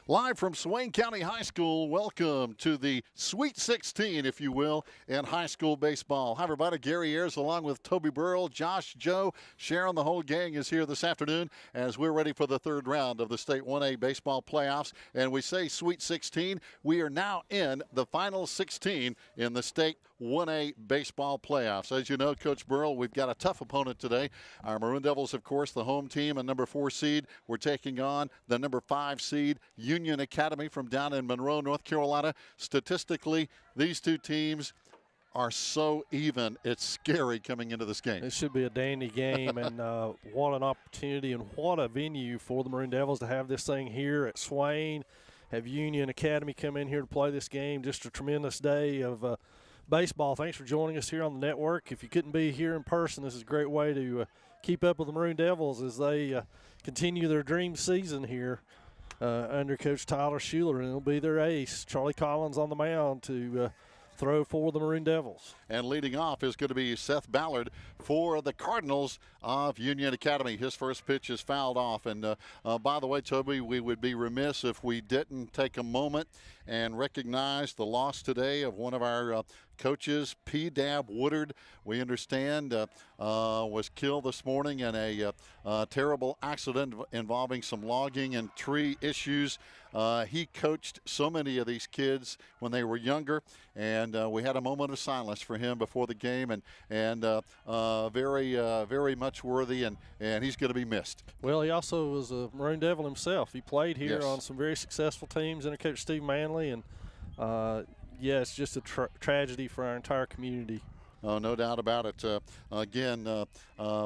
Live from Swain County High School, welcome to the Sweet 16, if you will, in high school baseball. Hi, everybody. Gary Ayers along with Toby Burrell, Josh, Joe, Sharon. The whole gang is here this afternoon as we're ready for the third round of the State 1A baseball playoffs. And we say Sweet 16. We are now in the final 16 in the State 1A baseball playoffs. As you know, Coach Burrell, we've got a tough opponent today. Our Maroon Devils, of course, the home team and number 4 seed. We're taking on the number 5 seed, Union Academy from down in Monroe, North Carolina. Statistically, these two teams are so even. It's scary coming into this game. It should be a dandy game, and what an opportunity and what a venue for the Maroon Devils to have this thing here at Swain, have Union Academy come in here to play this game. Just a tremendous day of baseball. Thanks for joining us here on the network. If you couldn't be here in person, this is a great way to keep up with the Maroon Devils as they continue their dream season here under Coach Tyler Schuler, and it'll be their ace, Charlie Collins, on the mound to throw for the Maroon Devils. And leading off is going to be Seth Ballard for the Cardinals of Union Academy. His first pitch is fouled off. And by the way, Toby, we would be remiss if we didn't take a moment and recognize the loss today of one of our coaches, P. Dab Woodard. We understand was killed this morning in a terrible accident involving some logging and tree issues. He coached so many of these kids when they were younger, and we had a moment of silence for him before the game, and very much worthy, and he's going to be missed. Well, he also was a Maroon Devil himself. He played here Yes. on some very successful teams under Coach Steve Manley, and yeah, it's just a tragedy for our entire community. Oh, no doubt about it. Again,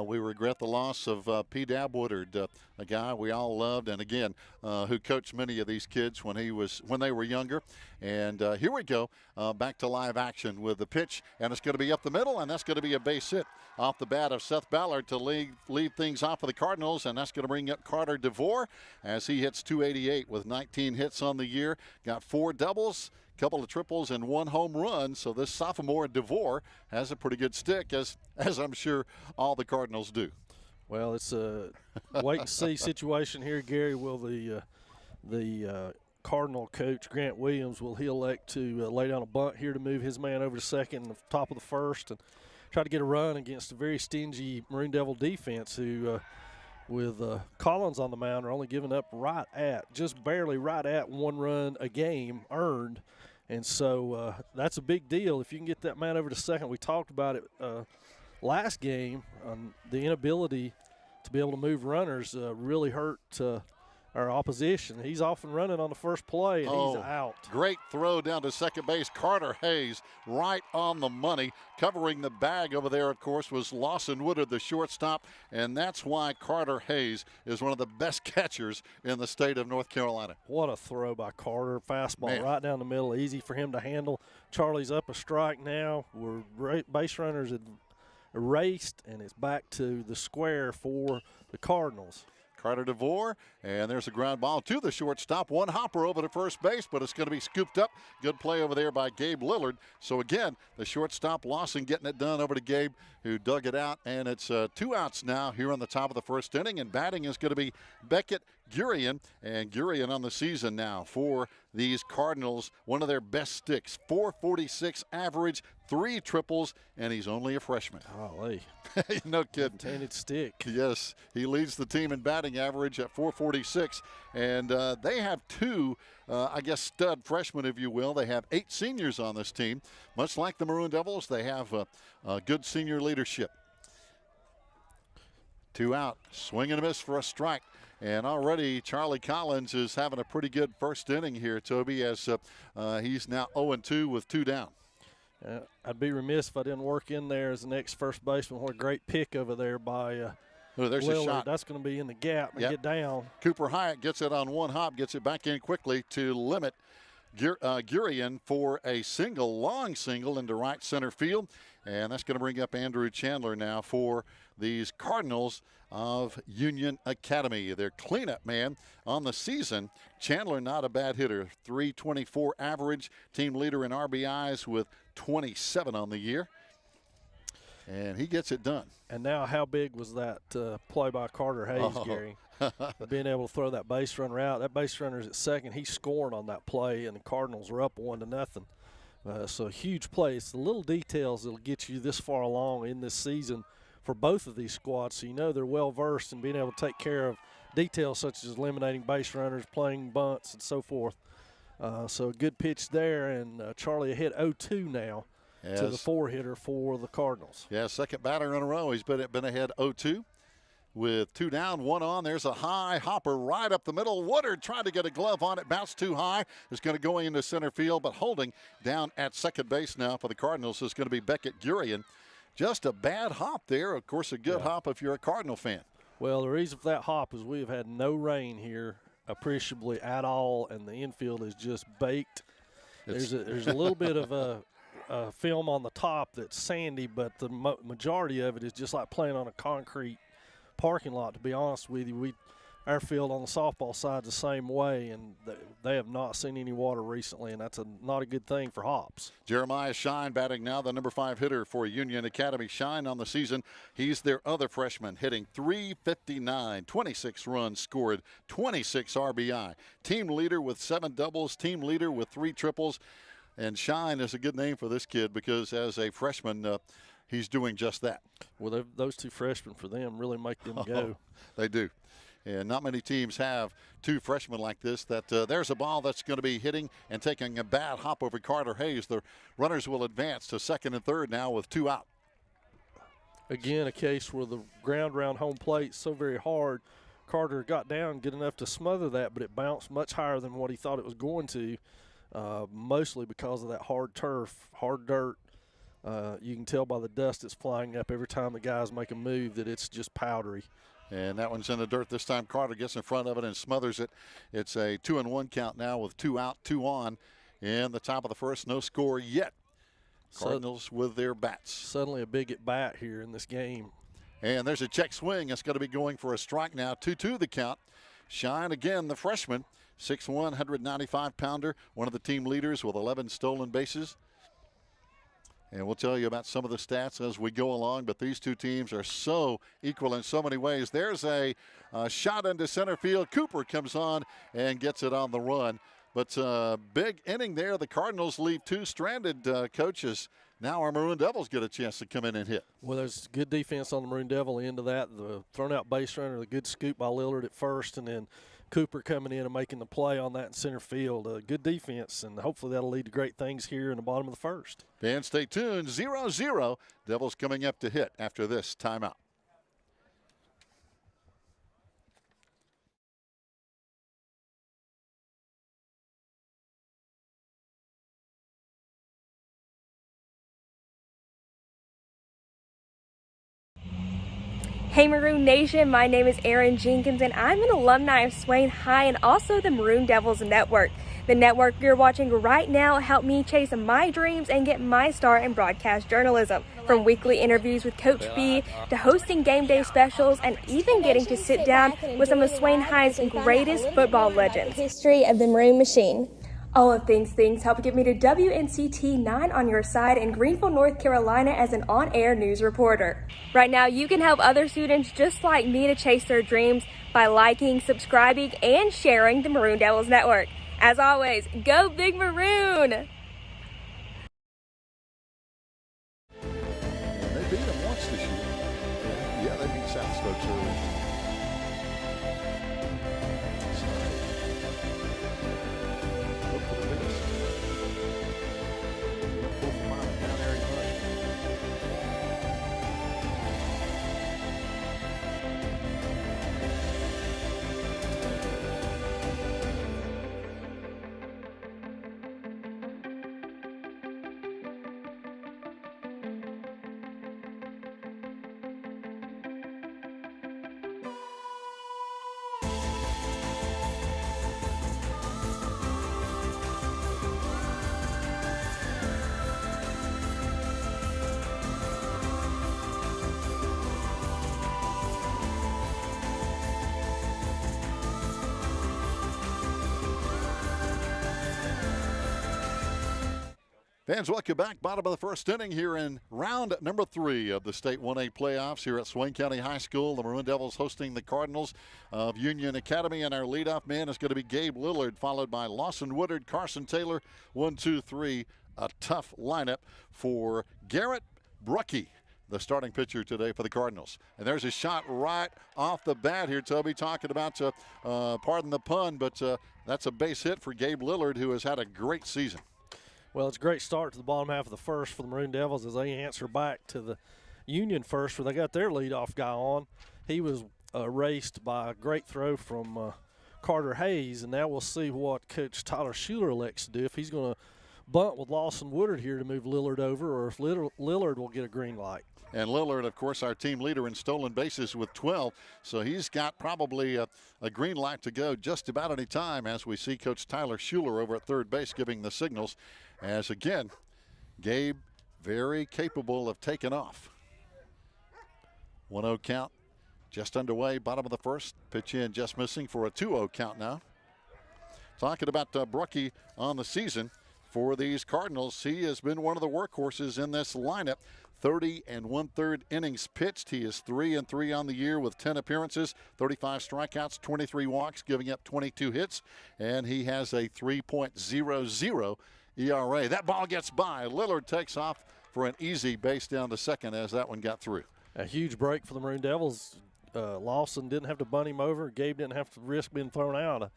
we regret the loss of P. Dab Woodard, a guy we all loved, and again, who coached many of these kids when they were younger. And here we go, back to live action with the pitch, and it's going to be up the middle, and that's going to be a base hit off the bat of Seth Ballard to lead things off for the Cardinals, and that's going to bring up Carter DeVore as he hits .288 with 19 hits on the year. Got 4 doubles, couple of triples, and 1 home run. So this sophomore DeVore has a pretty good stick, as I'm sure all the Cardinals do. Well, it's a wait-and-see situation here, Gary. Will the Cardinal coach, Grant Williams, will he elect to lay down a bunt here to move his man over to second in the top of the first and try to get a run against a very stingy Maroon Devil defense who, with Collins on the mound, are only giving up just barely right at 1 run a game earned. And so that's a big deal if you can get that man over to second. We talked about it last game. The inability to be able to move runners really hurt our opposition. He's off and running on the first play, and he's out. Great throw down to second base. Carter Hayes right on the money. Covering the bag over there, of course, was Lawson Woodard, the shortstop, and that's why Carter Hayes is one of the best catchers in the state of North Carolina. What a throw by Carter. Fastball Man. Right down the middle, easy for him to handle. Charlie's up a strike now. Base runners erased, and it's back to the square for the Cardinals. Carter DeVore, and there's a ground ball to the shortstop. 1 hopper over to first base, but it's going to be scooped up. Good play over there by Gabe Lillard. So again, the shortstop, Lawson, getting it done over to Gabe, who dug it out, and it's 2 outs now here on the top of the first inning, and batting is going to be Beckett Gurian, and Gurian on the season now for these Cardinals. One of their best sticks, .446 average, 3 triples, and he's only a freshman. Golly. No kidding. Intended stick. Yes, he leads the team in batting average at .446, and they have 2, stud freshmen, if you will. They have 8 seniors on this team. Much like the Maroon Devils, they have good senior leadership. 2 out, swing and a miss for a strike. And already Charlie Collins is having a pretty good first inning here, Toby, as he's now 0-2 with 2 down. I'd be remiss if I didn't work in there as the next first baseman. What a great pick over there by there's Lillard. a shot. That's going to be in the gap and get down. Cooper Hyatt gets it on 1 hop, gets it back in quickly to limit Gurian for a long single into right center field. And that's going to bring up Andrew Chandler now for these Cardinals of Union Academy. Their cleanup man on the season. Chandler, not a bad hitter. .324 average. Team leader in RBIs with 27 on the year. And he gets it done. And now how big was that play by Carter Hayes, Gary? Being able to throw that base runner out. That base runner's at second. He's scoring on that play, and the Cardinals are up 1-0. So a huge play. It's the little details that'll get you this far along in this season for both of these squads. So you know they're well-versed in being able to take care of details such as eliminating base runners, playing bunts, and so forth. So a good pitch there, and Charlie ahead 0-2 now to the four-hitter for the Cardinals. Yeah, second batter in a row. He's been ahead 0-2 with 2 down, 1 on. There's a high hopper right up the middle. Woodard tried to get a glove on it, bounced too high. It's going to go into center field, but holding down at second base now for the Cardinals is going to be Beckett Gurian. Just a bad hop there. Of course, a good hop if you're a Cardinal fan. Well, the reason for that hop is we have had no rain here appreciably at all, and the infield is just baked. There's a little bit of a film on the top that's sandy, but the majority of it is just like playing on a concrete parking lot, to be honest with you. Our field on the softball side is the same way, and they have not seen any water recently, and that's not a good thing for hops. Jeremiah Shine batting now, the number 5 hitter for Union Academy. Shine on the season, he's their other freshman, hitting .359, 26 runs scored, 26 RBI. Team leader with 7 doubles, team leader with 3 triples. And Shine is a good name for this kid because as a freshman, he's doing just that. Well, those 2 freshmen for them really make them go. They do. And not many teams have 2 freshmen like this. There's a ball that's going to be hitting and taking a bad hop over Carter Hayes. The runners will advance to second and third now with 2 out. Again, a case where the ground around home plate is so very hard. Carter got down good enough to smother that, but it bounced much higher than what he thought it was going to, mostly because of that hard turf, hard dirt. You can tell by the dust that's flying up every time the guys make a move that it's just powdery. And that one's in the dirt this time. Carter gets in front of it and smothers it. It's a 2-1 count now with 2 out, 2 on. In the top of the first, no score yet. Cardinals with their bats. Suddenly a big at bat here in this game. And there's a check swing. It's going to be going for a strike now. 2-2 the count. Shine again, the freshman. 6'1", 195-pounder. One of the team leaders with 11 stolen bases. And we'll tell you about some of the stats as we go along, but these 2 teams are so equal in so many ways. There's a shot into center field. Cooper comes on and gets it on the run. But big inning there. The Cardinals leave 2 stranded coaches. Now our Maroon Devils get a chance to come in and hit. Well, there's good defense on the Maroon Devil end of that. The thrown out base runner, the good scoop by Lillard at first, and then Cooper coming in and making the play on that in center field. Good defense, and hopefully that'll lead to great things here in the bottom of the first. And stay tuned, 0-0. Devils coming up to hit after this timeout. Hey Maroon Nation, my name is Erin Jenkins and I'm an alumni of Swain High and also the Maroon Devils Network. The network you're watching right now helped me chase my dreams and get my start in broadcast journalism. From weekly interviews with Coach B to hosting game day specials and even getting to sit down with some of Swain High's greatest football legends. History of the Maroon Machine. All of things helped get me to WNCT 9 on your side in Greenville, North Carolina as an on-air news reporter. Right now, you can help other students just like me to chase their dreams by liking, subscribing, and sharing the Maroon Devils Network. As always, go Big Maroon! And they beat them once this year. Yeah, they beat South Stokes early. Fans, welcome back. Bottom of the first inning here in round number 3 of the State 1A playoffs here at Swain County High School. The Maroon Devils hosting the Cardinals of Union Academy, and our leadoff man is going to be Gabe Lillard, followed by Lawson Woodard, Carson Taylor. 1, 2, 3. A tough lineup for Garrett Brucky, the starting pitcher today for the Cardinals. And there's a shot right off the bat here, Toby, talking about, pardon the pun, but that's a base hit for Gabe Lillard, who has had a great season. Well, it's a great start to the bottom half of the first for the Maroon Devils as they answer back to the Union first, where they got their leadoff guy on. He was raced by a great throw from Carter Hayes, and now we'll see what Coach Tyler Schuler elects to do, if he's going to bunt with Lawson Woodard here to move Lillard over, or if Lillard will get a green light. And Lillard, of course, our team leader in stolen bases with 12. So he's got probably a green light to go just about any time, as we see Coach Tyler Schuler over at third base giving the signals. As again, Gabe very capable of taking off. 1-0 count just underway, bottom of the first. Pitch in just missing for a 2-0 count now. Talking about Brucky on the season for these Cardinals, he has been one of the workhorses in this lineup. 30 1/3 innings pitched. He is 3-3 on the year with 10 appearances, 35 strikeouts, 23 walks, giving up 22 hits, and he has a 3.00 ERA. That ball gets by. Lillard takes off for an easy base down to second as that one got through. A huge break for the Maroon Devils. Lawson didn't have to bunt him over. Gabe didn't have to risk being thrown out.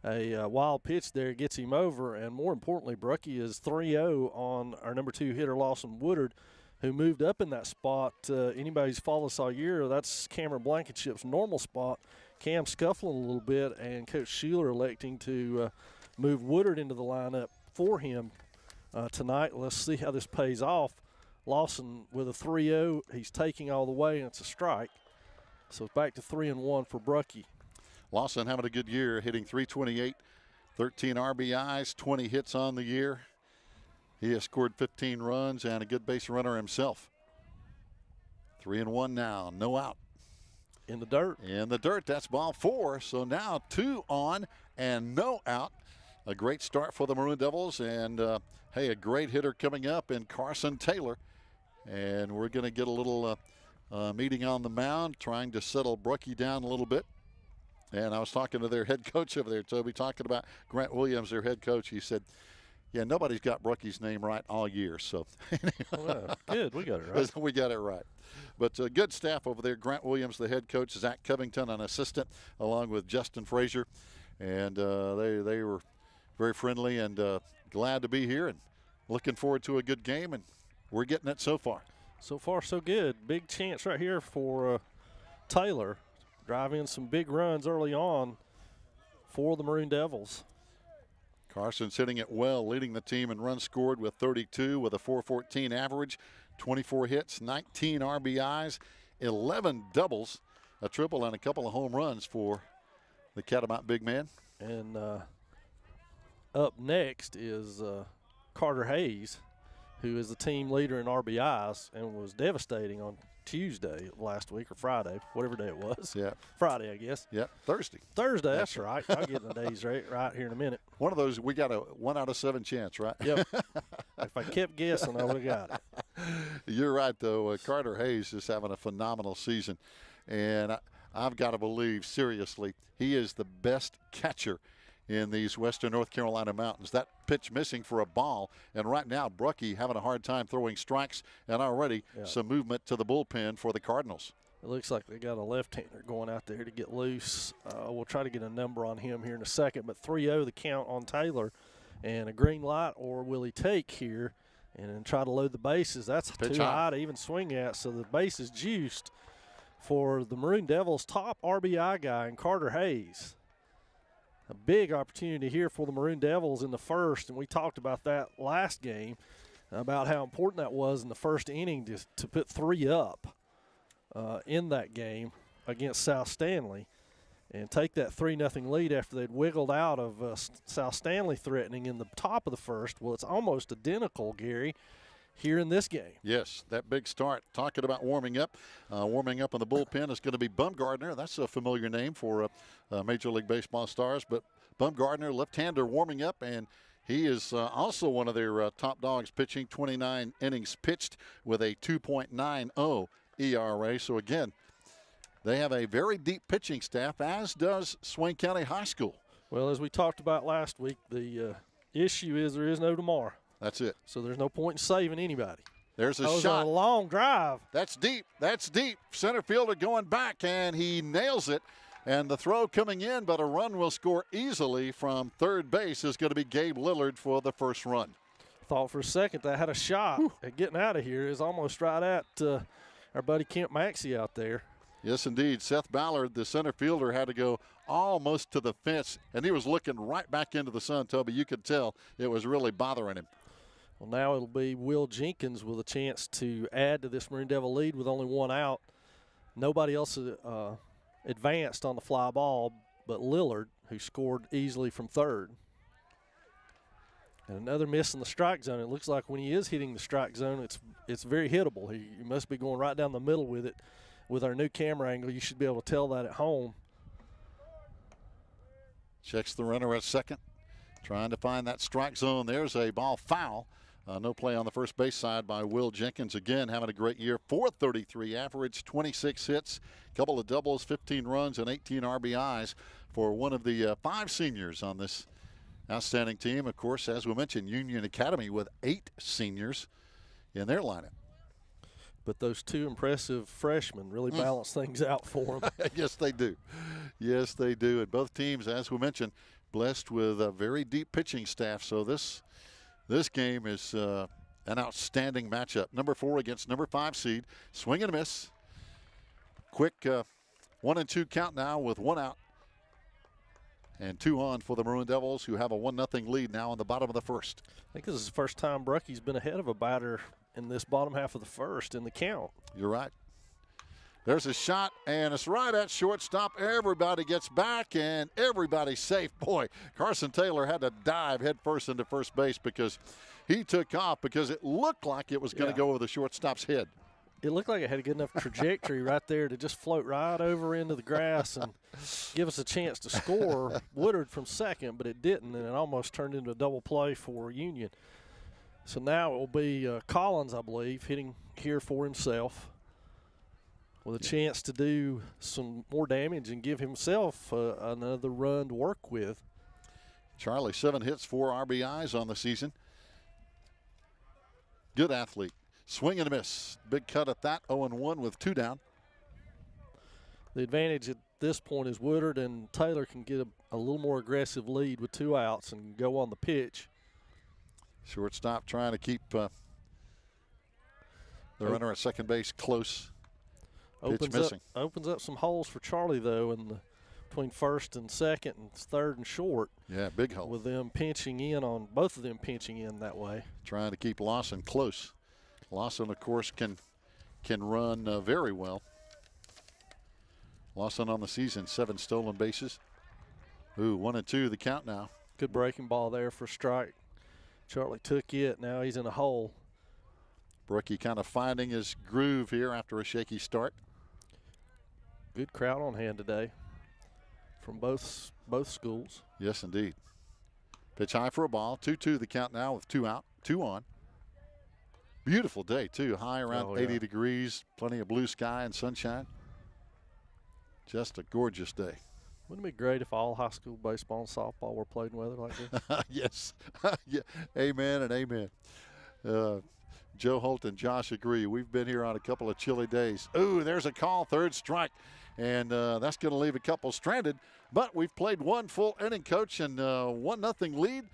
A wild pitch there gets him over, and more importantly, Brucky is 3-0 on our number 2 hitter, Lawson Woodard, who moved up in that spot. Anybody who's followed us all year, that's Cameron Blankenship's normal spot. Cam scuffling a little bit, and Coach Schuler electing to move Woodard into the lineup for him tonight. Let's see how this pays off. Lawson with a 3-0. He's taking all the way, and it's a strike. So it's back to 3-1 for Brucky. Lawson having a good year, hitting .328, 13 RBIs, 20 hits on the year. He has scored 15 runs and a good base runner himself. 3-1 now, no out. In the dirt. In the dirt, that's ball 4. So now 2 on and no out. A great start for the Maroon Devils, and hey, a great hitter coming up in Carson Taylor. And we're going to get a little meeting on the mound, trying to settle Brucky down a little bit. And I was talking to their head coach over there, Toby, talking about Grant Williams, their head coach. He said, yeah, nobody's got Brucky's name right all year. So Well, good, we got it right. We got it right. But good staff over there. Grant Williams, the head coach, Zach Covington, an assistant, along with Justin Frazier. And they were very friendly and glad to be here and looking forward to a good game, and we're getting it so far. So far, so good. Big chance right here for Taylor. Drive in some big runs early on for the Maroon Devils. Carson's hitting it well, leading the team in runs scored with 32 with a .414 average, 24 hits, 19 RBIs, 11 doubles, a triple, and a couple of home runs for the Catamount big man. And up next is Carter Hayes, who is the team leader in RBIs and was devastating on Tuesday last week, or Friday, whatever day it was. Yeah. Friday, I guess. Yeah, Thursday. Thursday, that's right. I'll get the days right here in a minute. One of those, we got a 1 out of 7 chance, right? Yep. If I kept guessing, I would have got it. You're right, though. Carter Hayes is having a phenomenal season. And I've got to believe, seriously, he is the best catcher in these Western North Carolina mountains. That pitch missing for a ball, and right now Brucky having a hard time throwing strikes, and already some movement to the bullpen for the Cardinals. It looks like they got a left-hander going out there to get loose. We'll try to get a number on him here in a second, but 3-0 the count on Taylor, and a green light, or will he take here and then try to load the bases? That's too high to even swing at, so the base is juiced for the Maroon Devils' top RBI guy in Carter Hayes. A big opportunity here for the Maroon Devils in the first, and we talked about that last game, about how important that was in the first inning to put 3 up in that game against South Stanley and take that 3-0 lead after they'd wiggled out of South Stanley threatening in the top of the first. Well, it's almost identical, Gary, here in this game. Yes, that big start. Talking about warming up in the bullpen is going to be Bumgardner. That's a familiar name for Major League Baseball stars, but Bumgardner, left-hander, warming up, and He is also one of their top dogs pitching, 29 innings pitched with a 2.90 ERA. So again, they have a very deep pitching staff, as does Swain County High School. Well, as we talked about last week, the issue is there is no tomorrow. That's it. So there's no point in saving anybody. There's a that was shot. A long drive. That's deep. That's deep. Center fielder going back, and he nails it. And the throw coming in, but a run will score easily from third base is going to be Gabe Lillard for the first run. Thought for a second that I had a shot at getting out of here. Is almost right at our buddy Kent Maxey out there. Yes, indeed. Seth Ballard, the center fielder, had to go almost to the fence, and he was looking right back into the sun, Toby. You could tell it was really bothering him. Well, now it'll be Will Jenkins with a chance to add to this Maroon Devil lead with only one out. Nobody else advanced on the fly ball but Lillard, who scored easily from third. And another miss in the strike zone. It looks like when he is hitting the strike zone, it's very hittable. He must be going right down the middle with it. With our new camera angle, you should be able to tell that at home. Checks the runner at second, trying to find that strike zone. There's a ball foul. No play on the first base side by Will Jenkins. Again, having a great year. .433 average, 26 hits, couple of doubles, 15 runs, and 18 RBIs for one of the 5 seniors on this outstanding team. Of course, as we mentioned, Union Academy with 8 seniors in their lineup. But those 2 impressive freshmen really balance things out for them. Yes, they do. Yes, they do. And both teams, as we mentioned, blessed with a very deep pitching staff. So this game is an outstanding matchup. Number 4 against number 5 seed. Swing and a miss. Quick 1-2 count now with 1 out. And 2 on for the Maroon Devils, who have a 1-0 lead now in the bottom of the first. I think this is the first time Brucky's been ahead of a batter in this bottom half of the first in the count. You're right. There's a shot, and it's right at shortstop. Everybody gets back, and everybody's safe. Boy, Carson Taylor had to dive headfirst into first base because he took off because it looked like it was going to go over the shortstop's head. It looked like it had a good enough trajectory right there to just float right over into the grass and give us a chance to score Woodard from second, but it didn't, and it almost turned into a double play for Union. So now it will be Collins, I believe, hitting here for himself with a chance to do some more damage and give himself another run to work with. Charlie, 7 hits, 4 RBIs on the season. Good athlete. Swing and a miss. Big cut at that, 0-1 with 2 down. The advantage at this point is Woodard and Taylor can get a little more aggressive lead with 2 outs and go on the pitch. Shortstop trying to keep the runner at second base close. Pitch missing. Opens up some holes for Charlie, though, between first and second and third and short. Yeah, big hole. With them pinching in on both of them pinching in that way. Trying to keep Lawson close. Lawson, of course, can run very well. Lawson on the season, 7 stolen bases. 1-2 the count now. Good breaking ball there for strike. Charlie took it. Now he's in a hole. Brookie kind of finding his groove here after a shaky start. Good crowd on hand today from both schools. Yes, indeed. Pitch high for a ball. 2-2 the count now with 2 out, 2 on. Beautiful day, too. High around 80 degrees. Plenty of blue sky and sunshine. Just a gorgeous day. Wouldn't it be great if all high school baseball and softball were played in weather like this? Yes. Yeah. Amen and amen. Joe Holt and Josh agree. We've been here on a couple of chilly days. Ooh, there's a call, 3rd strike. And that's going to leave a couple stranded. But we've played 1 full inning, Coach, and 1-0 lead.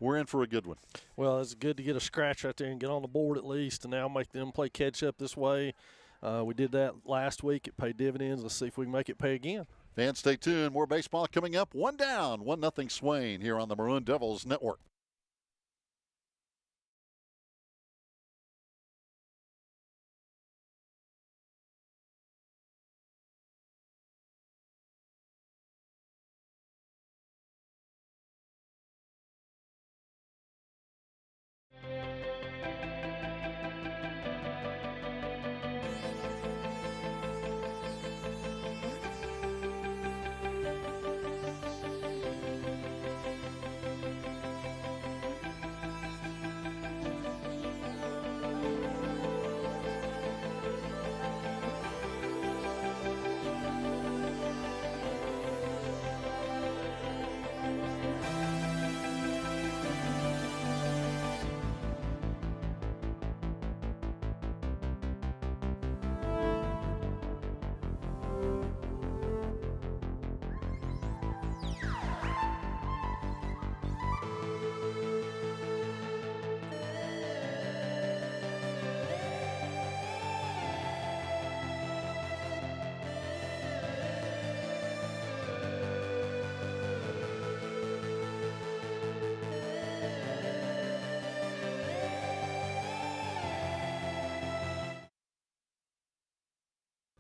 We're in for a good one. Well, it's good to get a scratch right there and get on the board at least, and now make them play catch up this way. We did that last week. It paid dividends. Let's see if we can make it pay again. Fans, stay tuned. More baseball coming up. 1 down, 1-0 Swain here on the Maroon Devils Network.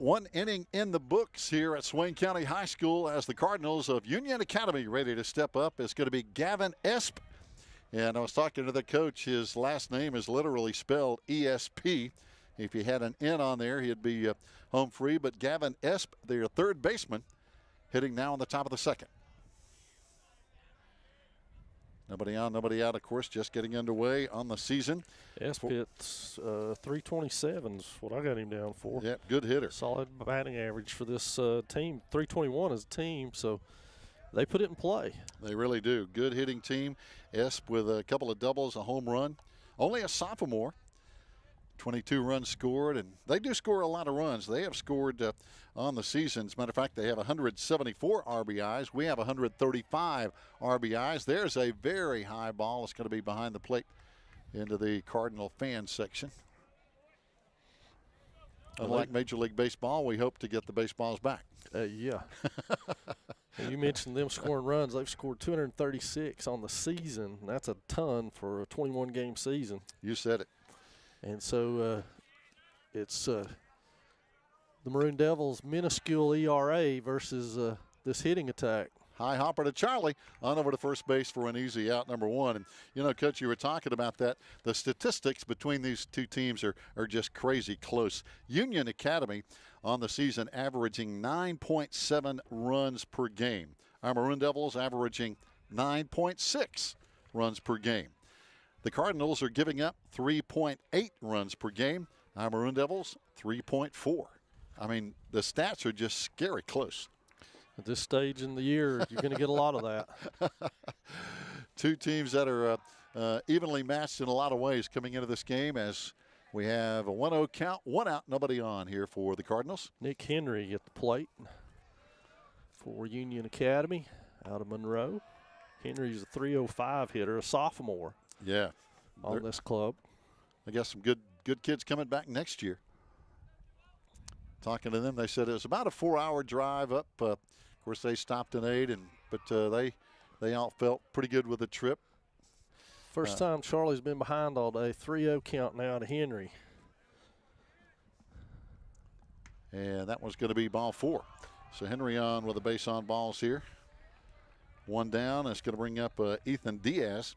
One inning in the books here at Swain County High School as the Cardinals of Union Academy ready to step up. It's going to be Gavin Esp. And I was talking to the coach. His last name is literally spelled ESP. If he had an N on there, he'd be home free. But Gavin Esp, their third baseman, hitting now on the top of the second. Nobody on, nobody out, of course, just getting underway on the season. Espit's 327 is what I got him down for. Yep, good hitter. Solid batting average for this team. 321 as a team, so they put it in play. They really do. Good hitting team. Esp with a couple of doubles, a home run. Only a sophomore. 22 runs scored, and they do score a lot of runs. They have scored on the season. As a matter of fact, they have 174 RBIs. We have 135 RBIs. There's a very high ball. It's going to be behind the plate into the Cardinal fan section. Unlike Major League Baseball, we hope to get the baseballs back. Yeah. You mentioned them scoring runs. They've scored 236 on the season. That's a ton for a 21-game season. You said it. And so it's the Maroon Devils' minuscule ERA versus this hitting attack. High hopper to Charlie on over to first base for an easy out, number one. And, you know, Coach, you were talking about that. The statistics between these two teams are just crazy close. Union Academy on the season averaging 9.7 runs per game. Our Maroon Devils averaging 9.6 runs per game. The Cardinals are giving up 3.8 runs per game. Our Maroon Devils, 3.4. I mean, the stats are just scary close. At this stage in the year, you're going to get a lot of that. Two teams that are evenly matched in a lot of ways coming into this game as we have a 1-0 count, one out, nobody on here for the Cardinals. Nick Henry at the plate for Union Academy out of Monroe. Henry's a 305 hitter, a sophomore. Yeah, on this club. I got some good kids coming back next year. Talking to them, they said it was about a 4-hour drive up. Of course, they stopped in 8, but they all felt pretty good with the trip. First time Charlie's been behind all day. 3-0 count now to Henry. And that one's going to be ball 4. So Henry on with the base on balls here. One down. It's going to bring up Ethan Diaz.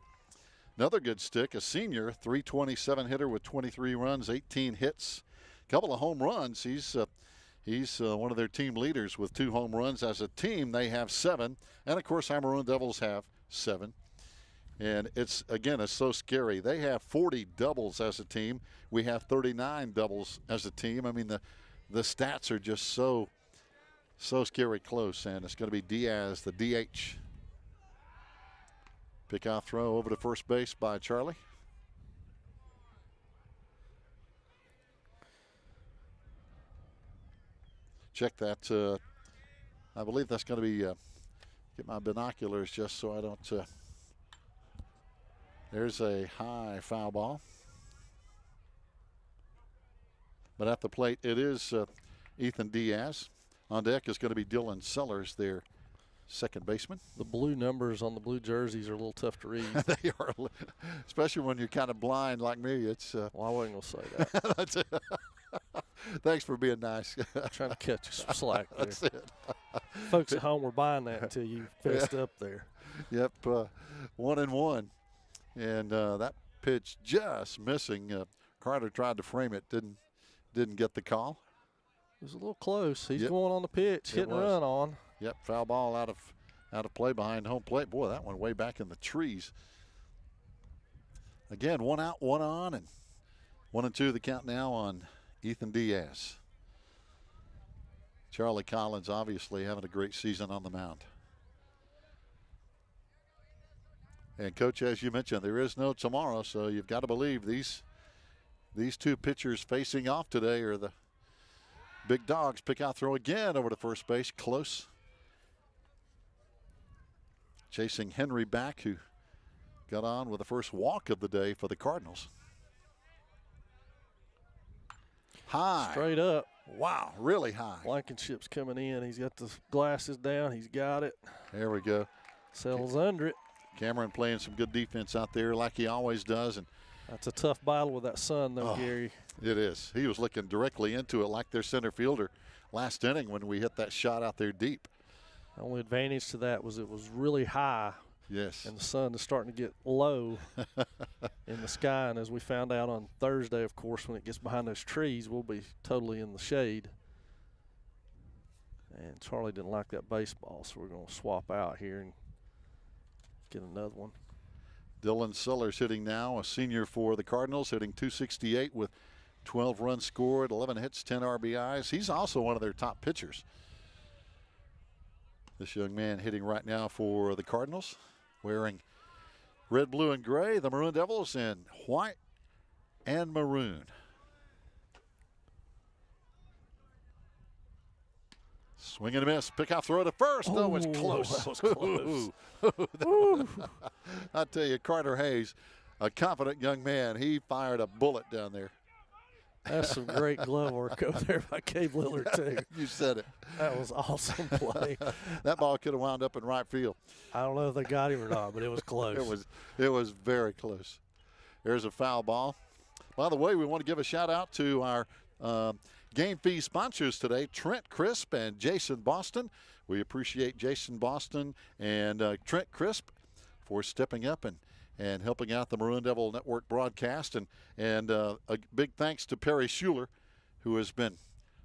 Another good stick, a senior, 327 hitter with 23 runs, 18 hits, a couple of home runs. He's one of their team leaders with 2 home runs. As a team, they have 7, and of course, our Maroon Devils have 7. And it's so scary. They have 40 doubles as a team. We have 39 doubles as a team. I mean, the stats are just so scary close, and it's going to be Diaz, the DH. Pickoff throw over to first base by Charlie. Check that. I believe that's going to be, get my binoculars just so I don't. There's a high foul ball. But at the plate, it is Ethan Diaz. On deck is going to be Dylan Sellers, their second baseman. The blue numbers on the blue jerseys are a little tough to read. They are, especially when you're kind of blind like me. It's. Well, I wasn't going to say that. That's it. Thanks for being nice. Trying to catch you some slack there. That's it. Folks at home were buying that until you fessed up there. Yep, 1-1. And that pitch just missing. Carter tried to frame it, didn't get the call. It was a little close. He's going on the pitch, hitting a run on. Yep, foul ball out of play behind home plate. Boy, that one way back in the trees. Again, 1 out, 1 on, and 1-2 the count now on Ethan Diaz. Charlie Collins obviously having a great season on the mound. And Coach, as you mentioned, there is no tomorrow, so you've got to believe these two pitchers facing off today are the big dogs. Pick out throw again over to first base, close. Chasing Henry back, who got on with the first walk of the day for the Cardinals. High. Straight up. Wow, really high. Blankenship's coming in. He's got the glasses down. He's got it. There we go. Settles under it. Cameron playing some good defense out there like he always does. And That's a tough battle with that sun, though, Gary. It is. He was looking directly into it like their center fielder last inning when we hit that shot out there deep. The only advantage to that was it was really high. Yes. And the sun is starting to get low in the sky. And as we found out on Thursday, of course, when it gets behind those trees, we'll be totally in the shade. And Charlie didn't like that baseball, so we're going to swap out here and get another one. Dylan Sellers hitting now, a senior for the Cardinals, hitting .268 with 12 runs scored, 11 hits, 10 RBIs. He's also one of their top pitchers. This young man hitting right now for the Cardinals, wearing red, blue, and gray. The Maroon Devils in white and maroon. Swing and a miss. Pick off throw to first. Oh, it's close. That was close. I tell you, Carter Hayes, a confident young man, he fired a bullet down there. That's some great glove work over there by Gabe Lillard, too. You said it. That was awesome play. That ball could have wound up in right field. I don't know if they got him or not, but it was close. It was very close. There's a foul ball. By the way, we want to give a shout out to our game fee sponsors today, Trent Crisp and Jason Boston. We appreciate Jason Boston and Trent Crisp for stepping up and helping out the Maroon Devil Network broadcast. And a big thanks to Perry Schuler, who has been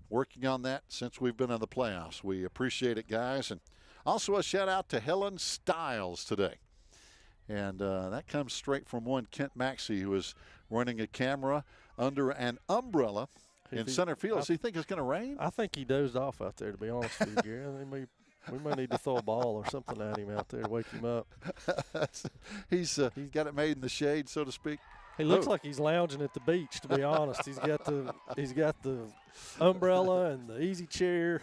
working on that since we've been in the playoffs. We appreciate it, guys. And also a shout out to Helen Stiles today. And that comes straight from one Kent Maxey, who is running a camera under an umbrella in center field. Does he think it's going to rain? I think he dozed off out there, to be honest with you, Gary. We may need to throw a ball or something at him out there to wake him up. He's got it made in the shade, so to speak. He looks like he's lounging at the beach, to be honest. He's got the umbrella and the easy chair.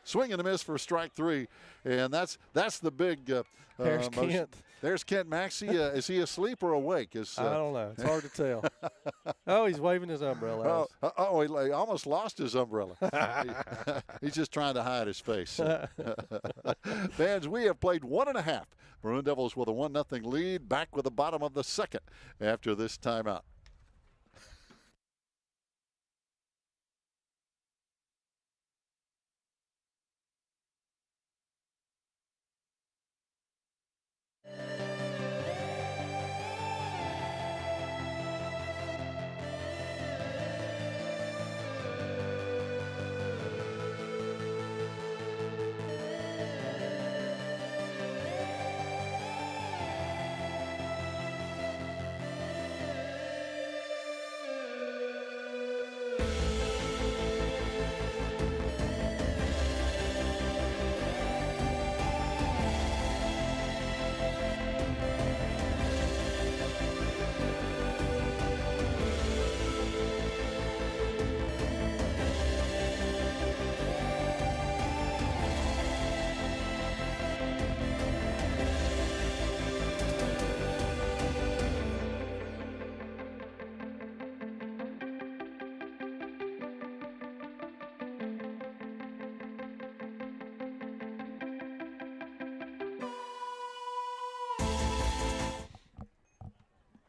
Swing and a miss for strike three, and that's the big. There's Kent. There's Kent Maxey. Is he asleep or awake? I don't know. It's hard to tell. Oh, he's waving his umbrella. He almost lost his umbrella. He's just trying to hide his face. Fans, we have played 1.5. Maroon Devils with a 1-0 lead, back with the bottom of the second after this timeout.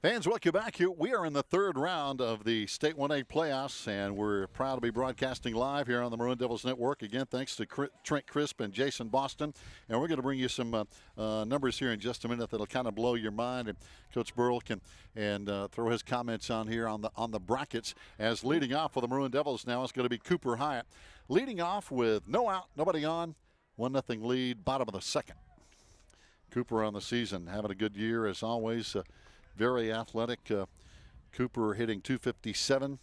Fans, welcome back here. We are in the third round of the State 1A playoffs, and we're proud to be broadcasting live here on the Maroon Devils Network. Again, thanks to Trent Crisp and Jason Boston. And we're going to bring you some numbers here in just a minute that'll kind of blow your mind. And Coach Burrell can throw his comments on here on the brackets. As leading off for the Maroon Devils now is going to be Cooper Hyatt. Leading off with no out, nobody on, 1-0 lead, bottom of the second. Cooper on the season having a good year as always. Very athletic. Cooper hitting .257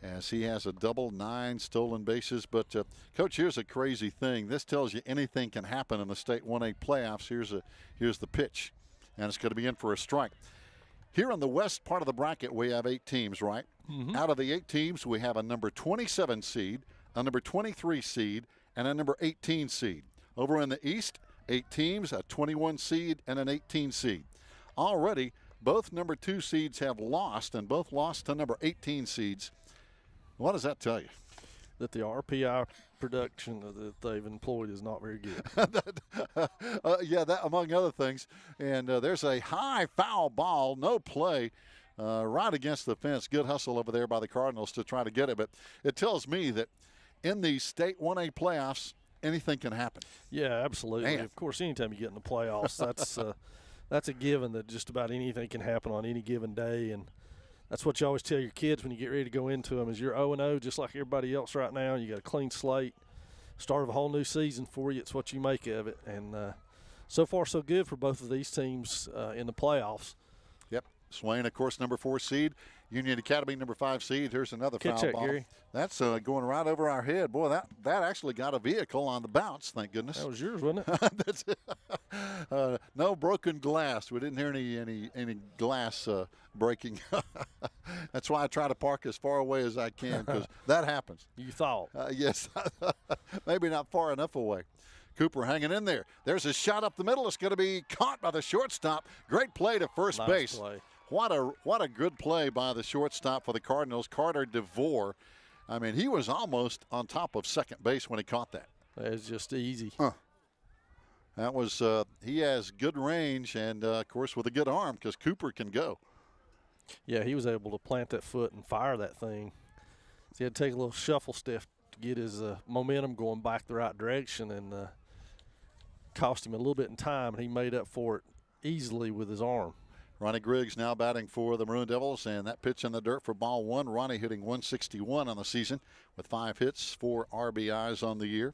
as he has a double, 9 stolen bases. But, Coach, here's a crazy thing. This tells you anything can happen in the State 1A playoffs. Here's the pitch, and it's going to be in for a strike. Here on the west part of the bracket, we have 8 teams, right? Mm-hmm. Out of the 8 teams, we have a number 27 seed, a number 23 seed, and a number 18 seed. Over in the east, 8 teams, a 21 seed, and an 18 seed. Already, both number 2 seeds have lost, and both lost to number 18 seeds. What does that tell you? That the RPI production that they've employed is not very good. Yeah, that among other things. And there's a high foul ball, no play right against the fence. Good hustle over there by the Cardinals to try to get it. But it tells me that in these state 1A playoffs, anything can happen. Yeah, absolutely. Man. Of course, anytime you get in the playoffs, that's a given that just about anything can happen on any given day. And that's what you always tell your kids when you get ready to go into them is you're 0-0 just like everybody else right now. You got a clean slate, start of a whole new season for you. It's what you make of it. And so far so good for both of these teams in the playoffs. Yep. Swain, of course, number 4 seed. Union Academy, number 5 seed. Here's another Catch foul that, ball. Gary. That's going right over our head. Boy, that actually got a vehicle on the bounce, thank goodness. That was yours, wasn't it? That's no broken glass. We didn't hear any glass breaking. That's why I try to park as far away as I can because that happens. You thought. Yes, maybe not far enough away. Cooper hanging in there. There's a shot up the middle. It's going to be caught by the shortstop. Great play to first Nice base. play. What a good play by the shortstop for the Cardinals, Carter DeVore. I mean, he was almost on top of second base when he caught that. It's just easy. That was he has good range and, of course, with a good arm because Cooper can go. Yeah, he was able to plant that foot and fire that thing. So he had to take a little shuffle step to get his momentum going back the right direction and cost him a little bit in time, and he made up for it easily with his arm. Ronnie Griggs now batting for the Maroon Devils, and that pitch in the dirt for ball 1. Ronnie hitting 161 on the season with 5 hits, 4 RBIs on the year.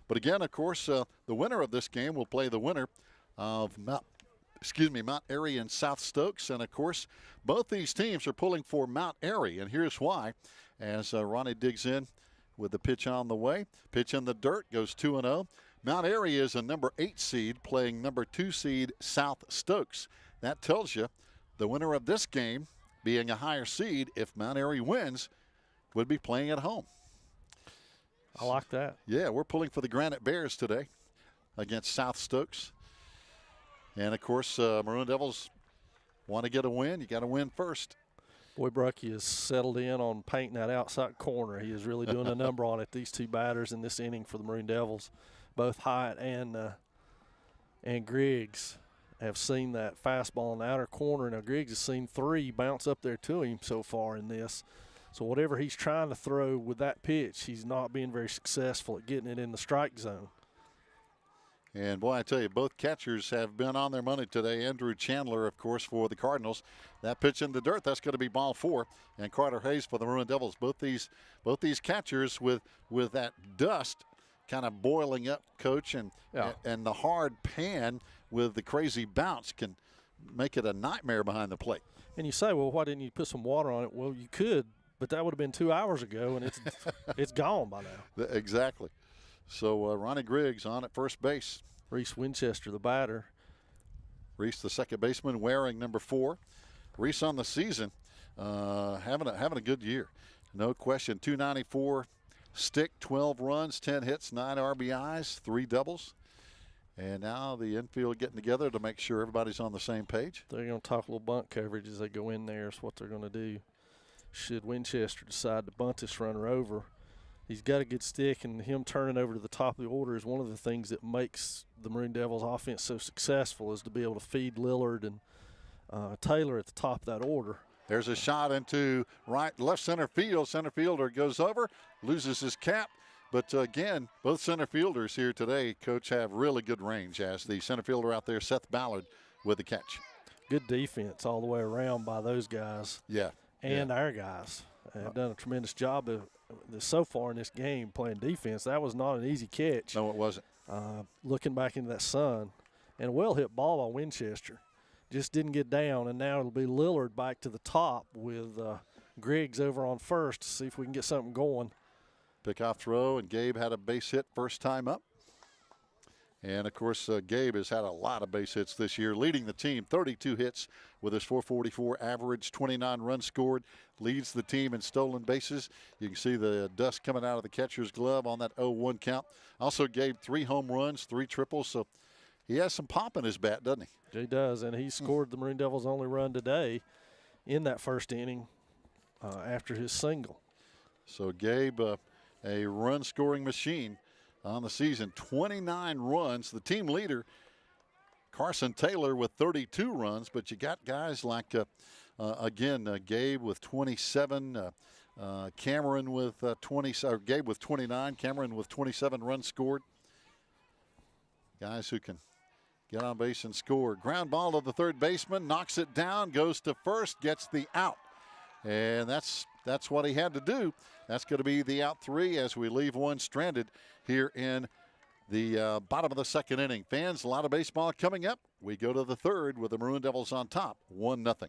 But again, of course, the winner of this game will play the winner of Mount Airy and South Stokes. And, of course, both these teams are pulling for Mount Airy, and here's why. As Ronnie digs in with the pitch on the way. Pitch in the dirt, goes 2-0. Mount Airy is a number 8 seed playing number 2 seed South Stokes. That tells you the winner of this game, being a higher seed, if Mount Airy wins, would be playing at home. I like that. Yeah, we're pulling for the Granite Bears today against South Stokes. And, of course, Maroon Devils want to get a win. You got to win first. Boy, Brucky has settled in on painting that outside corner. He is really doing a number on it. These two batters in this inning for the Maroon Devils, both Hyatt and Griggs, have seen that fastball in the outer corner. Now, Griggs has seen 3 bounce up there to him so far in this. So whatever he's trying to throw with that pitch, he's not being very successful at getting it in the strike zone. And, boy, I tell you, both catchers have been on their money today. Andrew Chandler, of course, for the Cardinals. That pitch in the dirt, that's going to be ball 4. And Carter Hayes for the Maroon Devils. Both these catchers with that dust kind of boiling up, Coach, and the hard pan with the crazy bounce can make it a nightmare behind the plate. And you say, well, why didn't you put some water on it? Well, you could, but that would have been 2 hours ago, and it's gone by now. Exactly. So Ronnie Griggs on at first base. Reese Winchester, the batter. Reese, the second baseman, wearing number 4. Reese on the season, having a good year. No question. 294 stick, 12 runs, 10 hits, 9 RBIs, 3 doubles. And now the infield getting together to make sure everybody's on the same page. They're going to talk a little bunt coverage as they go in there. Is what they're going to do. Should Winchester decide to bunt this runner over, he's got a good stick, and him turning over to the top of the order is one of the things that makes the Maroon Devils offense so successful, is to be able to feed Lillard and Taylor at the top of that order. There's a shot into left center field. Center fielder goes over, loses his cap. But, again, both center fielders here today, Coach, have really good range, as the center fielder out there, Seth Ballard, with the catch. Good defense all the way around by those guys. Yeah. And our guys have done a tremendous job so far in this game playing defense. That was not an easy catch. No, it wasn't. Looking back into that sun. And a well-hit ball by Winchester. Just didn't get down, and now it'll be Lillard back to the top with Griggs over on first to see if we can get something going. Pickoff throw, and Gabe had a base hit first time up. And, of course, Gabe has had a lot of base hits this year, leading the team, 32 hits with his .444 average, 29 runs scored, leads the team in stolen bases. You can see the dust coming out of the catcher's glove on that 0-1 count. Also gave 3 home runs, 3 triples, so he has some pop in his bat, doesn't he? He does, and he scored the Maroon Devils' only run today in that first inning after his single. So Gabe, a run-scoring machine on the season, 29 runs. The team leader, Carson Taylor, with 32 runs, but you got guys like Gabe with 27, Cameron with Gabe with 29, Cameron with 27 runs scored. Guys who can get on base and score. Ground ball to the third baseman, knocks it down, goes to first, gets the out. And that's what he had to do. That's going to be the out 3 as we leave one stranded here in the bottom of the second inning. Fans, a lot of baseball coming up. We go to the third with the Maroon Devils on top, 1-0.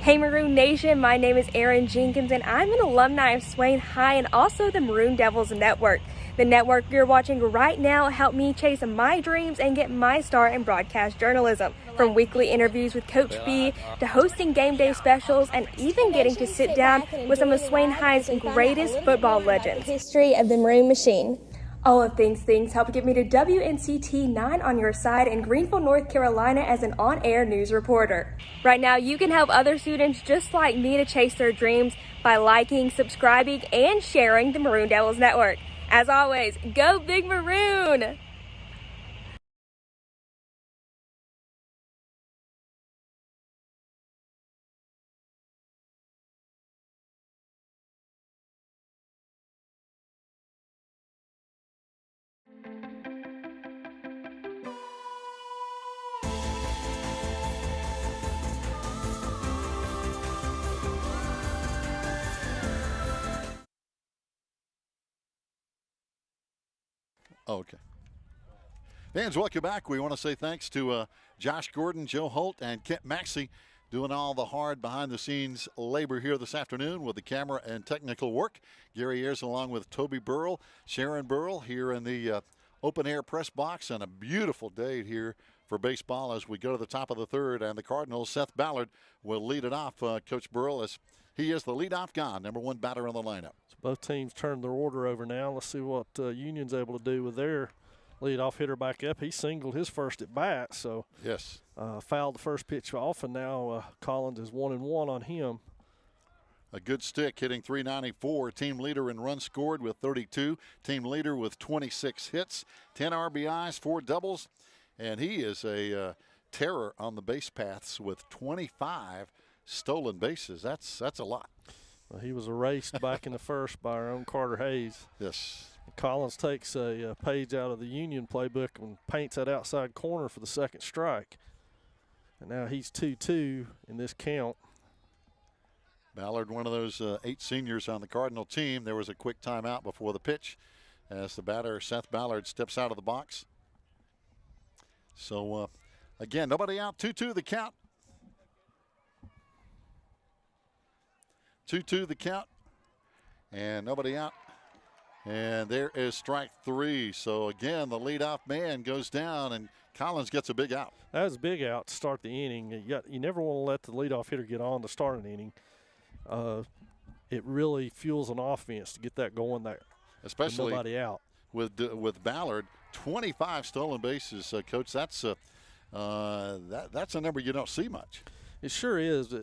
Hey Maroon Nation, my name is Erin Jenkins and I'm an alumni of Swain High and also the Maroon Devils Network. The network you're watching right now helped me chase my dreams and get my start in broadcast journalism. From weekly interviews with Coach B to hosting game day specials and even getting to sit down with some of Swain High's greatest football legends. History of the Maroon Machine. All of things helped get me to WNCT 9 on your side in Greenville, North Carolina as an on-air news reporter. Right now, you can help other students just like me to chase their dreams by liking, subscribing, and sharing the Maroon Devils Network. As always, go Big Maroon! Okay. Fans, welcome back. We want to say thanks to Josh Gordon, Joe Holt, and Kent Maxey doing all the hard behind-the-scenes labor here this afternoon with the camera and technical work. Gary Ayers along with Toby Burrell, Sharon Burrell here in the open-air press box, and a beautiful day here for baseball as we go to the top of the third. And the Cardinals, Seth Ballard, will lead it off. Coach Burrell, as he is the leadoff guy, number one batter on the lineup. So both teams turned their order over now. Let's see what Union's able to do with their leadoff hitter back up. He singled his first at bat, so yes, fouled the first pitch off, and now Collins is 1-1 on him. A good stick, hitting .394. Team leader in runs scored with 32. Team leader with 26 hits, 10 RBIs, 4 doubles, and he is a terror on the base paths with 25 stolen bases. That's a lot. Well, he was erased back in the first by our own Carter Hayes. Yes. Collins takes a page out of the Union playbook and paints that outside corner for the second strike. And now he's 2-2 in this count. Ballard, one of those 8 seniors on the Cardinal team. There was a quick timeout before the pitch as the batter, Seth Ballard, steps out of the box. So, again, nobody out. 2-2 the count. 2-2 the count. And nobody out. And there is strike 3. So, again, the leadoff man goes down, and Collins gets a big out. That was a big out to start the inning. You never want to let the leadoff hitter get on to start an inning. It really fuels an offense to get that going there. Especially with nobody out. With Ballard, 25 stolen bases, Coach. That's a number you don't see much. It sure is.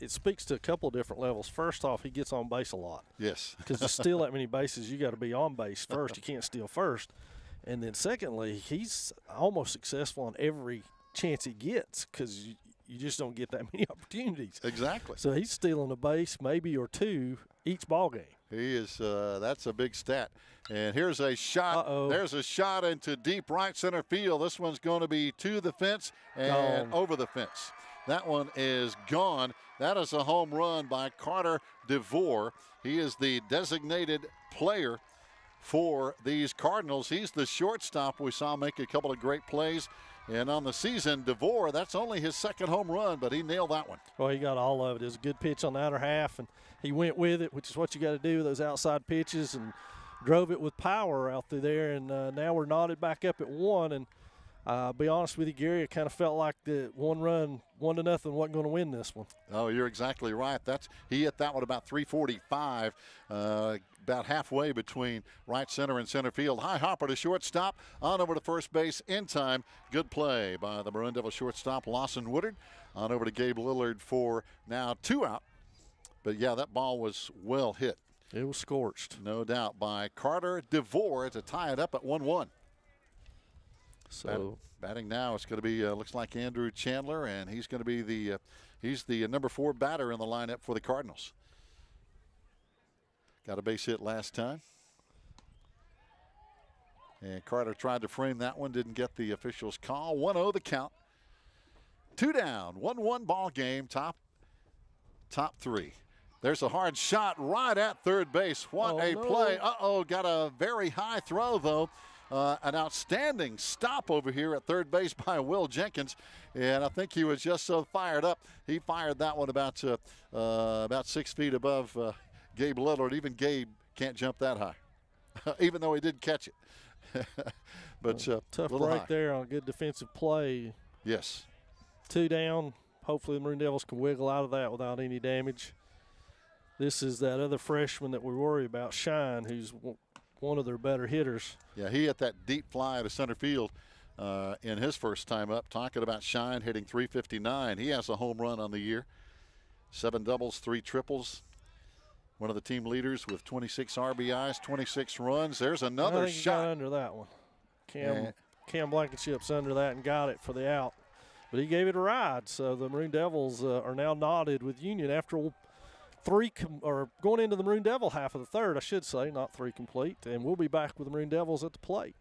It speaks to a couple of different levels. First off, he gets on base a lot. Yes. Because to steal that many bases, you got to be on base first. You can't steal first. And then secondly, he's almost successful on every chance he gets because you just don't get that many opportunities. Exactly. So he's stealing a base, maybe or two, each ball game. He is. That's a big stat. And here's a shot. There's a shot into deep right center field. This one's going to be to the fence and over the fence. That one is gone. That is a home run by Carter DeVore. He is the designated player for these Cardinals. He's the shortstop we saw make a couple of great plays. And on the season, DeVore, that's only his second home run, but he nailed that one. Well, he got all of it. It was a good pitch on the outer half, and he went with it, which is what you got to do with those outside pitches, and drove it with power out through there. And now we're knotted back up at 1. And I'll be honest with you, Gary, it kind of felt like the 1-0 wasn't going to win this one. Oh, you're exactly right. He hit that one about 345, about halfway between right center and center field. High hopper to shortstop, on over to first base in time. Good play by the Maroon Devil shortstop, Lawson Woodard. On over to Gabe Lillard for now 2 out. But, yeah, that ball was well hit. It was scorched. No doubt, by Carter DeVore to tie it up at 1-1. So batting now, it's going to be looks like Andrew Chandler, and he's going to be the number 4 batter in the lineup for the Cardinals. Got a base hit last time. And Carter tried to frame that one, didn't get the official's call. 1-0 the count. 2 down, 1-1 ball game, top 3. There's a hard shot right at third base. What a play. Got a very high throw, though. An outstanding stop over here at third base by Will Jenkins. And I think he was just so fired up. He fired that one about 6 feet above Gabe Lillard. Even Gabe can't jump that high, even though he did catch it. But tough break there on a good defensive play. Yes. 2 down. Hopefully the Maroon Devils can wiggle out of that without any damage. This is that other freshman that we worry about, Shine, who's one of their better hitters. Yeah, he hit that deep fly to center field in his first time up. Talking about Shine hitting .359. He has a home run on the year. 7 doubles, 3 triples. One of the team leaders with 26 RBIs, 26 runs. There's another I think shot. He got under that one. Cam Blankenship's under that and got it for the out. But he gave it a ride. So the Maroon Devils are now knotted with Union after going into the Maroon Devil half of the third, I should say, not 3 complete. And we'll be back with the Maroon Devils at the plate.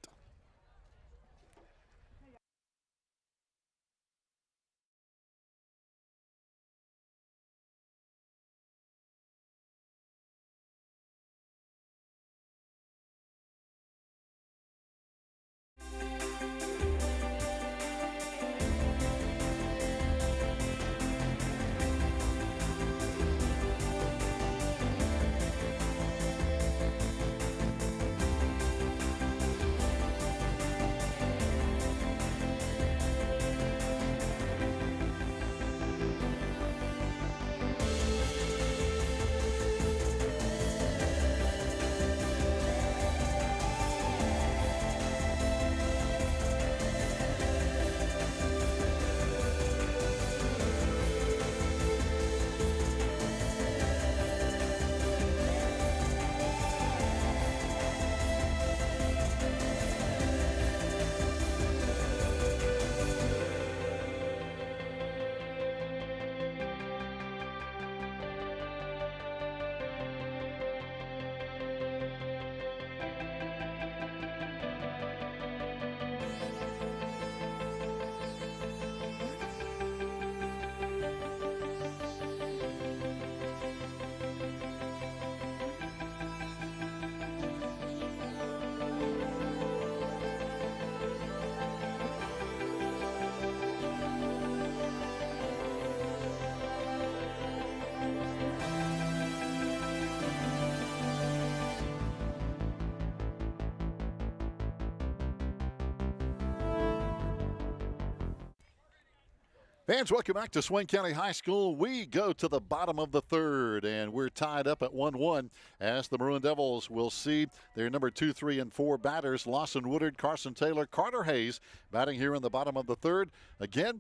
Fans, welcome back to Swain County High School. We go to the bottom of the third, and we're tied up at 1-1 as the Maroon Devils will see their number 2, 3, and 4 batters, Lawson Woodard, Carson Taylor, Carter Hayes, batting here in the bottom of the third. Again,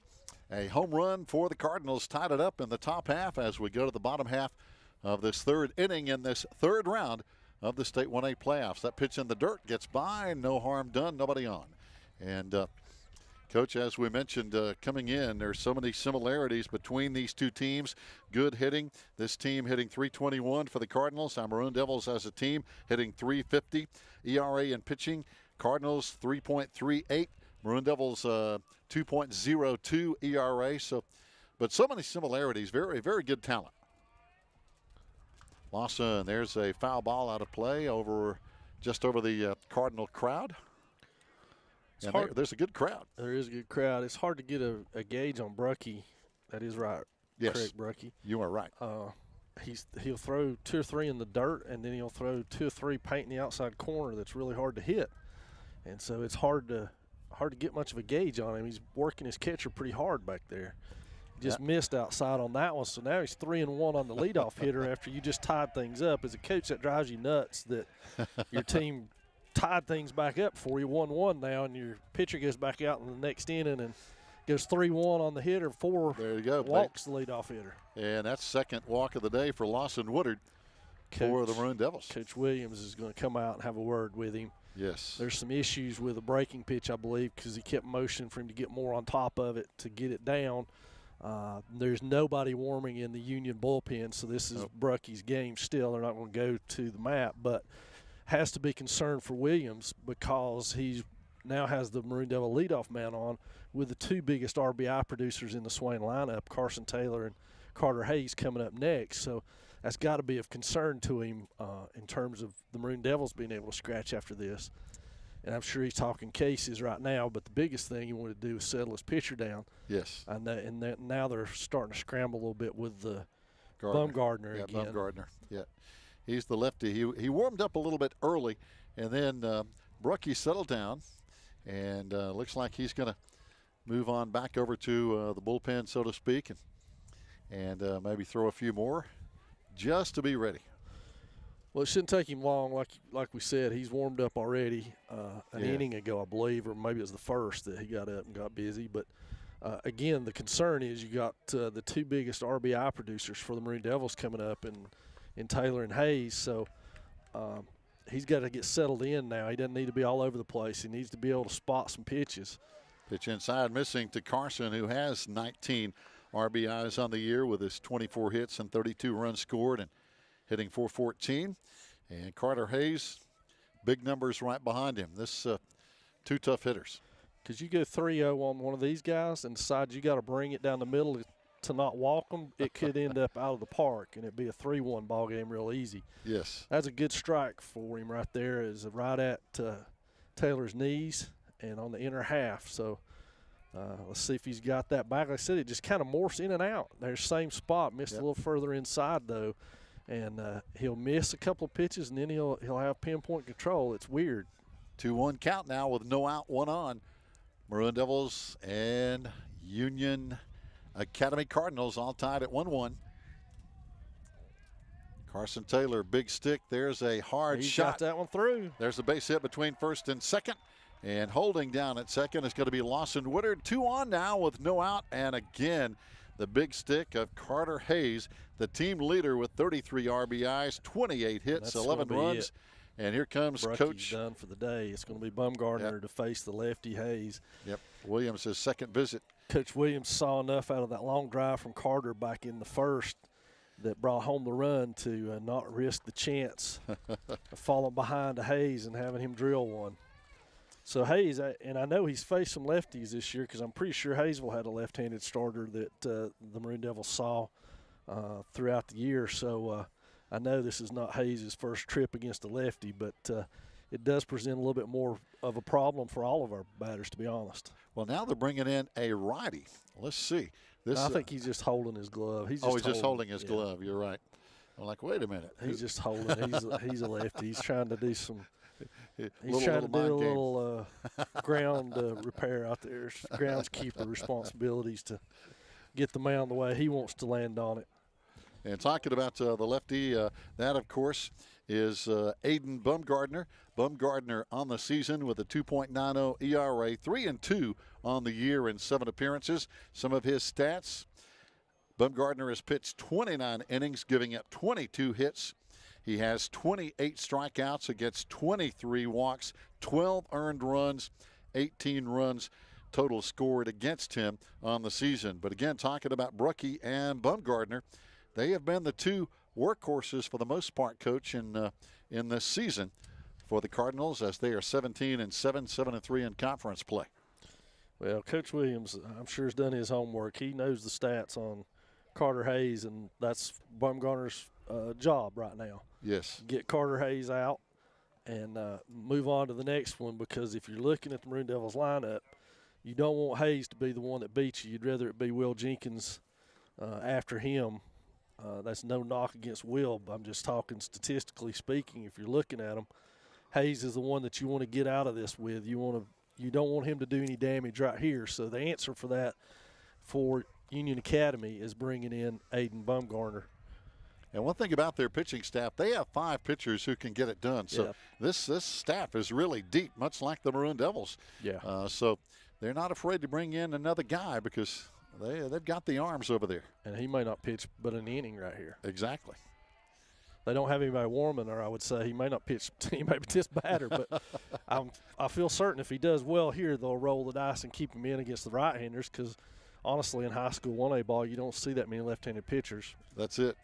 a home run for the Cardinals tied it up in the top half as we go to the bottom half of this third inning in this third round of the State 1A playoffs. That pitch in the dirt gets by, no harm done, nobody on. And Coach, as we mentioned coming in, there's so many similarities between these two teams. Good hitting. This team hitting .321 for the Cardinals. Our Maroon Devils as a team hitting .350. ERA in pitching. Cardinals 3.38. Maroon Devils 2.02 ERA. But so many similarities. Very, very good talent. Lawson, there's a foul ball out of play just over the Cardinal crowd. And there's a good crowd. There is a good crowd. It's hard to get a gauge on Bruckey. That is right. Yes. Correct, Bruckey. You are right. He'll throw 2 or 3 in the dirt, and then he'll throw 2 or 3 painting the outside corner that's really hard to hit. And so it's hard to get much of a gauge on him. He's working his catcher pretty hard back there. He just missed outside on that one, so now he's 3-1 on the leadoff hitter after you just tied things up. As a coach, that drives you nuts that your team – tied things back up for you, 1-1 now, and your pitcher goes back out in the next inning and goes 3-1 on the hitter, 4 there you go, walks the leadoff hitter. And that's second walk of the day for Lawson Woodard. for the Maroon Devils. Coach Williams is going to come out and have a word with him. Yes. There's some issues with a breaking pitch, I believe, because he kept motioning for him to get more on top of it to get it down. There's nobody warming in the Union bullpen, so this is Brucky's game still. They're not going to go to the mat, but has to be concerned for Williams because he now has the Maroon Devil leadoff man on with the two biggest RBI producers in the Swain lineup, Carson Taylor and Carter Hayes, coming up next. So that's got to be of concern to him in terms of the Maroon Devils being able to scratch after this. And I'm sure he's talking cases right now, but the biggest thing he wanted to do is settle his pitcher down. Yes. And now they're starting to scramble a little bit with the Bumgardner again. Bumgardner, yeah. He's the lefty. He warmed up a little bit early, and then Brucky settled down, and looks like he's going to move on back over to the bullpen, so to speak, and maybe throw a few more just to be ready. Well, it shouldn't take him long. Like we said, he's warmed up already an inning ago, I believe, or maybe it was the first that he got up and got busy. But, again, the concern is you got the two biggest RBI producers for the Maroon Devils coming up in Taylor and Hayes. So he's got to get settled in now. He doesn't need to be all over the place. He needs to be able to spot some pitches. Pitch inside, missing to Carson, who has 19 RBIs on the year with his 24 hits and 32 runs scored and hitting .414. And Carter Hayes, big numbers right behind him. This two tough hitters. Because you go 3-0 on one of these guys and decide you got to bring it down the middle to not walk them, it could end up out of the park, and it'd be a 3-1 ball game real easy. Yes. That's a good strike for him right there, is right at Taylor's knees and on the inner half. So let's see if he's got that back. Like I said, it just kind of morphs in and out. There's same spot, missed a little further inside though, and he'll miss a couple of pitches, and then he'll have pinpoint control. It's weird. 2-1 count now with no out, one on. Maroon Devils and Union Academy Cardinals all tied at 1-1. Carson Taylor, big stick. There's a hard shot. Got that one through. There's a base hit between first and second. And holding down at second is going to be Lawson Woodard. 2 on now with no out. And again, the big stick of Carter Hayes, the team leader with 33 RBIs, 28 hits, 11 runs. And here comes Brucky's Coach. Done for the day. It's going to be Bumgardner to face the lefty Hayes. Yep. Williams' his second visit. Coach Williams saw enough out of that long drive from Carter back in the first that brought home the run to not risk the chance of falling behind to Hayes and having him drill one. So Hayes, and I know he's faced some lefties this year because I'm pretty sure Hayesville had a left-handed starter that the Maroon Devils saw throughout the year. So I know this is not Hayes' first trip against a lefty, but it does present a little bit more of a problem for all of our batters, to be honest. Well, now they're bringing in a righty. Let's see. I think he's just holding his glove. He's just holding his glove. You're right. I'm like, wait a minute. He's just holding. He's a lefty. He's trying to do some. He's trying to do a little ground repair out there. Groundskeeper responsibilities to get the mound the way he wants to land on it. And talking about the lefty, that, of course, is Aiden Bumgardner. Bumgardner on the season with a 2.90 ERA, 3-2 on the year in 7 appearances. Some of his stats, Bumgardner has pitched 29 innings, giving up 22 hits. He has 28 strikeouts against 23 walks, 12 earned runs, 18 runs total scored against him on the season. But again, talking about Brucky and Bumgardner, they have been the two workhorses for the most part, Coach, in this season for the Cardinals, as they are 17-7, 7-3 in conference play. Well, Coach Williams, I'm sure, has done his homework. He knows the stats on Carter Hayes, and that's Bumgardner's job right now. Yes. Get Carter Hayes out and move on to the next one, because if you're looking at the Maroon Devils lineup, you don't want Hayes to be the one that beats you. You'd rather it be Will Jenkins after him. That's no knock against Will, but I'm just talking statistically speaking. If you're looking at him, Hayes is the one that you want to get out of this with. You don't want him to do any damage right here. So the answer for that for Union Academy is bringing in Aiden Bumgardner. And one thing about their pitching staff, they have 5 pitchers who can get it done. So this staff is really deep, much like the Maroon Devils. Yeah. So they're not afraid to bring in another guy because they've got the arms over there. And he may not pitch but an inning right here. Exactly. they don't have anybody warming her, I would say. He may not pitch, he may be this batter, but I feel certain if he does well here, they'll roll the dice and keep him in against the right-handers because, honestly, in high school 1A ball, you don't see that many left-handed pitchers. That's it.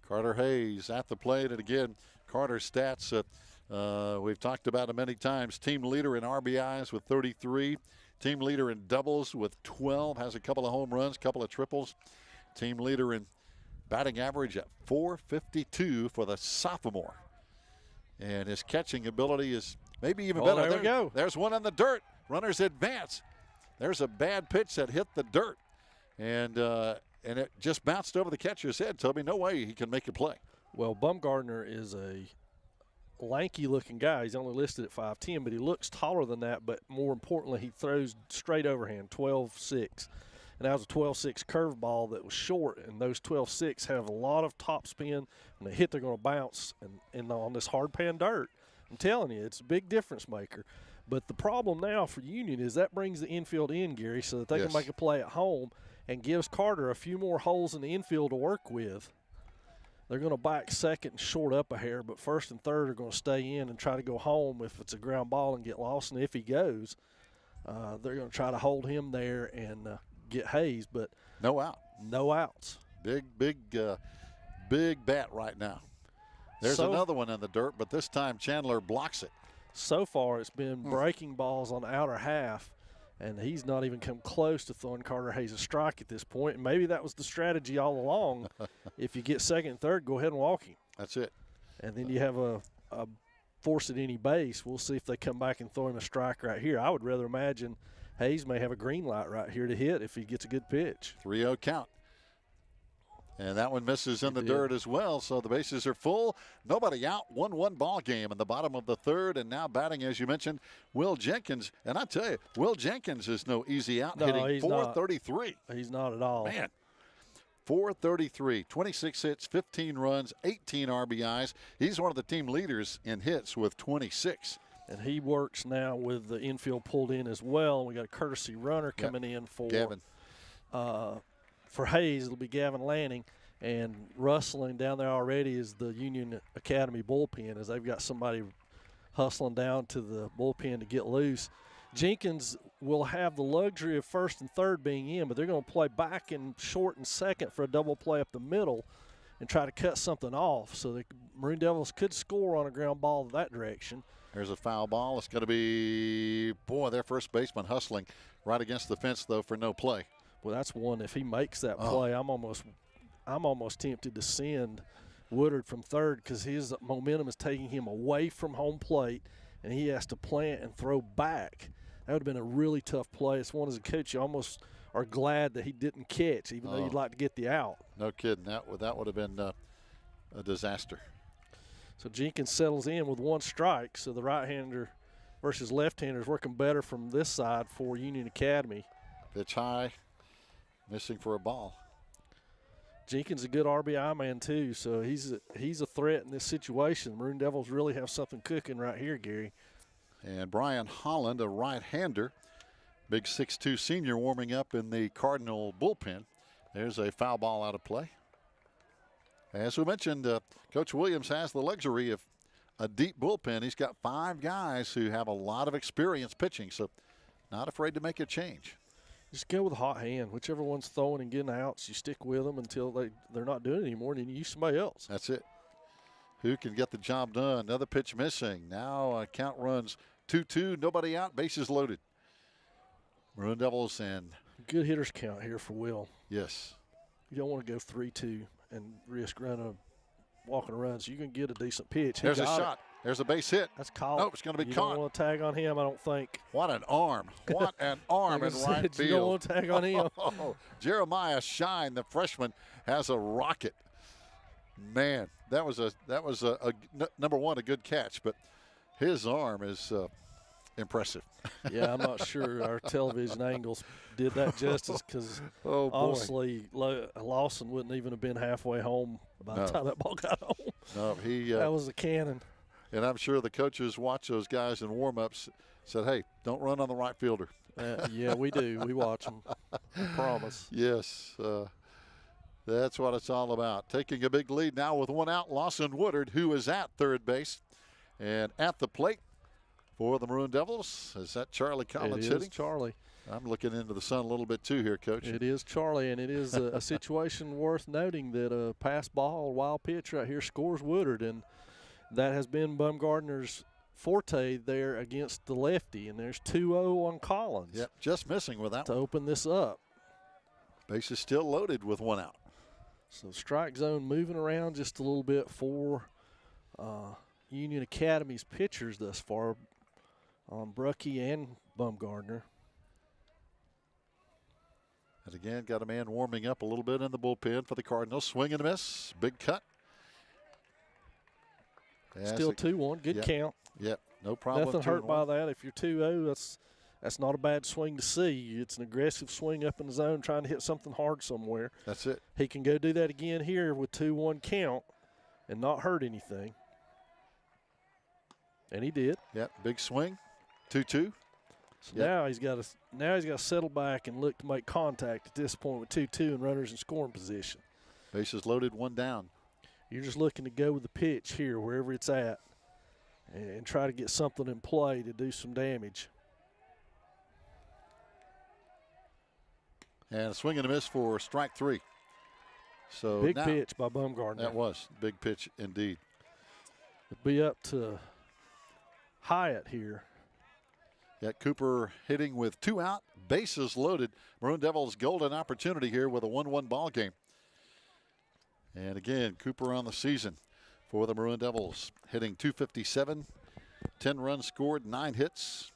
Carter Hayes at the plate, and again, Carter's stats, we've talked about it many times. Team leader in RBIs with 33. Team leader in doubles with 12. Has a couple of home runs, couple of triples. Team leader in batting average at .452 for the sophomore. And his catching ability is maybe even better. There we go. There's one in the dirt. Runners advance. There's a bad pitch that hit the dirt. And it just bounced over the catcher's head. Toby, no way he can make a play. Well, Bumgardner is a lanky-looking guy. He's only listed at 5'10", but he looks taller than that. But more importantly, he throws straight overhand, 12-6. And that was a 12-6 curveball that was short, and those 12-6 have a lot of top spin. When they hit, they're going to bounce and on this hard pan dirt. I'm telling you, it's a big difference maker. But the problem now for Union is that brings the infield in, Gary, so that they can make a play at home and gives Carter a few more holes in the infield to work with. They're going to back second and short up a hair, but first and third are going to stay in and try to go home if it's a ground ball and get lost. And if he goes, they're going to try to hold him there and get Hayes, but no out. No outs. Big bat right now. There's another one in the dirt, but this time Chandler blocks it. So far it's been breaking balls on the outer half, and he's not even come close to throwing Carter Hayes a strike at this point. And maybe that was the strategy all along. If you get second and third, go ahead and walk him. That's it. And then you have a force at any base. We'll see if they come back and throw him a strike right here. I would rather imagine Hayes may have a green light right here to hit if he gets a good pitch. 3-0 count. And that one misses in the dirt as well, so the bases are full. Nobody out, 1-1 ball game in the bottom of the third, and now batting, as you mentioned, Will Jenkins. And I tell you, Will Jenkins is no easy out, hitting .433. He's not at all. Man, .433, 26 hits, 15 runs, 18 RBIs. He's one of the team leaders in hits with 26. And he works now with the infield pulled in as well. And we got a courtesy runner coming in for Gavin. For Hayes, it'll be Gavin Lanning. And rustling down there already is the Union Academy bullpen, as they've got somebody hustling down to the bullpen to get loose. Jenkins will have the luxury of first and third being in, but they're going to play back in short and second for a double play up the middle and try to cut something off. So the Maroon Devils could score on a ground ball that direction. There's a foul ball. It's going to be, their first baseman hustling right against the fence, though, for no play. Well, that's one. If he makes that play, I'm almost tempted to send Woodard from third because his momentum is taking him away from home plate, and he has to plant and throw back. That would have been a really tough play. It's one as a coach you almost are glad that he didn't catch, even though you'd like to get the out. No kidding. That would have been a disaster. So Jenkins settles in with one strike. So the right-hander versus left-hander is working better from this side for Union Academy. Pitch high, missing for a ball. Jenkins a good RBI man too, so he's a threat in this situation. Maroon Devils really have something cooking right here, Gary. And Brian Holland, a right-hander, big 6'2" senior, warming up in the Cardinal bullpen. There's a foul ball out of play. As we mentioned, Coach Williams has the luxury of a deep bullpen. He's got 5 guys who have a lot of experience pitching, so not afraid to make a change. Just go with a hot hand. Whichever one's throwing and getting outs, you stick with them until they're not doing it anymore, and then you use somebody else. That's it. Who can get the job done? Another pitch missing. Now count runs 2-2, nobody out, bases loaded. Maroon Devils and good hitters count here for Will. Yes. You don't want to go 3-2 and risk walking around, so you can get a decent pitch. There's a shot. There's a base hit. That's caught. Nope, it's going to be you caught. You don't want to tag on him, I don't think. What an arm. What an arm in right field. You don't want to tag on him. Jeremiah Shine, the freshman, has a rocket. Man, that was a number one, a good catch, but his arm is impressive. Yeah, I'm not sure our television angles did that justice because honestly, Lawson wouldn't even have been halfway home by the time that ball got home. No, that was a cannon. And I'm sure the coaches watch those guys in warm-ups, said, hey, don't run on the right fielder. Yeah, we do. We watch them. I promise. Yes. That's what it's all about. Taking a big lead now with one out. Lawson Woodard, who is at third base. And at the plate for the Maroon Devils, is that Charlie Collins hitting? It is Charlie. I'm looking into the sun a little bit too here, Coach. It is Charlie, and it is a situation worth noting that a pass ball, wild pitch right here scores Woodard, and that has been Bumgardner's forte there against the lefty, and there's 2-0 on Collins. Yep, just missing with that to one. open this up. Base is still loaded with one out. So strike zone moving around just a little bit for Union Academy's pitchers thus far on Bruckey and Bumgardner. And again, got a man warming up a little bit in the bullpen for the Cardinals. Swing and a miss. Big cut. Still 2-1. Good count. Yep, no problem. Nothing hurt by that. If you're 2-0, that's not a bad swing to see. It's an aggressive swing up in the zone trying to hit something hard somewhere. That's it. He can go do that again here with 2-1 count and not hurt anything. And he did. Yep, big swing. 2-2. So now he's got to settle back and look to make contact at this point with 2-2 and runners in scoring position. Bases loaded, one down. You're just looking to go with the pitch here wherever it's at and try to get something in play to do some damage. And a swing and a miss for strike three. So big pitch by Bumgardner. That was big pitch indeed. It'll be up to Hyatt here. Yeah, Cooper hitting with two out, bases loaded. Maroon Devils golden opportunity here with a 1-1 ball game. And again, Cooper on the season for the Maroon Devils, hitting .257, 10 runs scored, 9 hits,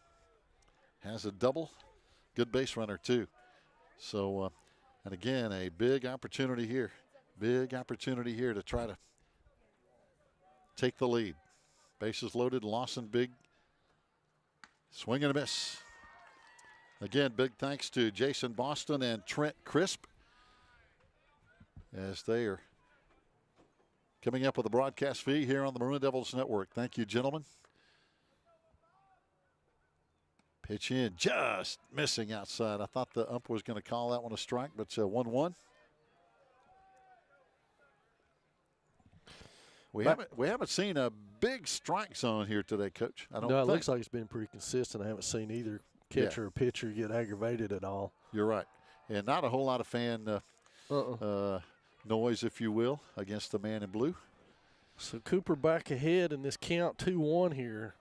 has a double, good base runner too. So, and again, a big opportunity here to try to take the lead. Bases loaded, Lawson big. Swing and a miss. Again, big thanks to Jason Boston and Trent Crisp as they are coming up with a broadcast fee here on the Maroon Devils Network. Thank you, gentlemen. Pitch in, just missing outside. I thought the ump was going to call that one a strike, but it's 1-1. We haven't seen a big strike zone here today, Coach. I don't think. No, it looks like it's been pretty consistent. I haven't seen either catcher or pitcher get aggravated at all. You're right. And not a whole lot of fan noise, if you will, against the man in blue. So Cooper back ahead in this count 2-1 here.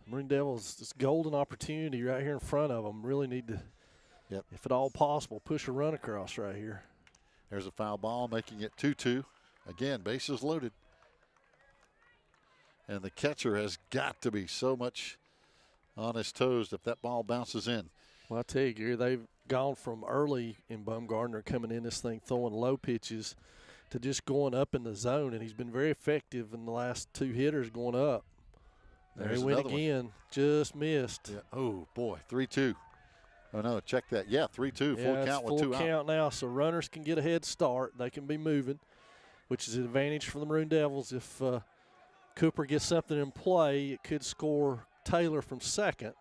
Maroon Devils, this golden opportunity right here in front of them. Really need to, if at all possible, push a run across right here. There's a foul ball, making it 2-2. Again, bases loaded. And the catcher has got to be so much on his toes if that ball bounces in. Well, I tell you, Gary, they've gone from early in Bumgardner coming in this thing throwing low pitches to just going up in the zone, and he's been very effective in the last two hitters going up. There he went again, just missed. Yeah. Oh, boy, 3-2. Oh, no, check that. Yeah, 3-2, full count with 2 out. Full count now, so runners can get a head start. They can be moving, which is an advantage for the Maroon Devils. If Cooper gets something in play, it could score Taylor from second.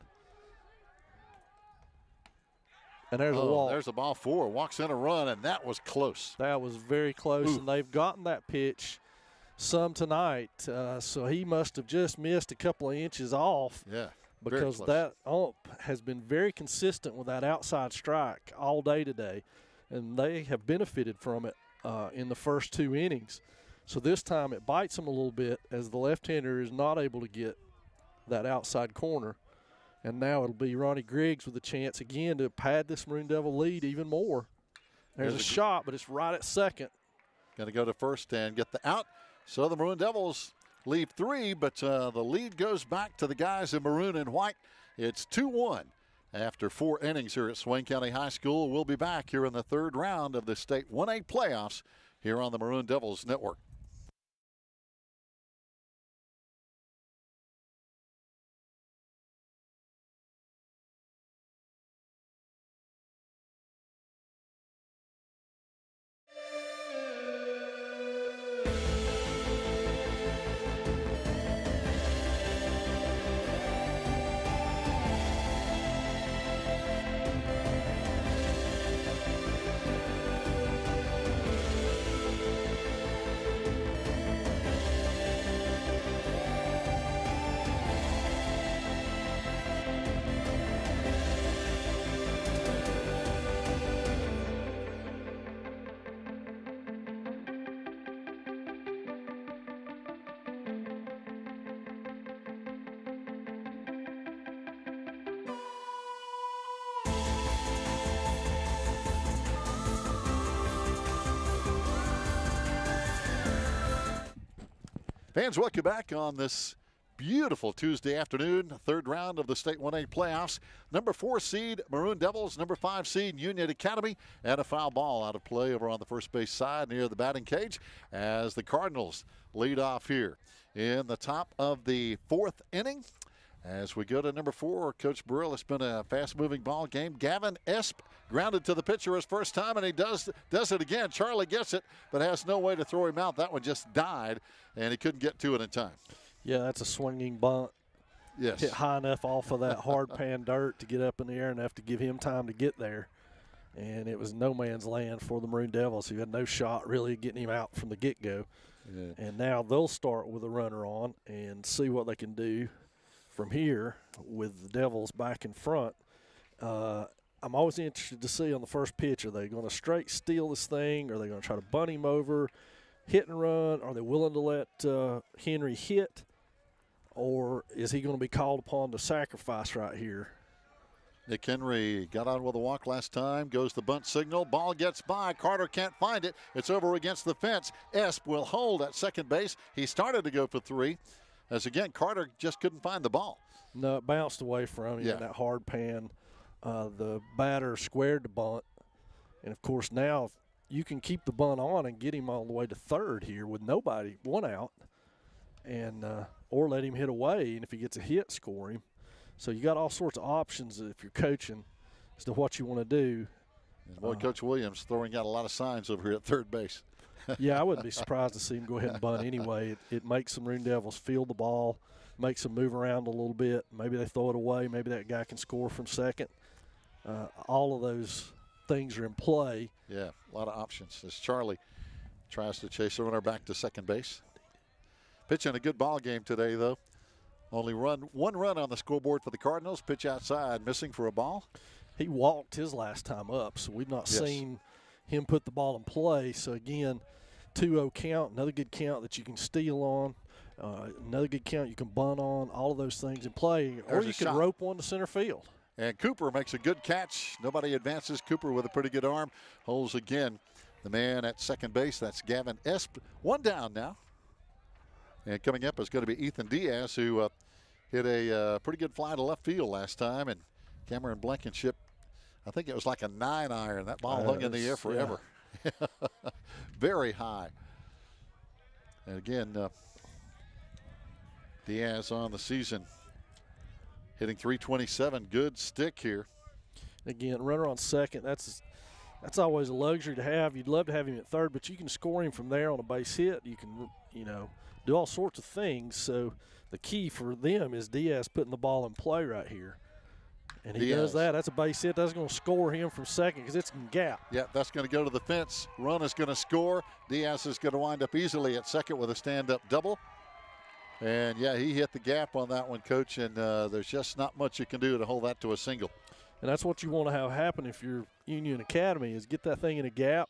And there's a walk. There's a ball 4. Walks in a run, and that was close. That was very close, and they've gotten that pitch some tonight. So he must have just missed a couple of inches off. Yeah, because that ump has been very consistent with that outside strike all day today, and they have benefited from it in the first 2 innings. So this time it bites them a little bit as the left-hander is not able to get that outside corner. And now it'll be Ronnie Griggs with a chance again to pad this Maroon Devil lead even more. There's a shot, but it's right at second. Going to go to first and get the out. So the Maroon Devils leave 3, but the lead goes back to the guys in maroon and white. It's 2-1 after 4 innings here at Swain County High School. We'll be back here in the 3rd round of the State 1A Playoffs here on the Maroon Devils Network. Fans, welcome back on this beautiful Tuesday afternoon, third round of the State 1A playoffs. Number 4 seed Maroon Devils, number 5 seed Union Academy, and a foul ball out of play over on the first base side near the batting cage as the Cardinals lead off here in the top of the 4th inning. As we go to number 4, Coach Burrell, it's been a fast-moving ball game. Gavin Esp grounded to the pitcher his first time, and he does it again. Charlie gets it, but has no way to throw him out. That one just died, and he couldn't get to it in time. Yeah, that's a swinging bunt. Yes. Hit high enough off of that hard pan dirt to get up in the air enough to give him time to get there. And it was no man's land for the Maroon Devils, who had no shot really getting him out from the get-go. Yeah. And now they'll start with a runner on and see what they can do from here with the Devils back in front. I'm always interested to see on the first pitch, are they going to straight steal this thing? Are they going to try to bunt him over, hit and run? Are they willing to let Henry hit? Or is he going to be called upon to sacrifice right here? Nick Henry got on with a walk last time, goes the bunt signal. Ball gets by. Carter can't find it. It's over against the fence. Esp will hold at second base. He started to go for 3. As again, Carter just couldn't find the ball. No, it bounced away from him in that hard pan. The batter squared the bunt. And, of course, now you can keep the bunt on and get him all the way to third here with nobody, 1 out, and or let him hit away, and if he gets a hit, score him. So you got all sorts of options if you're coaching as to what you want to do. And boy, Coach Williams throwing out a lot of signs over here at third base. Yeah, I wouldn't be surprised to see him go ahead and bunt anyway. It makes the Maroon Devils feel the ball, makes them move around a little bit. Maybe they throw it away. Maybe that guy can score from second. All of those things are in play. Yeah, a lot of options as Charlie tries to chase the runner back to second base. Pitching a good ball game today, though. Only 1 run on the scoreboard for the Cardinals. Pitch outside, missing for a ball. He walked his last time up, so we've not seen him put the ball in play. So, again, 2-0 count, another good count that you can steal on, another good count you can bunt on, all of those things in play. Or you can rope one to center field. And Cooper makes a good catch. Nobody advances. Cooper with a pretty good arm. Holds again the man at second base. That's Gavin Esp. 1 down now. And coming up is going to be Ethan Diaz, who hit a pretty good fly to left field last time. And Cameron Blankenship, I think it was like a 9-iron. That ball hung in the air forever. Yeah. Very high. And again, Diaz on the season, hitting .327. Good stick here. Again, runner on second. That's always a luxury to have. You'd love to have him at third, but you can score him from there on a base hit. You can, do all sorts of things. So the key for them is Diaz putting the ball in play right here. And he does that. That's a base hit. That's going to score him from second because it's in gap. Yeah, that's going to go to the fence. Run is going to score. Diaz is going to wind up easily at second with a stand-up double. And, yeah, he hit the gap on that one, Coach, and there's just not much you can do to hold that to a single. And that's what you want to have happen if you're Union Academy is get that thing in a gap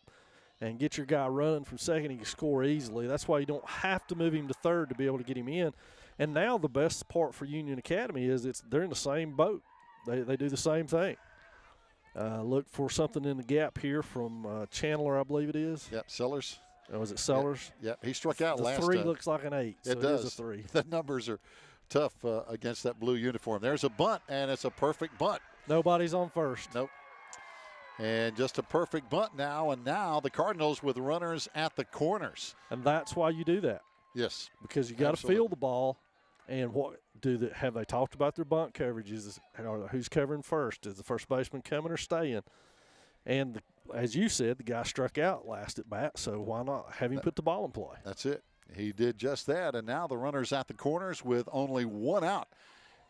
and get your guy running from second. He can score easily. That's why you don't have to move him to third to be able to get him in. And now the best part for Union Academy is they're in the same boat. They do the same thing. Look for something in the gap here from Chandler, I believe it is. Yep, Sellers. Oh, was it Sellers? Yep, he struck out last time. The 3 looks like an 8, so it does. It is a 3. The numbers are tough against that blue uniform. There's a bunt, and it's a perfect bunt. Nobody's on first. Nope. And just a perfect bunt now, and now the Cardinals with runners at the corners. And that's why you do that. Yes. Because you got to feel the ball. And have they talked about their bunt coverages? Who's covering first? Is the first baseman coming or staying? And as you said, the guy struck out last at bat, so why not have him put the ball in play? That's it. He did just that, and now the runners at the corners with only 1 out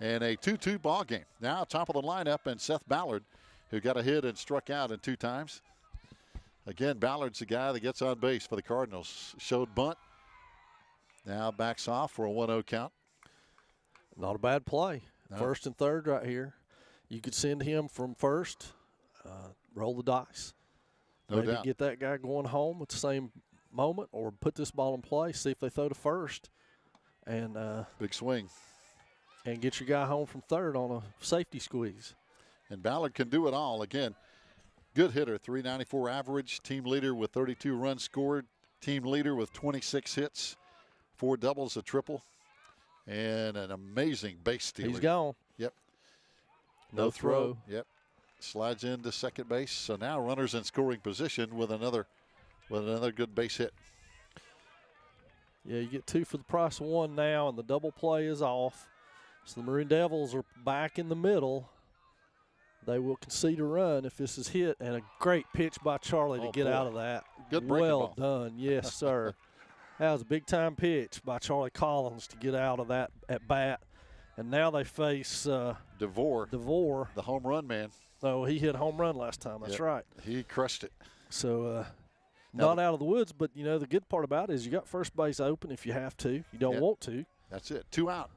and a 2-2 ball game. Now top of the lineup, and Seth Ballard, who got a hit and struck out in 2 times. Again, Ballard's the guy that gets on base for the Cardinals. Showed bunt. Now backs off for a 1-0 count. Not a bad play. No. First and third right here. You could send him from first, roll the dice. No doubt. Get that guy going home at the same moment, or put this ball in play, see if they throw to first. And big swing. And get your guy home from third on a safety squeeze. And Ballard can do it all. Again, good hitter, .394 average, team leader with 32 runs scored, team leader with 26 hits, 4 doubles, a triple, and an amazing base stealer. He's gone. Yep. No throw. Yep. Slides into second base. So now runners in scoring position with another good base hit. Yeah, you get 2 for the price of 1 now, and the double play is off. So the Maroon Devils are back in the middle. They will concede a run if this is hit, and a great pitch by Charlie to get out of that. Good breaking ball. Well done. Yes, sir. That was a big-time pitch by Charlie Collins to get out of that at bat. And now they face DeVore, the home run man. Oh, he hit a home run last time. That's right. He crushed it. So not out of the woods, but, you know, the good part about it is you got first base open if you have to. You don't want to. That's it. 2 out.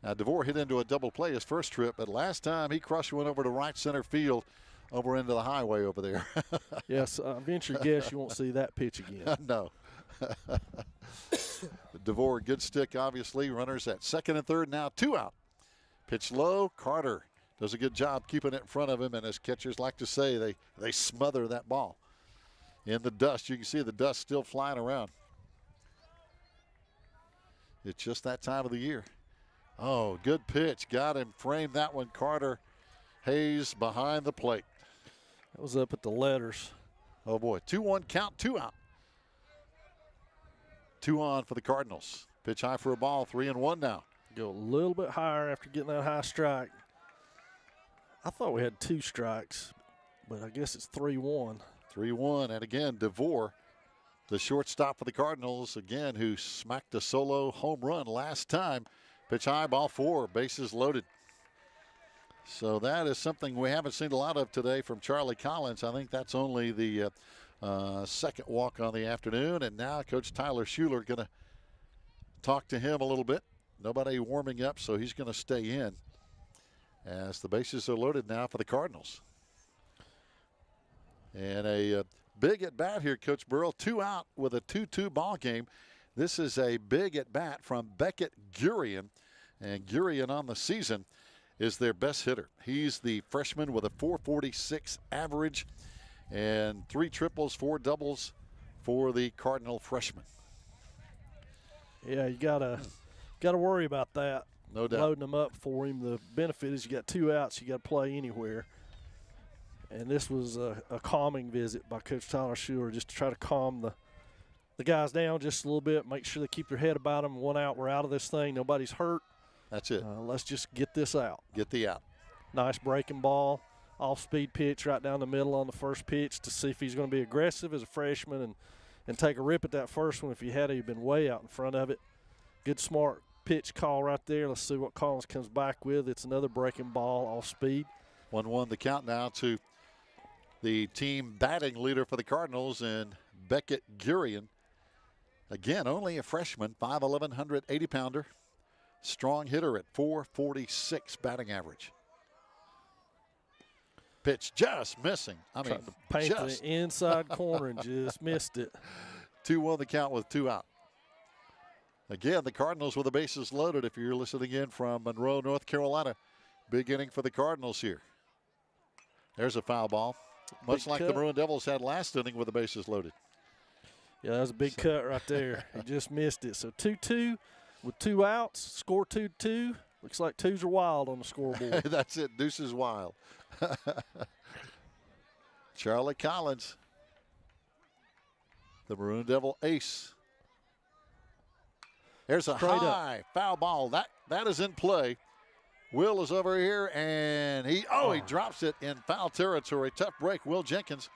Now, DeVore hit into a double play his first trip, but last time he crushed one over to right center field over into the highway over there. Yes, I venture to guess you won't see that pitch again. No. DeVore, good stick, obviously. Runners at second and third now, 2 out. Pitch low. Carter does a good job keeping it in front of him, and as catchers like to say, they smother that ball in the dust. You can see the dust still flying around. It's just that time of the year. Oh, good pitch. Got him. Framed that one. Carter Hayes behind the plate. That was up at the letters. Oh, boy. 2-1 count, 2 out. 2 on for the Cardinals. Pitch high for a ball, 3-1 now. Go a little bit higher after getting that high strike. I thought we had 2 strikes, but I guess it's 3-1. 3-1, and again, DeVore, the shortstop for the Cardinals, again, who smacked a solo home run last time. Pitch high, ball 4, bases loaded. So that is something we haven't seen a lot of today from Charlie Collins. I think that's only the second walk on the afternoon, and now Coach Tyler Schuler going to talk to him a little bit. Nobody warming up, so he's going to stay in as the bases are loaded now for the Cardinals. And a big at bat here, Coach Burrell. 2 out with a 2-2 ball game. This is a big at bat from Beckett Gurian, and Gurian on the season is their best hitter. He's the freshman with a .446 average and 3 triples, 4 doubles for the Cardinal freshman. Yeah, you gotta worry about that. No doubt. Loading them up for him. The benefit is you got 2 outs. You got to play anywhere. And this was a calming visit by Coach Tyler Schuler, just to try to calm the guys down just a little bit, make sure they keep their head about them. 1 out, we're out of this thing. Nobody's hurt. That's it. Let's just get this out. Get the out. Nice breaking ball, off-speed pitch right down the middle on the first pitch to see if he's going to be aggressive as a freshman and take a rip at that first one. If he had, he'd been way out in front of it. Good, smart pitch call right there. Let's see what Collins comes back with. It's another breaking ball off speed. 1-1 the count now to the team batting leader for the Cardinals and Beckett Gurian. Again, only a freshman, 5'11", 180-pounder. Strong hitter at .446 batting average. Pitch just missing. I mean, tried to paint just the inside corner and just missed it. 2-1 the count with 2 out. Again, the Cardinals with the bases loaded. If you're listening in from Monroe, North Carolina, big inning for the Cardinals here. There's a foul ball, much like the Maroon Devils had last inning with the bases loaded. Yeah, that was a big cut right there. He just missed it. So 2-2 with 2 outs, score 2-2. Looks like 2s are wild on the scoreboard. That's it, deuces wild. Charlie Collins, the Maroon Devil ace. There's a high foul ball. That is in play. Will is over here, and he drops it in foul territory. Tough break, Will Jenkins.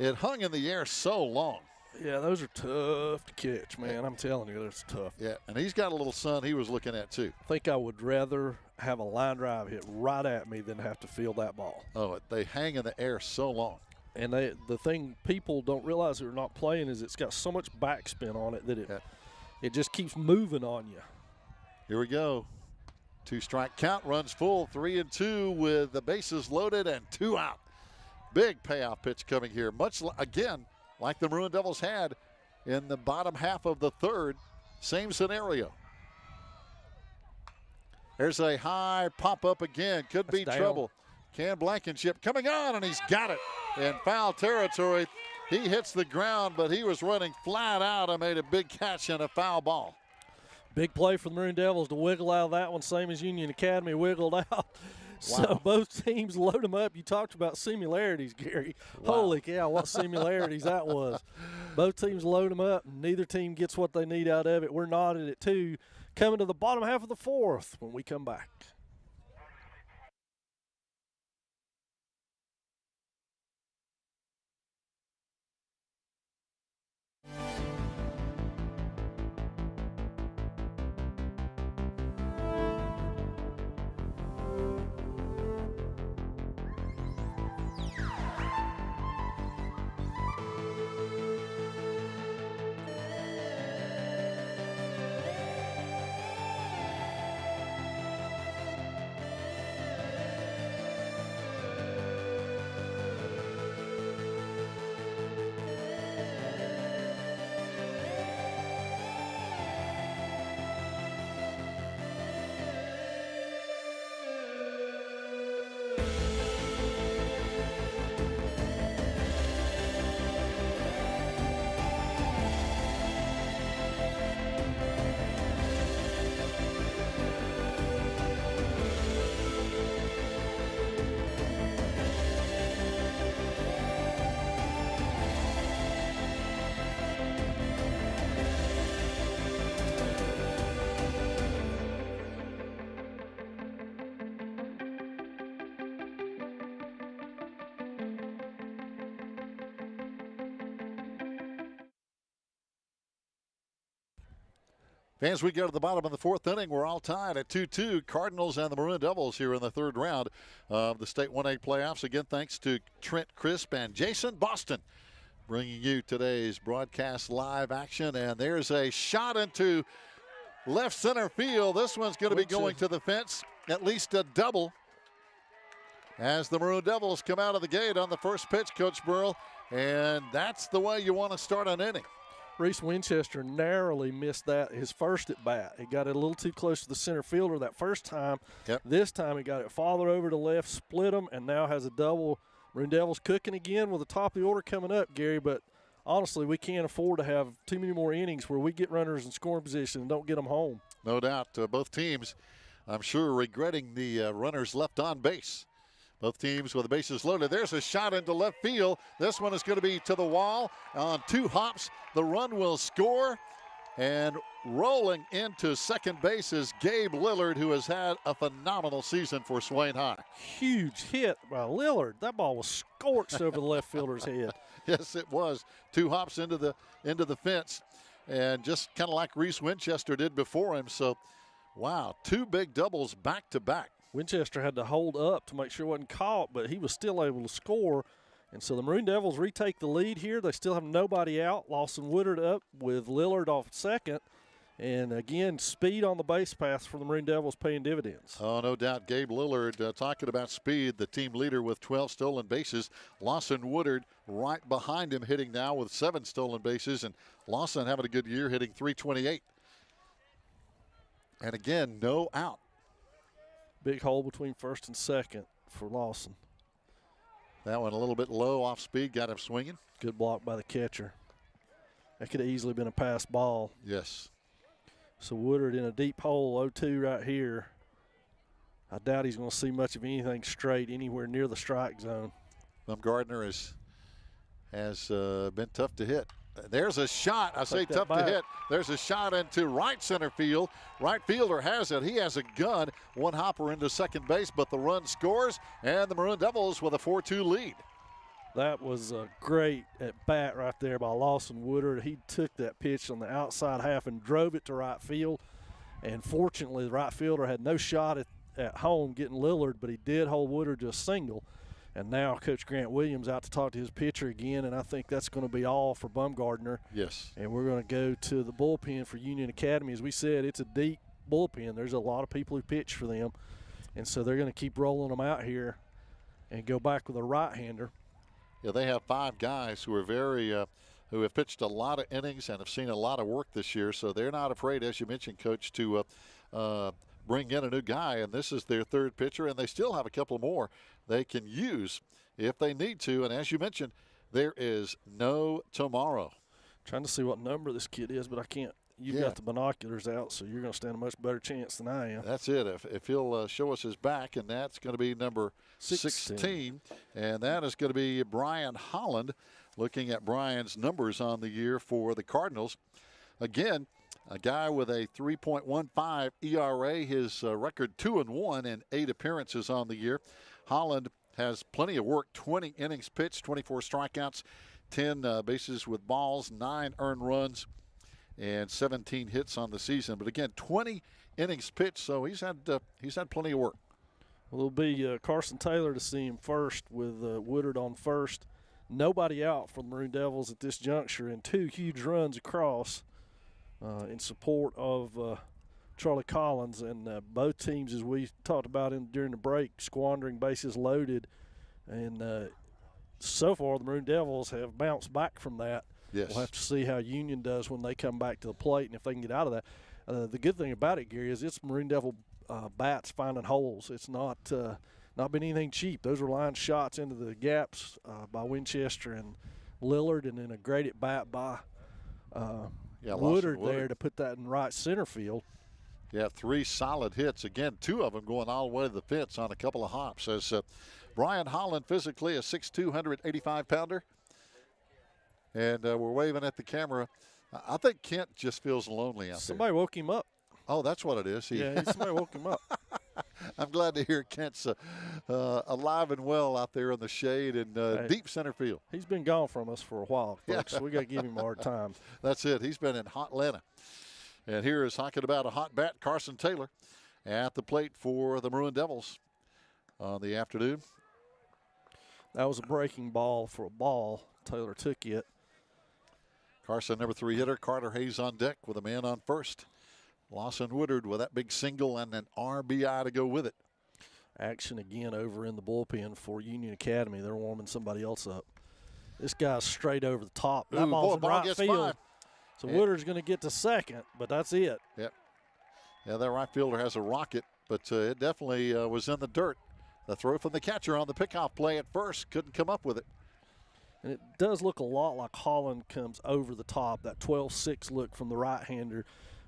It hung in the air so long. Yeah, those are tough to catch, man. I'm telling you, that's tough. Yeah, and he's got a little son he was looking at, too. I think I would rather have a line drive hit right at me than have to field that ball. Oh, they hang in the air so long. And the thing people don't realize who are not playing is it's got so much backspin on it that it just keeps moving on you. Here we go. 2-strike count, runs full, 3-2 with the bases loaded and 2 out. Big payoff pitch coming here. Much, again, like the Maroon Devils had in the bottom half of the third. Same scenario. There's a high pop-up again. Could be trouble. Cam Blankenship coming on, and he's got it in foul territory. He hits the ground, but he was running flat out and made a big catch and a foul ball. Big play for the Maroon Devils to wiggle out of that one, same as Union Academy wiggled out. So both teams load them up. You talked about similarities, Gary. Wow. Holy cow, what similarities that was. Both teams load them up, and neither team gets what they need out of it. We're knotted at 2, coming to the bottom half of the 4th when we come back. As we go to the bottom of the 4th inning, we're all tied at 2-2. Cardinals and the Maroon Devils here in the 3rd round of the State 1A playoffs. Again, thanks to Trent Crisp and Jason Boston bringing you today's broadcast live action. And there's a shot into left center field. This one's going to be going to the fence, at least a double. As the Maroon Devils come out of the gate on the first pitch, Coach Burrell. And that's the way you want to start an inning. Reese Winchester narrowly missed that his first at bat. He got it a little too close to the center fielder that first time. Yep. This time he got it farther over to left, split them, and now has a double. Maroon Devils cooking again with the top of the order coming up, Gary, but honestly, we can't afford to have too many more innings where we get runners in scoring position and don't get them home. No doubt. Both teams, I'm sure, regretting the runners left on base. Both teams with the bases loaded. There's a shot into left field. This one is going to be to the wall on 2 hops. The run will score. And rolling into second base is Gabe Lillard, who has had a phenomenal season for Swain High. Huge hit by Lillard. That ball was scorched over the left fielder's head. Yes, it was. 2 hops into the fence. And just kind of like Reese Winchester did before him. So, wow, 2 big doubles back to back. Winchester had to hold up to make sure it wasn't caught, but he was still able to score. And so the Maroon Devils retake the lead here. They still have nobody out. Lawson Woodard up with Lillard off second. And, again, speed on the base paths for the Maroon Devils paying dividends. Oh, no doubt. Gabe Lillard talking about speed, the team leader with 12 stolen bases. Lawson Woodard right behind him hitting now with 7 stolen bases. And Lawson having a good year hitting .328. And, again, no out. Big hole between first and second for Lawson. That one a little bit low off speed, got him swinging. Good block by the catcher. That could have easily been a pass ball. Yes. So Woodard in a deep hole, 0-2 right here. I doubt he's going to see much of anything straight anywhere near the strike zone. Bumgardner has been tough to hit. There's a shot. I say tough to hit. There's a shot into right center field. Right fielder has it. He has a gun. 1 hopper into second base, but the run scores, and the Maroon Devils with a 4-2 lead. That was a great at bat right there by Lawson Woodard. He took that pitch on the outside half and drove it to right field. And fortunately, the right fielder had no shot at home getting Lillard, but he did hold Woodard to a single. And now Coach Grant Williams out to talk to his pitcher again, and I think that's going to be all for Bumgardner. Yes. And we're going to go to the bullpen for Union Academy. As we said, it's a deep bullpen. There's a lot of people who pitch for them, and so they're going to keep rolling them out here and go back with a right-hander. Yeah, they have 5 guys who are who have pitched a lot of innings and have seen a lot of work this year, so they're not afraid, as you mentioned, Coach, to bring in a new guy, and this is their 3rd pitcher, and they still have a couple more they can use if they need to. And as you mentioned, there is no tomorrow. Trying to see what number this kid is, but I can't You've got the binoculars out, so you're going to stand a much better chance than I am. That's it. If he'll show us his back, and that's going to be number 16. And that is going to be Brian Holland. Looking at Brian's numbers on the year for the Cardinals. Again, a guy with a 3.15 ERA. His record 2-1 in 8 appearances on the year. Holland has plenty of work. 20 innings pitched, 24 strikeouts, 10 bases with balls, 9 earned runs, and 17 hits on the season. But again, 20 innings pitched, so he's had plenty of work. Well, it'll be Carson Taylor to see him first with Woodard on first. Nobody out for the Maroon Devils at this juncture, and 2 huge runs across in support of Charlie Collins. And both teams, as we talked about during the break, squandering bases loaded. And so far, the Maroon Devils have bounced back from that. Yes. We'll have to see how Union does when they come back to the plate and if they can get out of that. The good thing about it, Gary, is it's Maroon Devil bats finding holes. It's not been anything cheap. Those are line shots into the gaps by Winchester and Lillard, and then a great at bat by Woodard there to put that in right center field. Yeah, 3 solid hits. Again, 2 of them going all the way to the fence on a couple of hops. As Brian Holland, physically a 6'2", 185-pounder. And we're waving at the camera. I think Kent just feels lonely out Somebody there. woke him up. Oh, that's what it is. Somebody woke him up. I'm glad to hear Kent's alive and well out there in the shade and deep center field. He's been gone from us for a while, folks, so we got to give him a hard time. That's it. He's been in hot Atlanta. And here is talking about a hot bat, Carson Taylor, at the plate for the Maroon Devils on the afternoon. That was a breaking ball for a ball. Taylor took it. Carson, number 3 hitter. Carter Hayes on deck with a man on first. Lawson Woodard with that big single and an RBI to go with it. Action again over in the bullpen for Union Academy. They're warming somebody else up. This guy's straight over the top. That ball's in right field. So Woodard's going to get to second, but that's it. Yep. Yeah, that right fielder has a rocket, but it definitely was in the dirt. The throw from the catcher on the pickoff play at first couldn't come up with it. And it does look a lot like Holland comes over the top, that 12-6 look from the right-hander,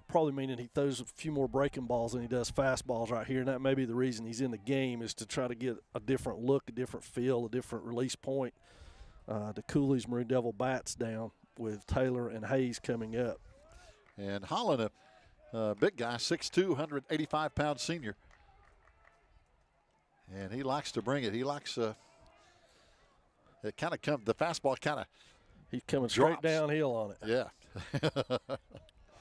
probably meaning he throws a few more breaking balls than he does fastballs right here, and that may be the reason he's in the game, is to try to get a different look, a different feel, a different release point to cool these Maroon Devil bats down with Taylor and Hayes coming up. And Holland, a big guy, 6'2", 185-pound senior. And he likes to bring it. He likes it kind of comes, the fastball kind of he's coming straight downhill on it. Yeah.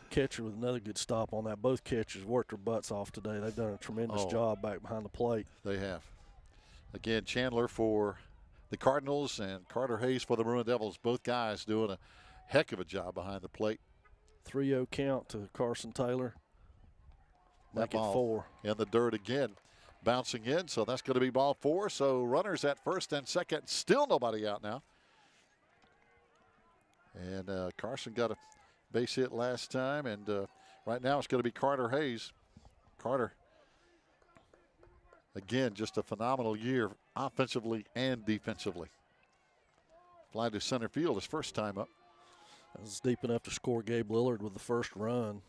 Catcher with another good stop on that. Both catchers worked their butts off today. They've done a tremendous job back behind the plate. They have. Again, Chandler for the Cardinals and Carter Hayes for the Maroon Devils. Both guys doing a heck of a job behind the plate. 3-0 count to Carson Taylor. Make it 4. In the dirt again. Bouncing in, so that's going to be ball 4. So runners at first and second. Still nobody out now. And Carson got a base hit last time, and right now it's going to be Carter Hayes. Carter, again, just a phenomenal year offensively and defensively. Fly to center field his first time up. That was deep enough to score Gabe Lillard with the first run.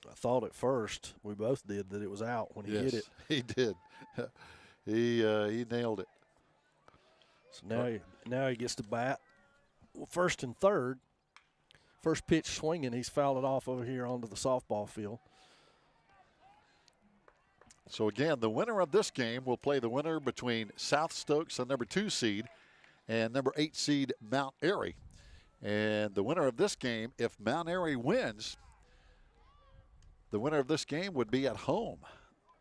I thought at first, we both did, that it was out when he hit it. He did. He nailed it. So now he gets to bat. Well, first and third. First pitch swinging, he's fouled it off over here onto the softball field. So again, the winner of this game will play the winner between South Stokes, the number 2 seed, and number 8 seed Mount Airy. And the winner of this game, if Mount Airy wins, the winner of this game would be at home,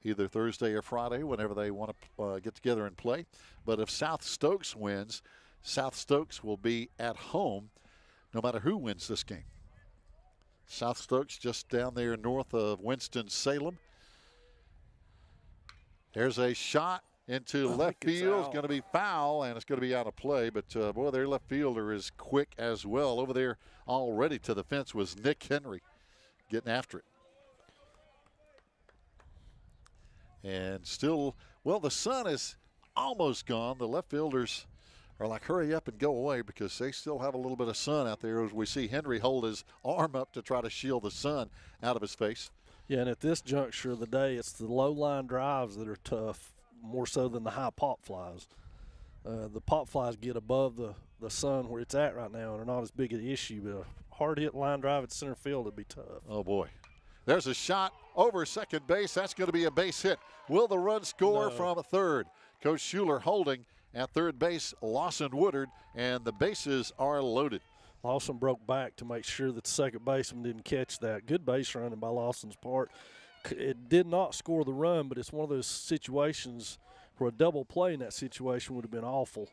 either Thursday or Friday, whenever they want to get together and play. But if South Stokes wins, South Stokes will be at home no matter who wins this game. South Stokes just down there north of Winston-Salem. There's a shot into left field. It's going to be foul, and it's going to be out of play. But, boy, their left fielder is quick as well. Over there already to the fence was Nick Henry getting after it. And still, well, the sun is almost gone. The left fielders are like, hurry up and go away, because they still have a little bit of sun out there, as we see Henry hold his arm up to try to shield the sun out of his face. Yeah, and at this juncture of the day, it's the low-line drives that are tough, more so than the high pop flies. The pop flies get above the sun where it's at right now and are not as big an issue, but a hard-hit line drive at center field would be tough. Oh, boy. There's a shot over second base. That's going to be a base hit. Will the run score from third? Coach Schuler holding at third base, Lawson Woodard, and the bases are loaded. Lawson broke back to make sure that the second baseman didn't catch that. Good base running by Lawson's part. It did not score the run, but it's one of those situations where a double play in that situation would have been awful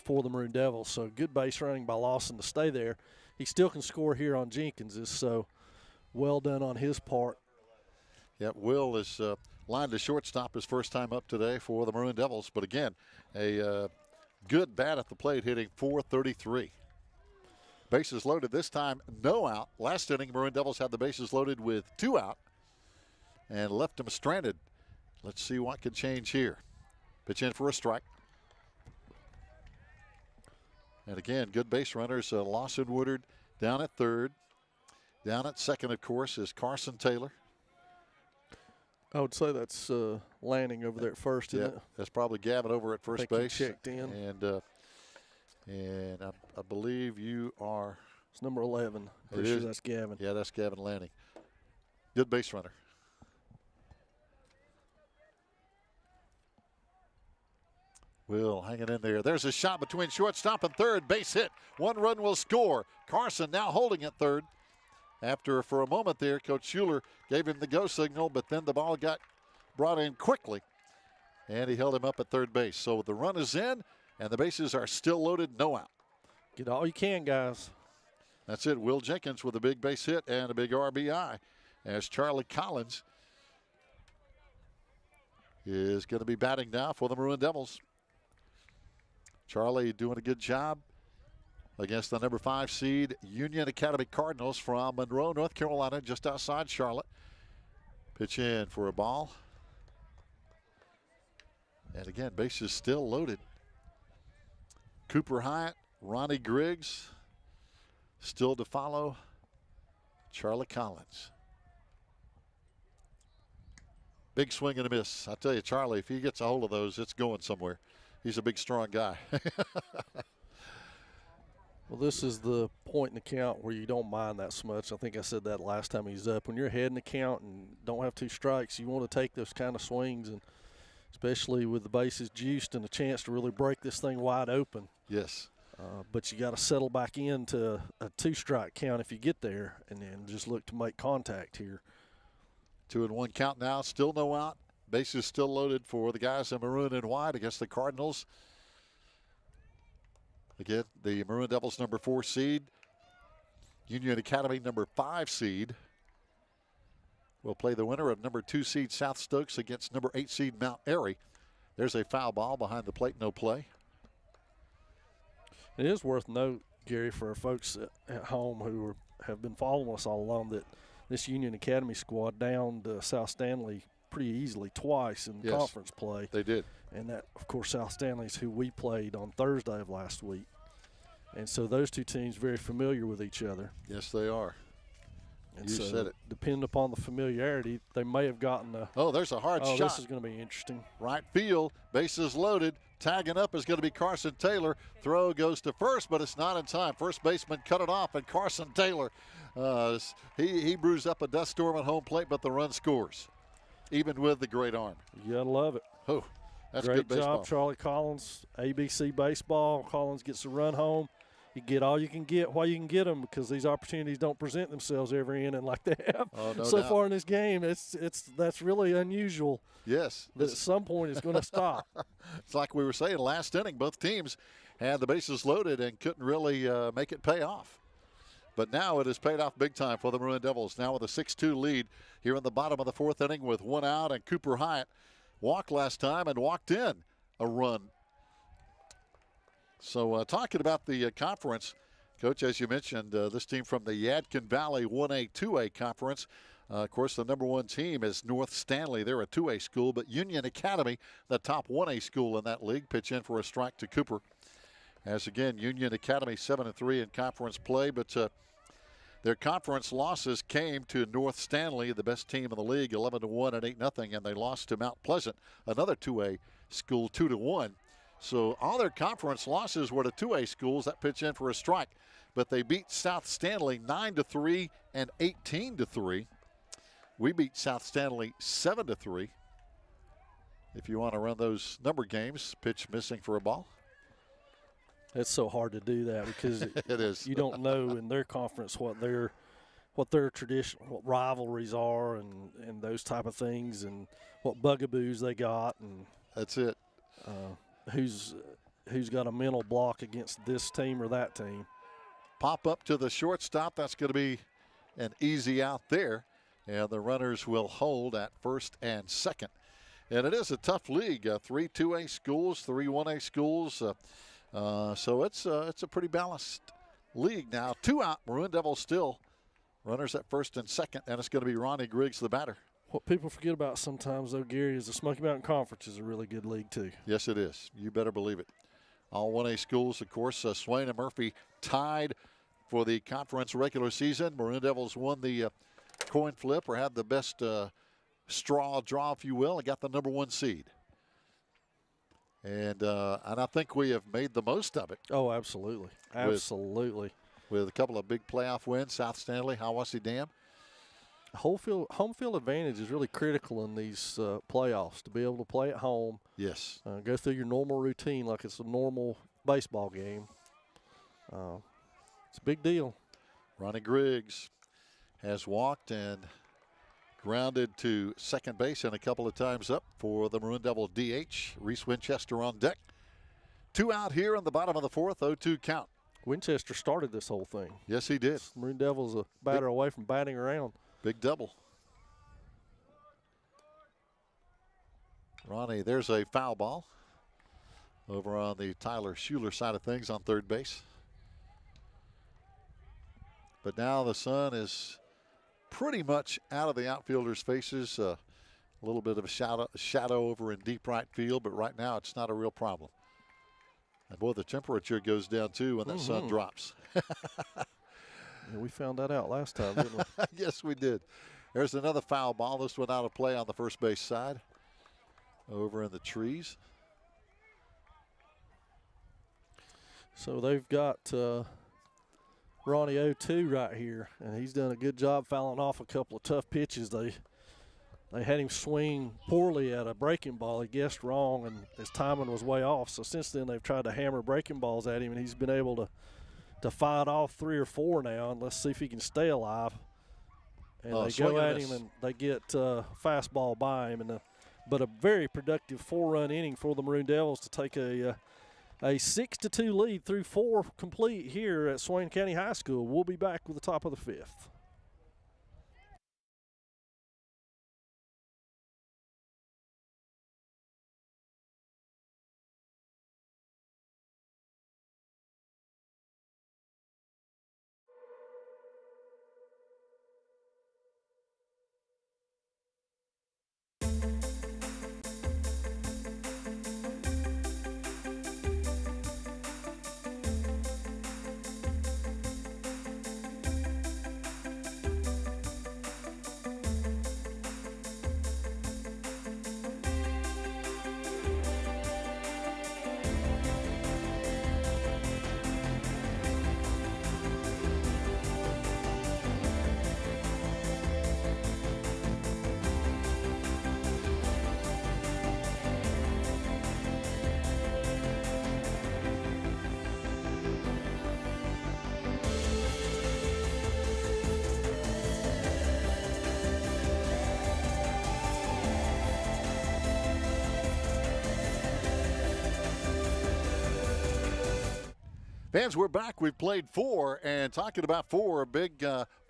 for the Maroon Devils. So good base running by Lawson to stay there. He still can score here on Jenkins, so well done on his part. Yeah, Will is lined to shortstop his first time up today for the Maroon Devils. But again, a good bat at the plate, hitting .433. Bases loaded this time, no out. Last inning, Maroon Devils had the bases loaded with 2 out and left them stranded. Let's see what can change here. Pitch in for a strike. And again, good base runners. Lawson Woodard down at third. Down at second, of course, is Carson Taylor. I would say that's Lanning over there at first, isn't it? That's probably Gavin over at first base. He checked in. And I believe you are. It's number 11. Pretty sure that's Gavin. Yeah, that's Gavin Lanning. Good base runner. Will hanging in there. There's a shot between shortstop and third. Base hit. 1 run will score. Carson now holding at third. After, for a moment there, Coach Schuler gave him the go signal, but then the ball got brought in quickly, and he held him up at third base. So the run is in, and the bases are still loaded, no out. Get all you can, guys. That's it. Will Jenkins with a big base hit and a big RBI, as Charlie Collins is going to be batting now for the Maroon Devils. Charlie doing a good job against the number 5 seed Union Academy Cardinals from Monroe, North Carolina, just outside Charlotte. Pitch in for a ball. And again, bases still loaded. Cooper Hyatt, Ronnie Griggs, still to follow. Charlie Collins. Big swing and a miss. I tell you, Charlie, if he gets a hold of those, it's going somewhere. He's a big, strong guy. Well, this is the point in the count where you don't mind that so much. I think I said that last time he's up. When you're ahead in the count and don't have 2 strikes, you want to take those kind of swings, and especially with the bases juiced and a chance to really break this thing wide open. Yes. But you got to settle back into a 2-strike count if you get there, and then just look to make contact here. 2-1 count now, still no out. Bases still loaded for the guys in maroon and white against the Cardinals. Again, the Maroon Devils number 4 seed, Union Academy number 5 seed will play the winner of number 2 seed South Stokes against number 8 seed Mount Airy. There's a foul ball behind the plate, no play. It is worth note, Gary, for our folks at home who have been following us all along, that this Union Academy squad downed South Stanley pretty easily twice in conference play. They did. And that, of course, South Stanley is who we played on Thursday of last week. And so those two teams very familiar with each other. Yes, they are. And you said it. Depending upon the familiarity, they may have gotten a. Oh, there's a hard shot. This is going to be interesting. Right field, bases loaded. Tagging up is going to be Carson Taylor. Throw goes to first, but it's not in time. First baseman cut it off, and Carson Taylor, he brews up a dust storm at home plate, but the run scores, even with the great arm. You got to love it. Oh, that's great good baseball. job, Charlie Collins. ABC baseball. Collins gets a run home. You get all you can get while you can get them, because these opportunities don't present themselves every inning like they have so far in this game. That's really unusual. Yes. That at some point it's going to stop. It's like we were saying last inning, both teams had the bases loaded and couldn't really make it pay off. But now it has paid off big time for the Maroon Devils. Now with a 6-2 lead here in the bottom of the 4th inning with 1 out, and Cooper Hyatt walked last time and walked in a run. So talking about the conference, Coach, as you mentioned, this team from the Yadkin Valley 1A, 2A conference. Of course, the number 1 team is North Stanley. They're a 2A school, but Union Academy, the top 1A school in that league. Pitch in for a strike to Cooper. As again, Union Academy 7-3 in conference play, but their conference losses came to North Stanley, the best team in the league, 11-1 and 8-0, and they lost to Mount Pleasant, another 2A school, 2-1. So all their conference losses were to 2A schools that pitch in for a strike, but they beat South Stanley 9-3 and 18-3. We beat South Stanley 7-3. If you want to run those number games, pitch missing for a ball. It's so hard to do that because it is. You don't know in their conference what their traditional, what rivalries are, and those type of things, and what bugaboos they got, and that's it. Who's got a mental block against this team or that team. Pop up to the shortstop. That's going to be an easy out there, and the runners will hold at first and second. And it is a tough league. 3 2A schools, 3 1A schools. So it's a pretty balanced league now. 2 out, Maroon Devils still runners at first and second, and it's going to be Ronnie Griggs, the batter. What people forget about sometimes, though, Gary, is the Smoky Mountain Conference is a really good league, too. Yes, it is. You better believe it. All 1A schools, of course, Swain and Murphy tied for the conference regular season. Maroon Devils won the coin flip, or had the best straw draw, if you will, and got the number 1 seed. And I think we have made the most of it. Oh, absolutely. Absolutely. With a couple of big playoff wins, South Stanley, Hiawassee Dam. Home field advantage is really critical in these playoffs, to be able to play at home. Yes. Go through your normal routine like it's a normal baseball game. It's a big deal. Ronnie Griggs has walked and grounded to second base and a couple of times up for the Maroon Devil DH. Reese Winchester on deck. 2 out here in the bottom of the 4th, 0-2 count. Winchester started this whole thing. Yes, he did. Maroon Devil's a batter away from batting around. Big double. Ronnie, there's a foul ball over on the Tyler Schuler side of things on third base. But now the sun is pretty much out of the outfielders' faces. A little bit of a shadow over in deep right field, but right now it's not a real problem. And boy, the temperature goes down too when that sun drops. Yeah, we found that out last time, didn't we? Yes, we did. There's another foul ball. This one out of play on the first base side over in the trees. So they've got Ronnie 0-2 right here, and he's done a good job fouling off a couple of tough pitches. They had him swing poorly at a breaking ball. He guessed wrong, and his timing was way off. So since then, they've tried to hammer breaking balls at him, and he's been able to fight off 3 or 4 now, and let's see if he can stay alive. And they go at him, and they get fastball by him. But a very productive 4-run inning for the Maroon Devils to take a 6-2 lead through 4 complete here at Swain County High School. We'll be back with the top of the 5th. Fans, we're back. We've played 4, and talking about 4, a big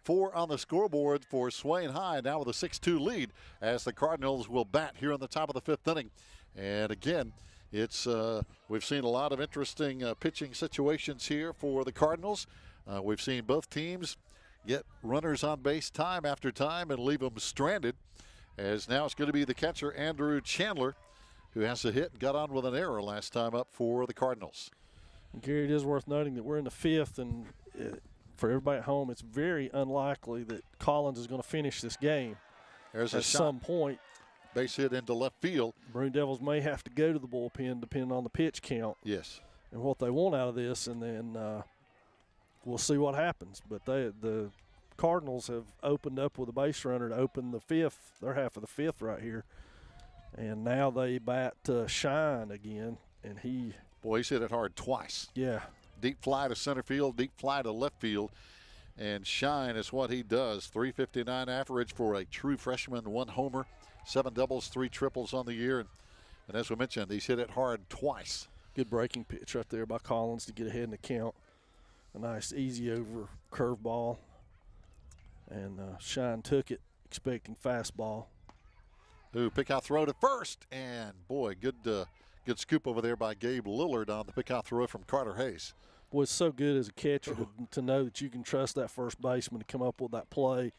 4 on the scoreboard for Swain High, now with a 6-2 lead as the Cardinals will bat here in the top of the 5th inning. And again, it's we've seen a lot of interesting pitching situations here for the Cardinals. We've seen both teams get runners on base time after time and leave them stranded, as now it's going to be the catcher, Andrew Chandler, who has a hit and got on with an error last time up for the Cardinals. Gary, it is worth noting that we're in the 5th, and for everybody at home, it's very unlikely that Collins is going to finish this game. There's a at shot. some point. Base hit into left field. Maroon Devils may have to go to the bullpen depending on the pitch count. Yes. And what they want out of this, and then we'll see what happens. But the Cardinals have opened up with a base runner to open the 5th, their half of the 5th right here. And now they bat Swain again, and he's hit it hard twice. Yeah. Deep fly to center field, deep fly to left field. And Swain is what he does. 359 average for a true freshman, 1 homer, 7 doubles, 3 triples on the year. And as we mentioned, he's hit it hard twice. Good breaking pitch right there by Collins to get ahead in the count. A nice easy over curveball. And Swain took it, expecting fastball. Pick out throw to first. And boy, good scoop over there by Gabe Lillard on the pick out throw from Carter Hayes. Boy, it's so good as a catcher to know that you can trust that first baseman to come up with that play.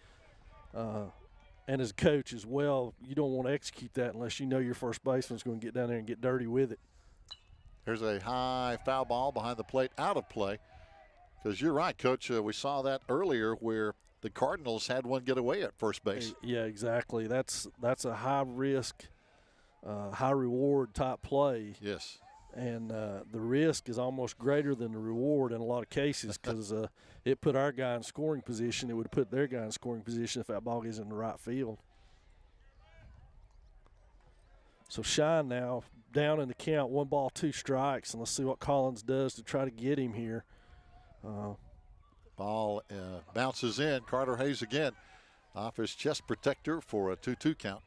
And as a coach as well, you don't want to execute that unless you know your first baseman's going to get down there and get dirty with it. Here's a high foul ball behind the plate, out of play. Because you're right, Coach. We saw that earlier where the Cardinals had one get away at first base. Yeah, exactly. That's a high risk, high reward type play. Yes. And the risk is almost greater than the reward in a lot of cases because it put our guy in scoring position. It would have put their guy in scoring position if that ball is in the right field. So Swain now down in the count, 1 ball, 2 strikes, and let's see what Collins does to try to get him here. Ball bounces in. Carter Hayes again off his chest protector for a 2-2 count.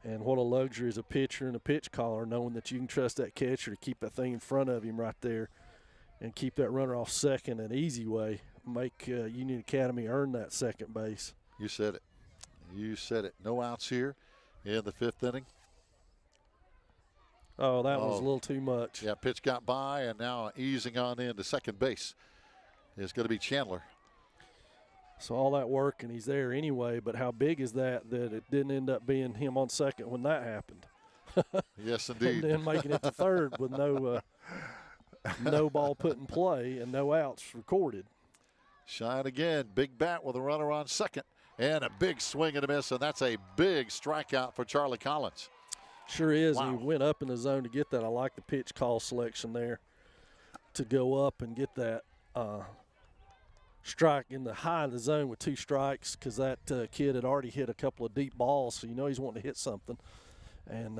And what a luxury as a pitcher and a pitch caller, knowing that you can trust that catcher to keep that thing in front of him right there and keep that runner off second an easy way. Make Union Academy earn that second base. You said it. You said it. No outs here in the 5th inning. Oh, that was a little too much. Yeah, pitch got by, and now easing on into second base is going to be Chandler. So all that work, and he's there anyway, but how big is that it didn't end up being him on second when that happened? Yes, indeed. And then making it to third with no ball put in play and no outs recorded. Swain again, big bat with a runner on second, and a big swing and a miss, and that's a big strikeout for Charlie Collins. Sure is. Wow. He went up in the zone to get that. I like the pitch call selection there to go up and get that strike in the high of the zone with 2 strikes because that kid had already hit a couple of deep balls, so you know he's wanting to hit something. And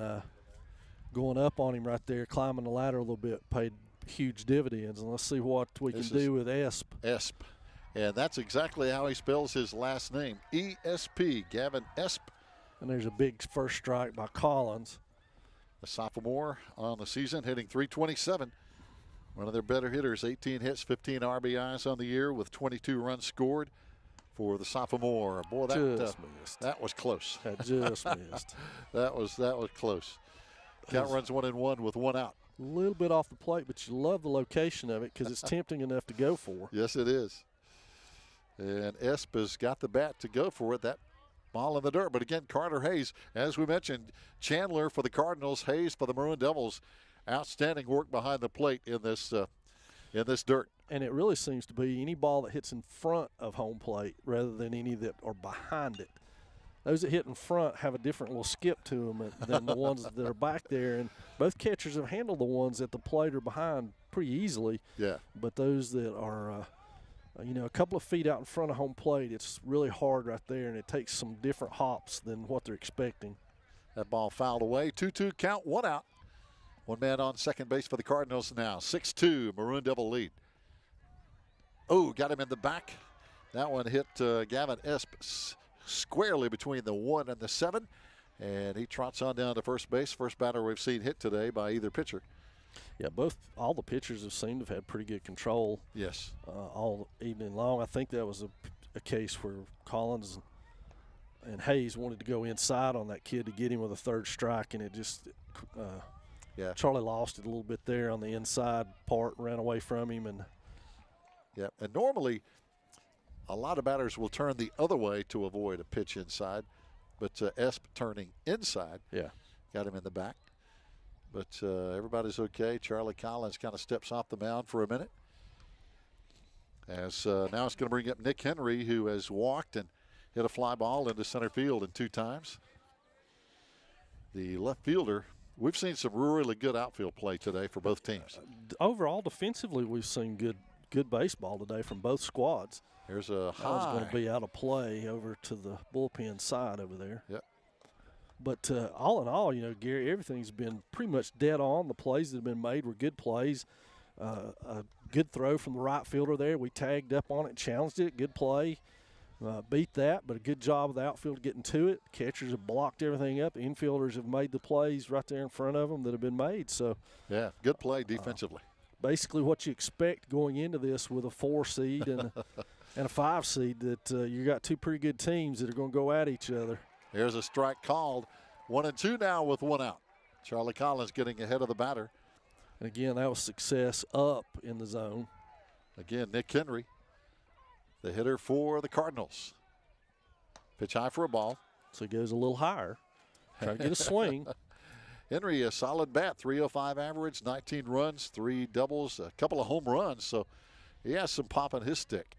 going up on him right there, climbing the ladder a little bit, paid huge dividends. And let's see what we can do with Esp. Esp. And that's exactly how he spells his last name, E-S-P, Gavin Esp. And there's a big first strike by Collins. The sophomore on the season, hitting .327. One of their better hitters, 18 hits, 15 RBIs on the year with 22 runs scored for the sophomore. Boy, that was close. That just missed. That was close. Count runs 1-1 with 1 out. A little bit off the plate, but you love the location of it because it's tempting enough to go for. Yes, it is. And Esp has got the bat to go for it. That ball in the dirt. But again, Carter Hayes, as we mentioned, Chandler for the Cardinals, Hayes for the Maroon Devils. Outstanding work behind the plate in this dirt. And it really seems to be any ball that hits in front of home plate rather than any that are behind it. Those that hit in front have a different little skip to them than the ones that are back there. And both catchers have handled the ones at the plate or behind pretty easily. Yeah. But those that are, a couple of feet out in front of home plate, it's really hard right there, and it takes some different hops than what they're expecting. That ball fouled away. 2-2 count, 1 out. 1 man on second base for the Cardinals now. 6-2, Maroon Devil lead. Oh, got him in the back. That one hit Gavin Esp squarely between the 1 and the 7. And he trots on down to first base. First batter we've seen hit today by either pitcher. Yeah, all the pitchers have seemed to have had pretty good control. Yes. All evening long. I think that was a case where Collins and Hayes wanted to go inside on that kid to get him with a third strike, and it just Charlie lost it a little bit there on the inside part, ran away from him. And normally a lot of batters will turn the other way to avoid a pitch inside, but Esp turning inside got him in the back. but everybody's okay. Charlie Collins kind of steps off the mound for a minute. As now it's going to bring up Nick Henry, who has walked and hit a fly ball into center field in 2 times. The left fielder, we've seen some really good outfield play today for both teams. Overall, defensively, we've seen good baseball today from both squads. There's a high. That was going to be out of play over to the bullpen side over there. Yep. But all in all, Gary, everything's been pretty much dead on. The plays that have been made were good plays. A good throw from the right fielder there. We tagged up on it, challenged it. Good play. Beat that, but a good job of the outfield getting to it. Catchers have blocked everything up. Infielders have made the plays right there in front of them that have been made. So, yeah, good play defensively. Basically what you expect going into this with a 4 seed and a 5 seed, that you got 2 pretty good teams that are going to go at each other. There's a strike called. 1-2 now with 1 out. Charlie Collins getting ahead of the batter. And again, that was success up in the zone. Again, Nick Henry, the hitter for the Cardinals. Pitch high for a ball. So he goes a little higher, trying to get a swing. Henry, a solid bat, 305 average, 19 runs, 3 doubles, a couple of home runs. So he has some pop on his stick.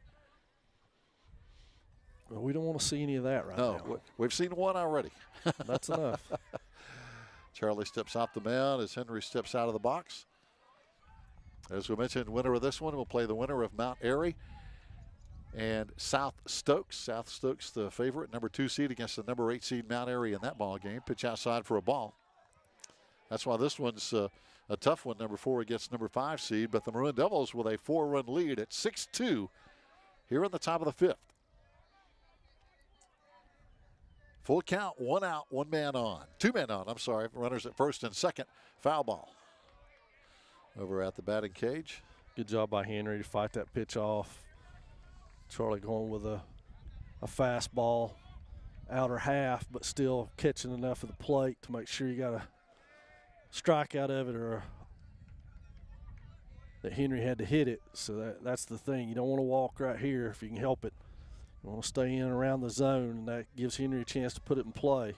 Well, we don't want to see any of that right now. No, we've seen 1 already. That's enough. Charlie steps off the mound as Henry steps out of the box. As we mentioned, winner of this one will play the winner of Mount Airy and South Stokes. South Stokes, the favorite, number 2 seed against the number 8 seed Mount Airy in that ball game. Pitch outside for a ball. That's why this one's a tough one, number 4 against number 5 seed. But the Maroon Devils with a 4-run lead at 6-2 here in the top of the 5th. Full count, 1 out, 1 man on. 2 men on, I'm sorry. Runners at first and second. Foul ball. Over at the batting cage. Good job by Henry to fight that pitch off. Charlie going with a fastball, outer half, but still catching enough of the plate to make sure you got a strike out of it, or that Henry had to hit it. So that's the thing. You don't want to walk right here if you can help it. You want to stay in and around the zone, and that gives Henry a chance to put it in play.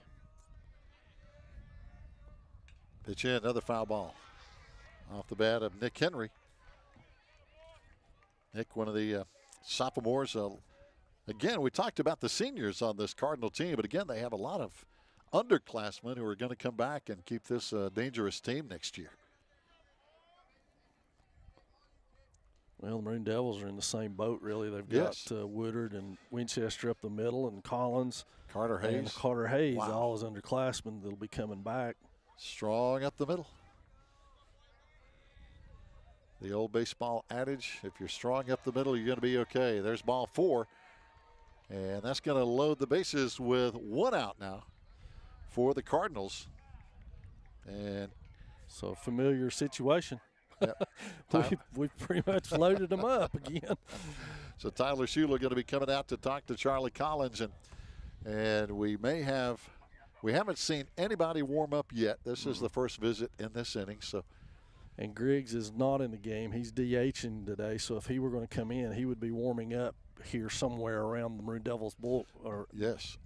Pitch in, another foul ball. Off the bat of Nick Henry. Nick, one of the sophomores. Again, we talked about the seniors on this Cardinal team, but again, they have a lot of underclassmen who are going to come back and keep this a dangerous team next year. Well, the Maroon Devils are in the same boat, really. They've got Woodard and Winchester up the middle, and Collins. Carter Hayes. And Carter Hayes, all as underclassmen that'll be coming back. Strong up the middle. The old baseball adage, if you're strong up the middle, you're going to be okay. There's ball 4. And that's going to load the bases with 1 out now for the Cardinals. And so familiar situation. Yep. We've pretty much loaded them up again. So Tyler Schuler going to be coming out to talk to Charlie Collins. And we haven't seen anybody warm up yet. This is the first visit in this inning. So. And Griggs is not in the game. He's DHing today, so if he were going to come in, he would be warming up here somewhere around the Maroon Devils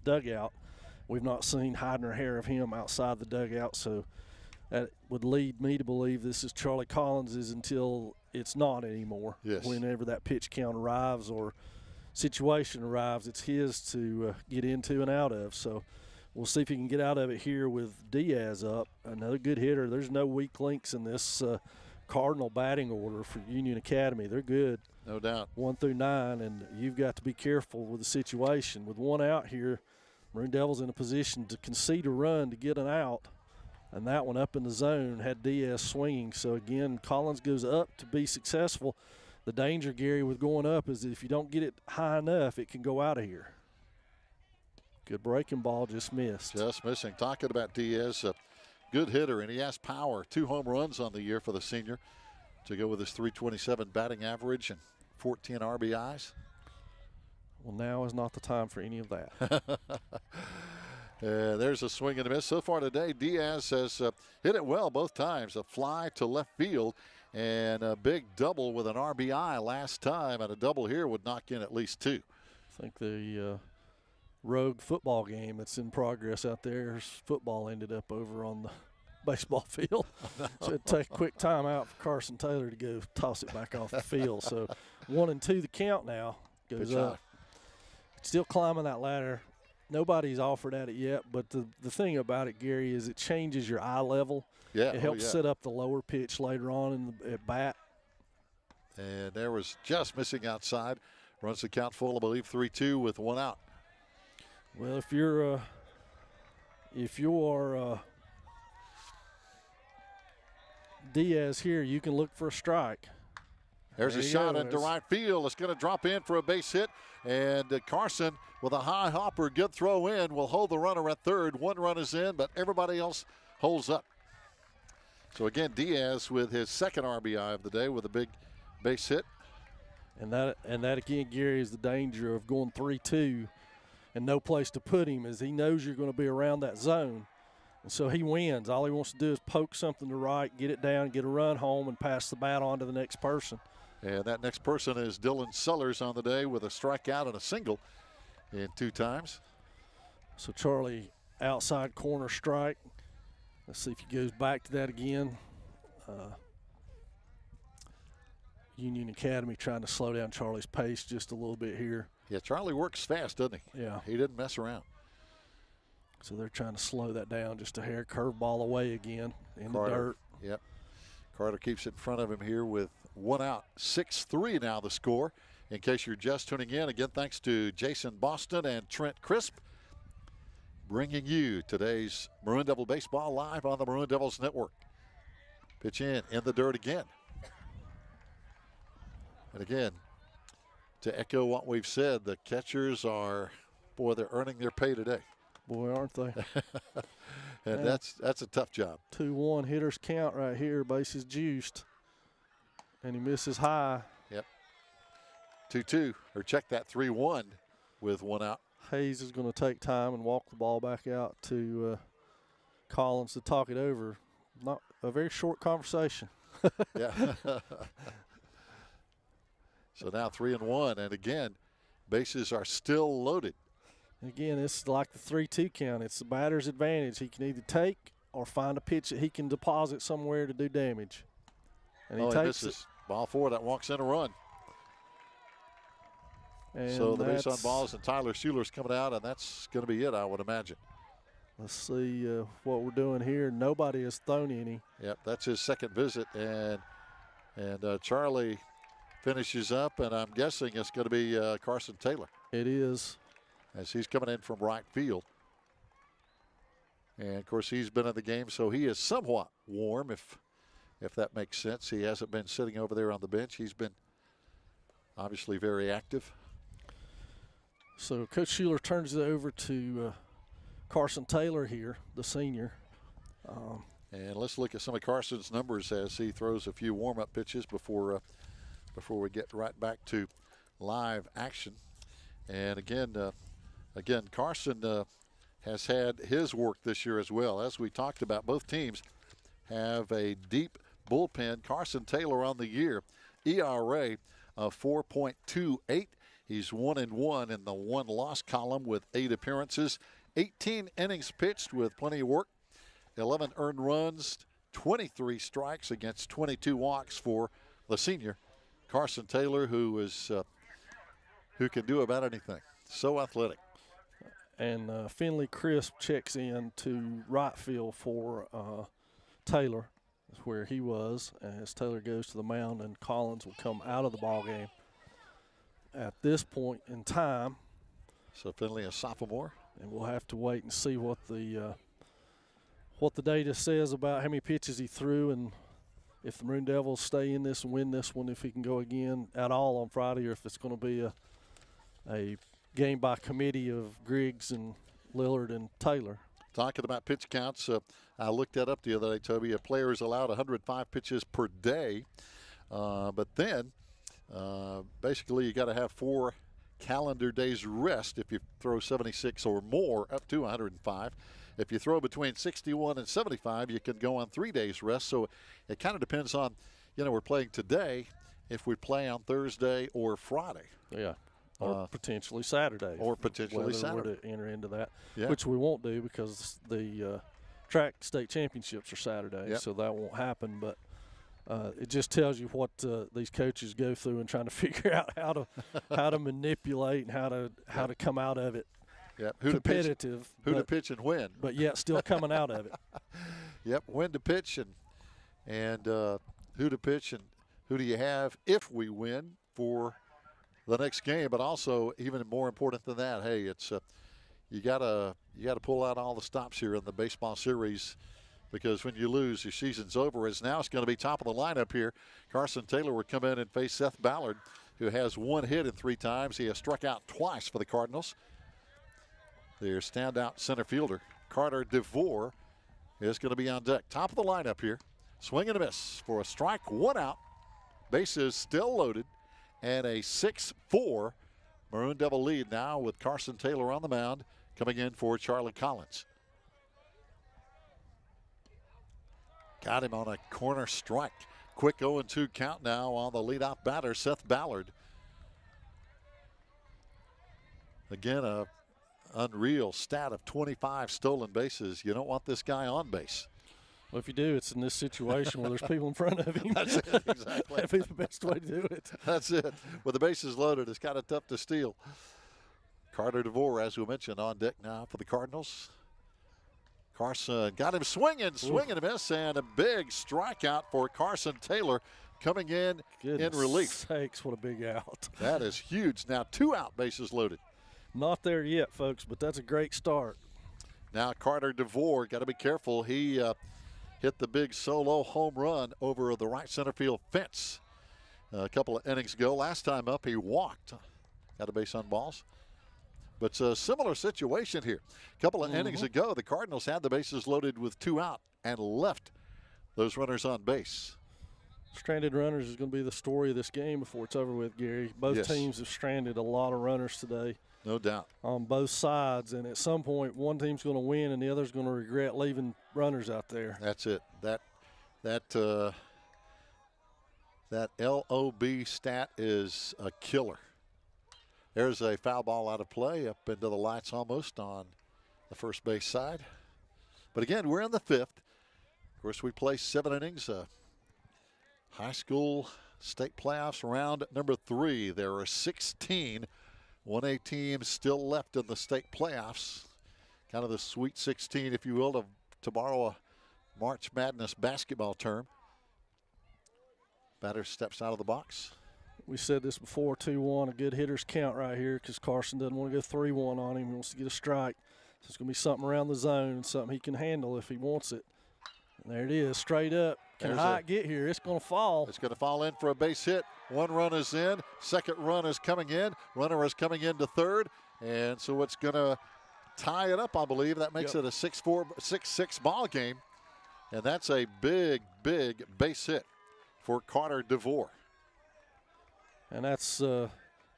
dugout. We've not seen hide nor hair of him outside the dugout, so that would lead me to believe this is Charlie Collins's until it's not anymore. Yes. Whenever that pitch count arrives or situation arrives, it's his to get into and out of. So we'll see if he can get out of it here with Diaz up. Another good hitter. There's no weak links in this Cardinal batting order for Union Academy. They're good. No doubt. 1 through 9, and you've got to be careful with the situation. With 1 out here, Maroon Devils in a position to concede a run to get an out. And that one up in the zone had Diaz swinging. So, again, Collins goes up to be successful. The danger, Gary, with going up is that if you don't get it high enough, it can go out of here. Good breaking ball, just missed. Just missing. Talking about Diaz, a good hitter, and he has power. 2 home runs on the year for the senior to go with his .327 batting average and 14 RBIs. Well, now is not the time for any of that. There's a swing and a miss. So far today, Diaz has hit it well both times. A fly to left field and a big double with an RBI last time, and a double here would knock in at least 2. I think the rogue football game that's in progress out there, football ended up over on the baseball field. So it'd take a quick timeout for Carson Taylor to go toss it back off the field. So 1-2 the count now goes up. Still climbing that ladder. Nobody's offered at it yet, but the thing about it, Gary, is it changes your eye level. Yeah, it helps set up the lower pitch later on at bat. And there was just missing outside. Runs the count full, I believe, 3-2 with one out. Well, if you're Diaz here, you can look for a strike. There's a shot into right field. It's going to drop in for a base hit. And Carson, with a high hopper, good throw in, will hold the runner at third. One run is in, but everybody else holds up. So again, Diaz with his second RBI of the day with a big base hit. And that again, Gary, is the danger of going 3-2 and no place to put him, as he knows you're going to be around that zone. And so he wins. All he wants to do is poke something to right, get it down, get a run home, and pass the bat on to the next person. And that next person is Dylan Sellers on the day with a strikeout and a single in 2 times. So Charlie, outside corner strike. Let's see if he goes back to that again. Union Academy trying to slow down Charlie's pace just a little bit here. Yeah, Charlie works fast, doesn't he? Yeah. He didn't mess around. So they're trying to slow that down just a hair. Curveball away again in the dirt. Yep. Carter keeps it in front of him here with one out. 6-3 now the score. In case you're just tuning in, again, thanks to Jason Boston and Trent Crisp, bringing you today's Maroon Devil Baseball live on the Maroon Devils Network. Pitch in the dirt again. And again, to echo what we've said, the catchers are, boy, they're earning their pay today. Boy, aren't they? And that's a tough job. 2-1 hitters count right here. Bases juiced. And he misses high. Yep. 2-2, or check that 3-1 with one out. Hayes is going to take time and walk the ball back out to Collins to talk it over. Not a very short conversation. Yeah. So now 3-1, and again, bases are still loaded. Again, it's like the 3-2 count. It's the batter's advantage. He can either take or find a pitch that he can deposit somewhere to do damage. And he takes it. Ball 4 that walks in a run. And so the base on balls, and Tyler Schuler's coming out, and that's going to be it, I would imagine. Let's see what we're doing here. Nobody has thrown any. Yep, that's his second visit, and Charlie finishes up, and I'm guessing it's going to be Carson Taylor. It is. As he's coming in from right field. And, of course, he's been in the game, so he is somewhat warm, if that makes sense. He hasn't been sitting over there on the bench. He's been obviously very active. So Coach Schuler turns it over to Carson Taylor here, the senior. And let's look at some of Carson's numbers as he throws a few warm-up pitches before we get right back to live action. And again, Carson has had his work this year as well. As we talked about, both teams have a deep bullpen. Carson Taylor on the year, ERA of 4.28. He's 1-1 in the one-loss column with 8 appearances, 18 innings pitched with plenty of work, 11 earned runs, 23 strikes against 22 walks for the senior Carson Taylor, who can do about anything. So athletic. And Finley Crisp checks in to right field for Taylor. That's where he was. As Taylor goes to the mound, and Collins will come out of the ball game at this point in time. So Finley, a sophomore. And we'll have to wait and see what the data says about how many pitches he threw, and if the Maroon Devils stay in this and win this one, if he can go again at all on Friday, or if it's going to be a game by committee of Griggs and Lillard and Taylor. Talking about pitch counts, I looked that up the other day, Toby. A player is allowed 105 pitches per day, but then basically you got to have 4 calendar days rest if you throw 76 or more, up to 105. If you throw between 61 and 75, you can go on 3 days rest. So it kind of depends on, we're playing today, if we play on Thursday or Friday. Yeah. Or potentially Saturday. Or potentially Saturday. We're to enter into that, yeah. which we won't do because the track state championships are Saturday, so that won't happen. But it just tells you what these coaches go through and trying to figure out how to manipulate and how to come out of it. Yep. Competitive. Who to pitch and when. But yet still coming out of it. Yep. When to pitch and who to pitch and who do you have if we win for the next game. But also, even more important than that, hey, it's you gotta pull out all the stops here in the baseball series, because when you lose, your season's over. As now it's going to be top of the lineup here. Carson Taylor will come in and face Seth Ballard, who has 1 hit in 3 times. He has struck out twice for the Cardinals. Their standout center fielder, Carter DeVore, is going to be on deck. Top of the lineup here. Swing and a miss for a strike, 1 out. Bases still loaded, and a 6-4 Maroon Devil lead now with Carson Taylor on the mound, coming in for Charlie Collins. Got him on a corner strike. Quick 0-2 count now on the leadoff batter, Seth Ballard. Again, a unreal stat of 25 stolen bases. You don't want this guy on base. Well, if you do, it's in this situation where there's people in front of him. That's it, exactly. That'd be the best way to do it. That's it. With the bases loaded, it's kind of tough to steal. Carter DeVore, as we mentioned, on deck now for the Cardinals. Carson got him swinging a miss, and a big strikeout for Carson Taylor coming in relief. Sakes, what a big out. That is huge. Now 2 out, bases loaded. Not there yet, folks, but that's a great start. Now Carter DeVore, got to be careful. He hit the big solo home run over the right center field fence a couple of innings ago. Last time up, he walked. Got a base on balls. But it's a similar situation here. A couple of innings ago, the Cardinals had the bases loaded with 2 out and left those runners on base. Stranded runners is going to be the story of this game before it's over with, Gary. Both teams have stranded a lot of runners today. No doubt. On both sides, and at some point, one team's going to win and the other's going to regret leaving runners out there. That's it. That LOB stat is a killer. There's a foul ball out of play up into the lights almost on the first base side. But again, we're in the 5th. Of course, we play 7 innings. High school state playoffs round number 3. There are 16 1A teams still left in the state playoffs. Kind of the Sweet 16, if you will, to borrow a March Madness basketball term. Batter steps out of the box. We said this before, 2-1, a good hitter's count right here, because Carson doesn't want to go 3-1 on him. He wants to get a strike. So it's going to be something around the zone and something he can handle if he wants it. And there it is, straight up. Can Hyatt get here? It's going to fall. It's going to fall in for a base hit. 1 run is in. 2nd run is coming in. Runner is coming into 3rd. And so it's going to tie it up, I believe. That makes it a 6-6 ball game. And that's a big, big base hit for Carter DeVore. And that's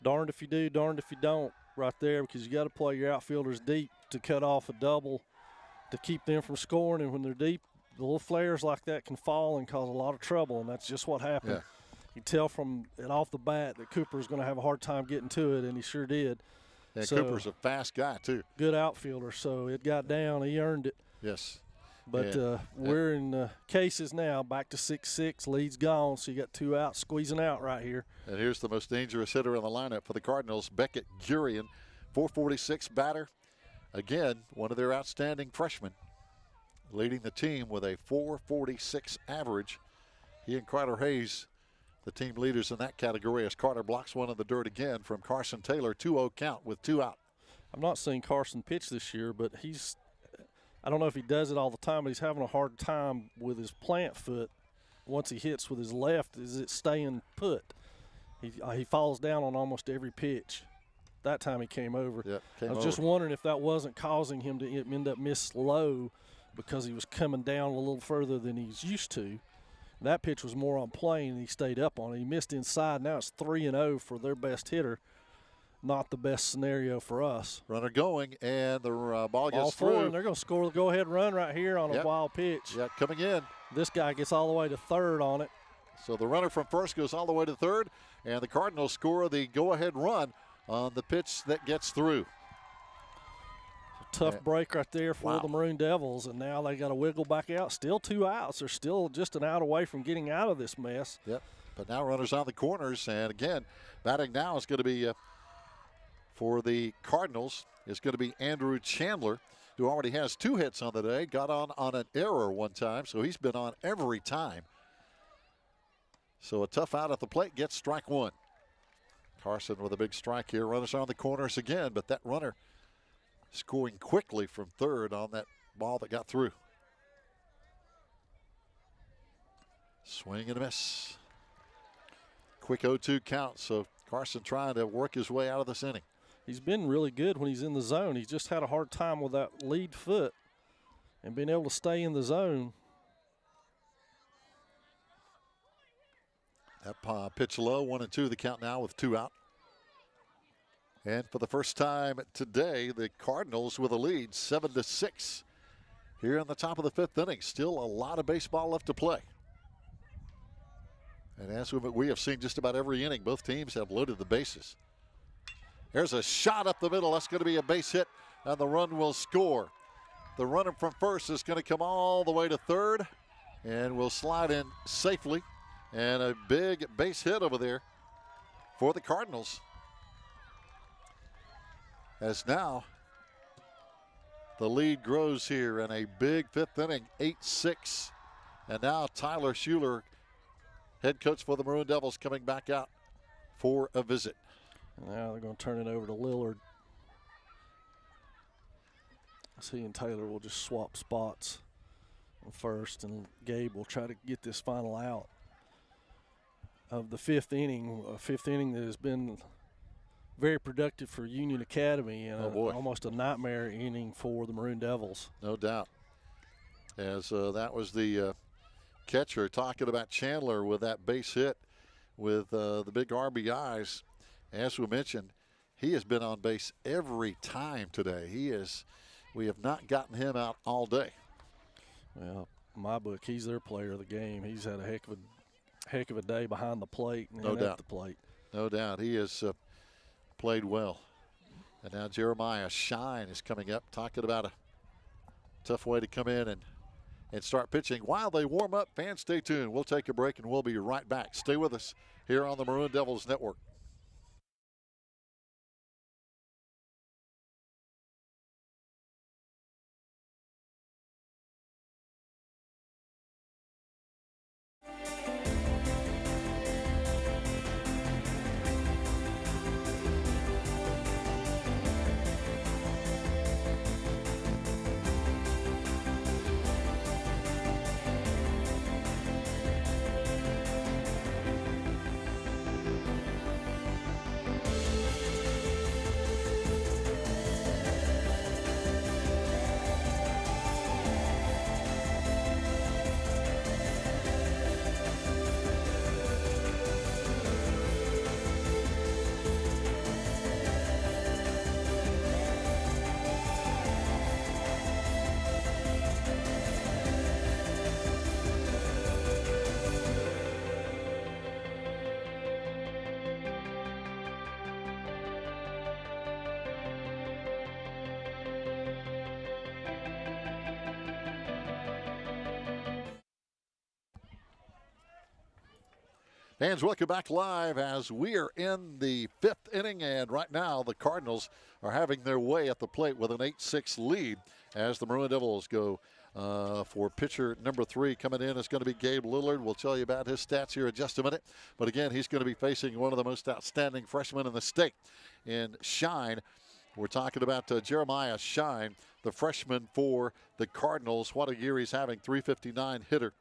darned if you do, darned if you don't right there, because you got to play your outfielders deep to cut off a double to keep them from scoring. And when they're deep, the little flares like that can fall and cause a lot of trouble, and that's just what happened. Yeah. You tell from it off the bat that Cooper's going to have a hard time getting to it, and he sure did. And so, Cooper's a fast guy, too. Good outfielder, so it got down. He earned it. Yes. But we're in cases now, back to 6-6, lead's gone, so you got 2 outs squeezing out right here. And here's the most dangerous hitter in the lineup for the Cardinals, Beckett Gurian, 446 batter. Again, one of their outstanding freshmen, leading the team with a 446 average. He and Carter Hayes, the team leaders in that category, as Carter blocks one in the dirt again from Carson Taylor. 2-0 count with 2 out. I'm not seeing Carson pitch this year, but I don't know if he does it all the time, but he's having a hard time with his plant foot. Once he hits with his left, is it staying put? He falls down on almost every pitch. That time he came over. Yep, I was just wondering if that wasn't causing him to end up miss low because he was coming down a little further than he's used to. That pitch was more on plane, and he stayed up on it. He missed inside. Now it's 3-0 for their best hitter. Not the best scenario for us. Runner going, and the ball gets through. through. And they're going to score the go-ahead run right here on a wild pitch. Yeah, coming in. This guy gets all the way to 3rd on it. So the runner from first goes all the way to 3rd, and the Cardinals score the go-ahead run on the pitch that gets through. tough break right there for the Maroon Devils, and now they got to wiggle back out. Still 2 outs. They're still just an out away from getting out of this mess. Yep. But now runners on the corners, and again, batting now is going to be for the Cardinals is going to be Andrew Chandler, who already has 2 hits on the day. Got on an error one time, so he's been on every time. So a tough out at the plate, gets strike 1. Carson with a big strike here. Runners on the corners again, but that runner scoring quickly from third on that ball that got through. Swing and a miss. Quick 0-2 count, so Carson trying to work his way out of this inning. He's been really good when he's in the zone. He's just had a hard time with that lead foot and being able to stay in the zone. That pitch low, 1-2 the count now with 2 out. And for the first time today, the Cardinals with a lead, 7-6. Here in the top of the 5th inning, still a lot of baseball left to play. And as we have seen just about every inning, both teams have loaded the bases. There's a shot up the middle. That's going to be a base hit, and the run will score. The runner from first is going to come all the way to third and will slide in safely. And a big base hit over there for the Cardinals. As now the lead grows here in a big 5th inning, 8-6. And now Tyler Schuler, head coach for the Maroon Devils, coming back out for a visit. Now they're going to turn it over to Lillard. He and Taylor will just swap spots on first, and Gabe will try to get this final out of the 5th inning. A 5th inning that has been very productive for Union Academy, and almost a nightmare inning for the Maroon Devils. No doubt. As that was the catcher talking about Chandler with that base hit with the big RBIs. As we mentioned, he has been on base every time today. We have not gotten him out all day. Well, in my book, he's their player of the game. He's had a heck of a day behind the plate and at the plate. No doubt. He has played well. And now Jeremiah Shine is coming up, talking about a tough way to come in and start pitching. While they warm up, fans, stay tuned. We'll take a break, and we'll be right back. Stay with us here on the Maroon Devils Network. Fans, welcome back live as we are in the 5th inning, and right now the Cardinals are having their way at the plate with an 8-6 lead as the Maroon Devils go for pitcher number 3. Coming in is going to be Gabe Lillard. We'll tell you about his stats here in just a minute. But again, he's going to be facing one of the most outstanding freshmen in the state in Shine. We're talking about Jeremiah Shine, the freshman for the Cardinals. What a year he's having, .359 hitter.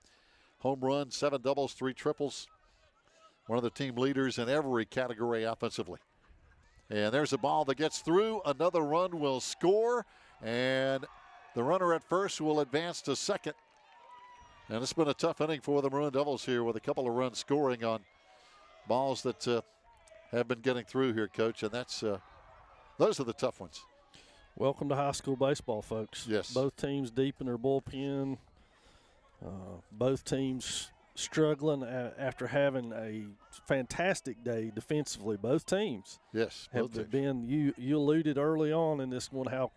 Home run, 7 doubles, 3 triples. One of the team leaders in every category offensively. And there's a ball that gets through. Another run will score. And the runner at first will advance to second. And it's been a tough inning for the Maroon Devils here with a couple of runs scoring on balls that have been getting through here, Coach. And that's those are the tough ones. Welcome to high school baseball, folks. Yes. Both teams deep in their bullpen. Both teams struggling after having a fantastic day defensively. Both teams. Yes, both have been. You alluded early on in this one how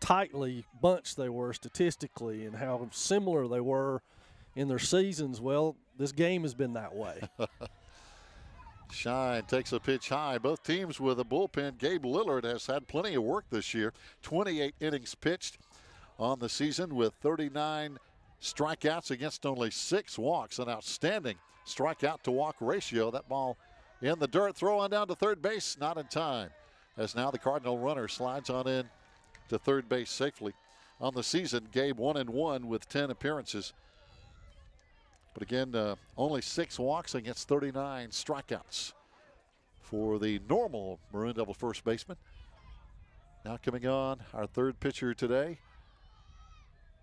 tightly bunched they were statistically and how similar they were in their seasons. Well, this game has been that way. Shine takes a pitch high. Both teams with a bullpen. Gabe Lillard has had plenty of work this year. 28 innings pitched on the season with 39 strikeouts against only 6 walks. An outstanding strikeout to walk ratio. That ball in the dirt, throw on down to third base, not in time. As now the Cardinal runner slides on in to third base safely. On the season, Gabe 1-1 with 10 appearances. But again, only 6 walks against 39 strikeouts for the normal Maroon Devil first baseman. Now coming on, our third pitcher today,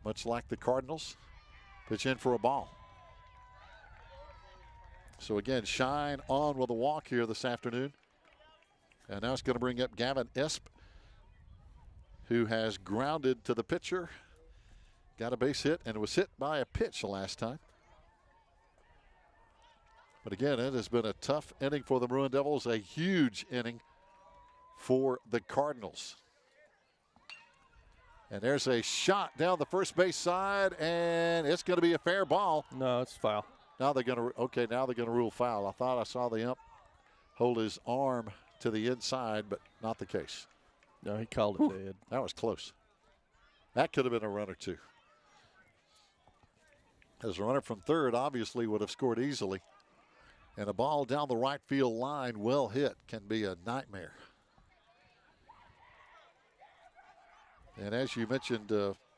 much like the Cardinals, pitch in for a ball. So again, Shine on with a walk here this afternoon. And now it's going to bring up Gavin Esp, who has grounded to the pitcher, got a base hit, and was hit by a pitch last time. But again, it has been a tough inning for the Maroon Devils, a huge inning for the Cardinals. And there's a shot down the first base side, and it's going to be a fair ball. No, it's foul. Now they're going to rule foul. I thought I saw the ump hold his arm to the inside, but not the case. No, he called it dead. That was close. That could have been a run or two. As a runner from third obviously would have scored easily. And a ball down the right field line, well hit, can be a nightmare. And as you mentioned,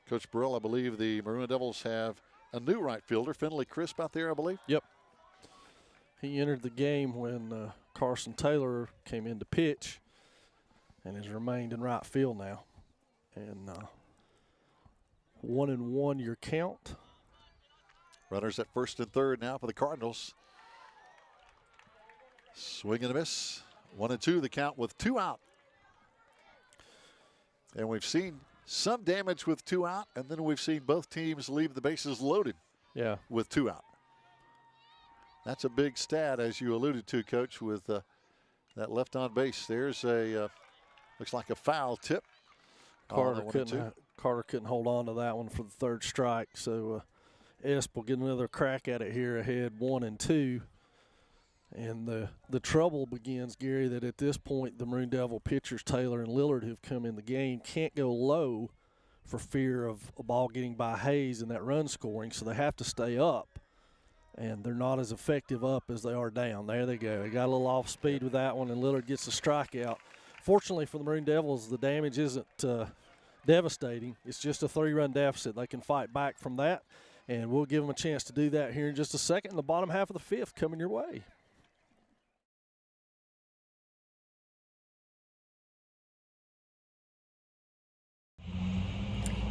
Coach Burrell, I believe the Maroon Devils have a new right fielder, Finley Crisp, out there, I believe. Yep. He entered the game when Carson Taylor came in to pitch and has remained in right field now. And 1-1 your count. Runners at first and third now for the Cardinals. Swing and a miss. 1-2 the count with 2 out. And we've seen some damage with 2 out, and then we've seen both teams leave the bases loaded with 2 out. That's a big stat, as you alluded to, Coach, with that left on base. There's a, looks like a foul tip. Carter couldn't hold on to that one for the third strike, so Esp will get another crack at it here ahead, 1-2. And the trouble begins, Gary, that at this point the Maroon Devil pitchers Taylor and Lillard, who've come in the game, can't go low for fear of a ball getting by Hayes and that run scoring, so they have to stay up. And they're not as effective up as they are down. There they go. They got a little off speed with that one, and Lillard gets a strikeout. Fortunately for the Maroon Devils, the damage isn't devastating. It's just a 3-run deficit. They can fight back from that, and we'll give them a chance to do that here in just a second in the bottom half of the fifth coming your way.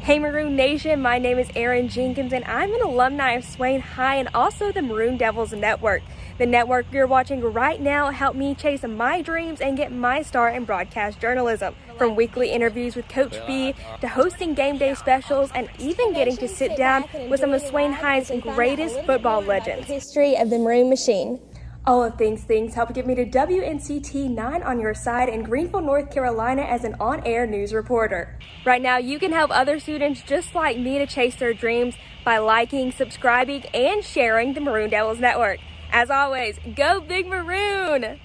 Hey Maroon Nation, my name is Erin Jenkins and I'm an alumni of Swain High and also the Maroon Devils Network. The network you're watching right now helped me chase my dreams and get my start in broadcast journalism. From weekly interviews with Coach B to hosting game day specials and even getting to sit down with some of Swain High's greatest football legends. History of the Maroon Machine. All of things helped get me to WNCT 9 on your side in Greenville, North Carolina as an on-air news reporter. Right now, you can help other students just like me to chase their dreams by liking, subscribing, and sharing the Maroon Devils Network. As always, go Big Maroon!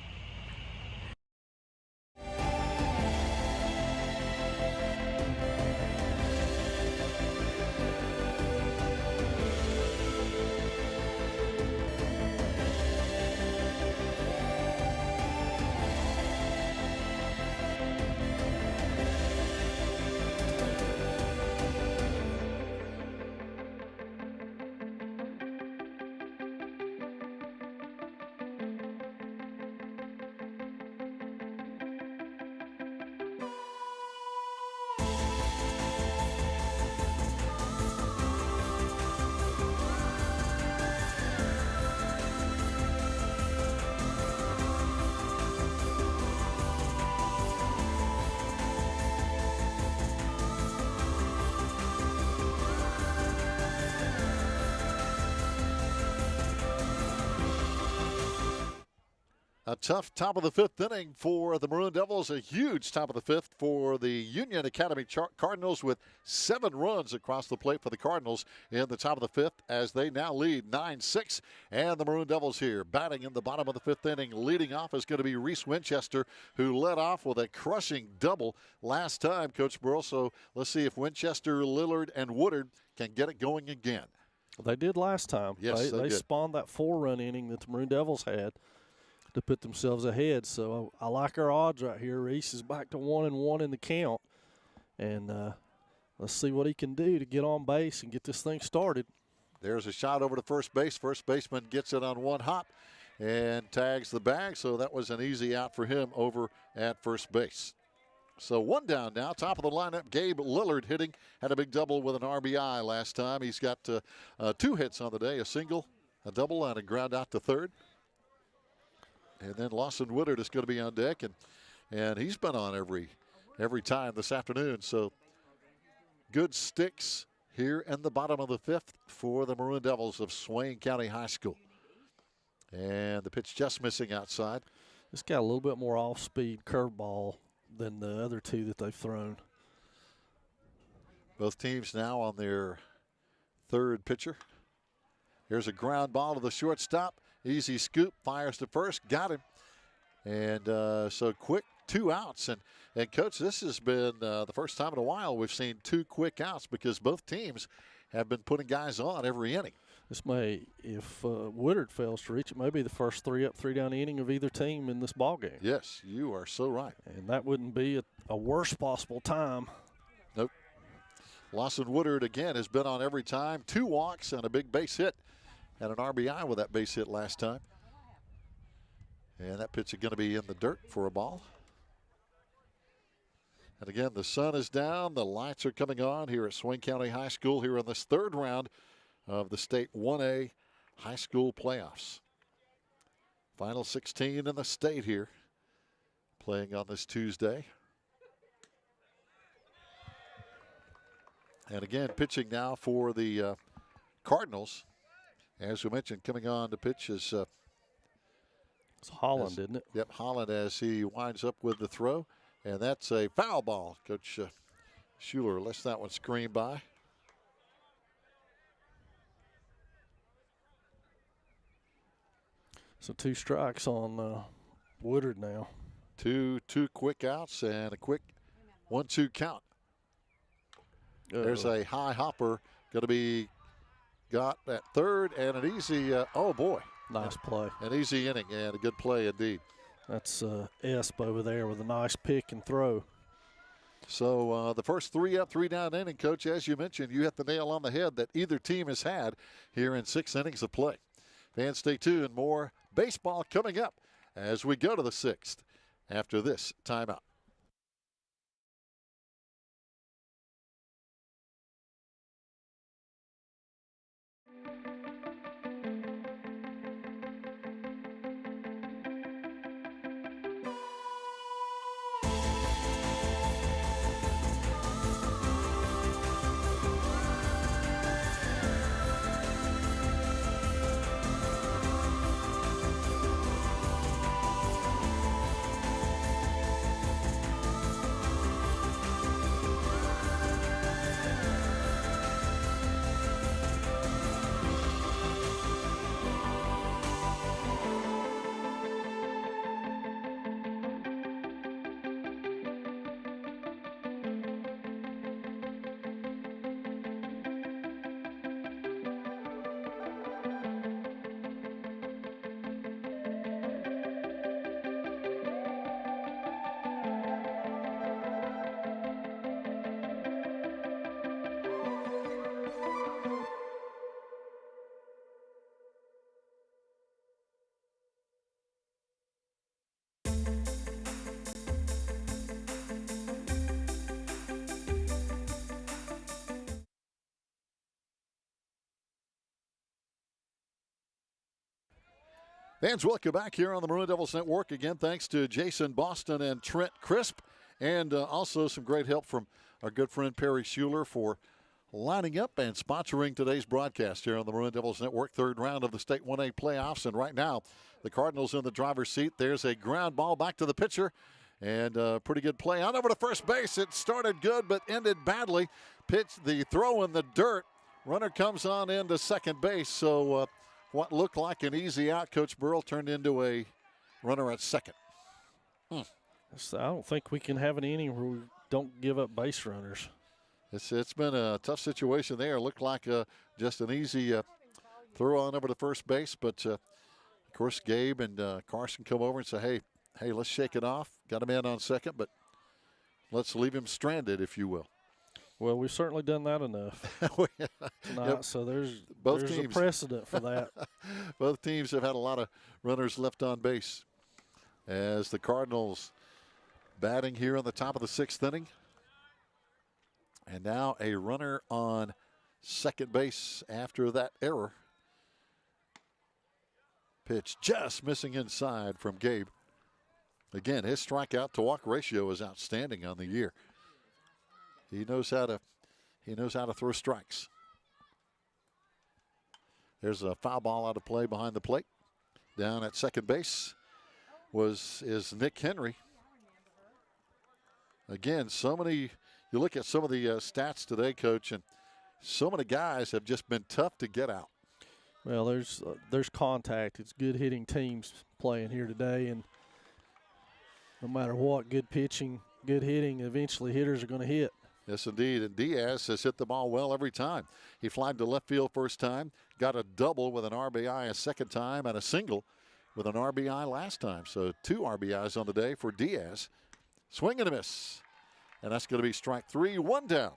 A tough top of the fifth inning for the Maroon Devils. A huge top of the fifth for the Union Academy Cardinals, with 7 runs across the plate for the Cardinals in the top of the fifth, as they now lead 9-6. And the Maroon Devils here batting in the bottom of the fifth inning. Leading off is going to be Reese Winchester, who led off with a crushing double last time, Coach Burrell. So let's see if Winchester, Lillard, and Woodard can get it going again. They did last time. Yes, they did. spawned that 4-run inning that the Maroon Devils had to put themselves ahead. So I like our odds right here. Reese is back to 1-1 in the count, and let's see what he can do to get on base and get this thing started. There's a shot over to first base. First baseman gets it on one hop and tags the bag, so that was an easy out for him over at first base. So 1 down now, top of the lineup. Gabe Lillard hitting, had a big double with an RBI last time. He's got 2 hits on the day, a single, a double, and a ground out to third. And then Lawson Woodard is going to be on deck, and he's been on every time this afternoon. So good sticks here in the bottom of the fifth for the Maroon Devils of Swain County High School. And the pitch just missing outside. It's got a little bit more off-speed curveball than the other 2 that they've thrown. Both teams now on their 3rd pitcher. Here's a ground ball to the shortstop. Easy scoop, fires to first, got him. And so quick 2 outs. And Coach, this has been the first time in a while we've seen 2 quick outs, because both teams have been putting guys on every inning. This may, if Woodard fails to reach, it may be the first 3-up, 3-down inning of either team in this ball game. Yes, you are so right. And that wouldn't be a worst possible time. Nope. Lawson Woodard, again, has been on every time. 2 walks and a big base hit. Had an RBI with that base hit last time. And that pitch is going to be in the dirt for a ball. And again, the sun is down. The lights are coming on here at Swain County High School here in this 3rd round of the state 1A high school playoffs. Final 16 in the state here, playing on this Tuesday. And again, pitching now for the Cardinals. As we mentioned, coming on to pitch is it's Holland, isn't it? Yep, Holland, as he winds up with the throw. And that's a foul ball. Coach Schuler lets that one screen by. So 2 strikes on Woodard now. Two quick outs and a quick 1-2 count. There's a high hopper going to be got at third, and an easy, oh boy. Nice play. An easy inning and a good play indeed. That's Esp over there with a nice pick and throw. So the first 3-up, 3-down inning, Coach, as you mentioned, you hit the nail on the head that either team has had here in 6 innings of play. Fans, stay tuned. More baseball coming up as we go to the 6th after this timeout. Fans, welcome back here on the Maroon Devils Network. Again, thanks to Jason Boston and Trent Crisp, and also some great help from our good friend Perry Schuler for lining up and sponsoring today's broadcast here on the Maroon Devils Network. Third round of the State 1A playoffs. And right now, the Cardinals in the driver's seat. There's a ground ball back to the pitcher. And a pretty good play on over to first base. It started good but ended badly. Pitch the throw in the dirt. Runner comes on into second base. So what looked like an easy out, Coach Burrell, turned into a runner at second. So I don't think we can have an inning where we don't give up base runners. It's been a tough situation there. It looked like just an easy throw on over to first base. But, of course, Gabe and Carson come over and say, hey, let's shake it off. Got a man on second, but let's leave him stranded, if you will. Well, we've certainly done that enough tonight, Yep. so there's teams. a precedent for that. Both teams have had a lot of runners left on base as the Cardinals batting here on the top of the sixth inning. And now a runner on second base after that error. Pitch just missing inside from Gabe. Again, his strikeout to walk ratio is outstanding on the year. He knows how to throw strikes. There's a foul ball out of play behind the plate. Down at second base is Nick Henry. Again, you look at some of the stats today, Coach, and so many guys have just been tough to get out. Well, there's contact. It's good hitting teams playing here today, and no matter what, good pitching, good hitting, eventually hitters are going to hit. Yes, indeed. And Diaz has hit the ball well every time. He flied to left field first time, got a double with an RBI a second time, and a single with an RBI last time. So 2 RBIs on the day for Diaz. Swing and a miss. And that's going to be strike 3, 1 down.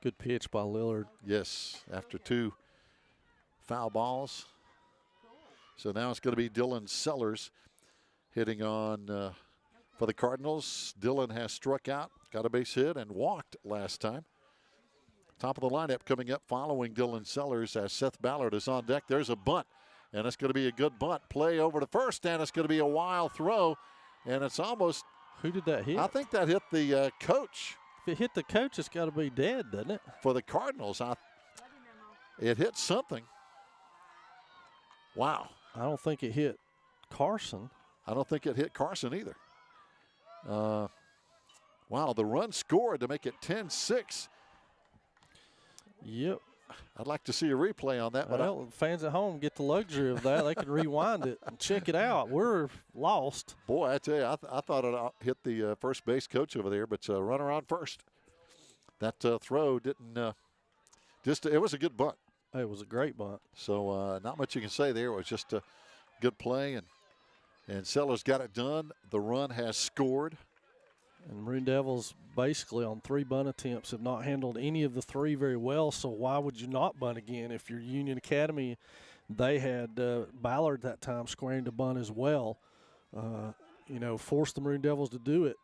Good pitch by Lillard. Yes, after 2 foul balls. So now it's going to be Dylan Sellers hitting on for the Cardinals. Dylan has struck out, got a base hit, and walked last time. Top of the lineup coming up following Dylan Sellers as Seth Ballard is on deck. There's a bunt, and it's going to be a good bunt. Play over to first, and it's going to be a wild throw, and it's almost... Who did that hit? I think that hit the coach. If it hit the coach, it's got to be dead, doesn't it? For the Cardinals, it hit something. Wow. I don't think it hit Carson. I don't think it hit Carson either. Wow, the run scored to make it 10-6. Yep. I'd like to see a replay on that. Well, fans at home get the luxury of that. They can rewind it and check it out. We're lost. Boy, I tell you, I thought it hit the first base coach over there, but runner on first. That throw didn't it was a good bunt. It was a great bunt. So not much you can say there. It was just a good play, and Sellers got it done. The run has scored. And Maroon Devils basically on 3 bunt attempts have not handled any of the 3 very well, so why would you not bunt again? If you're Union Academy, they had Ballard that time squaring to bunt as well. Force the Maroon Devils to do it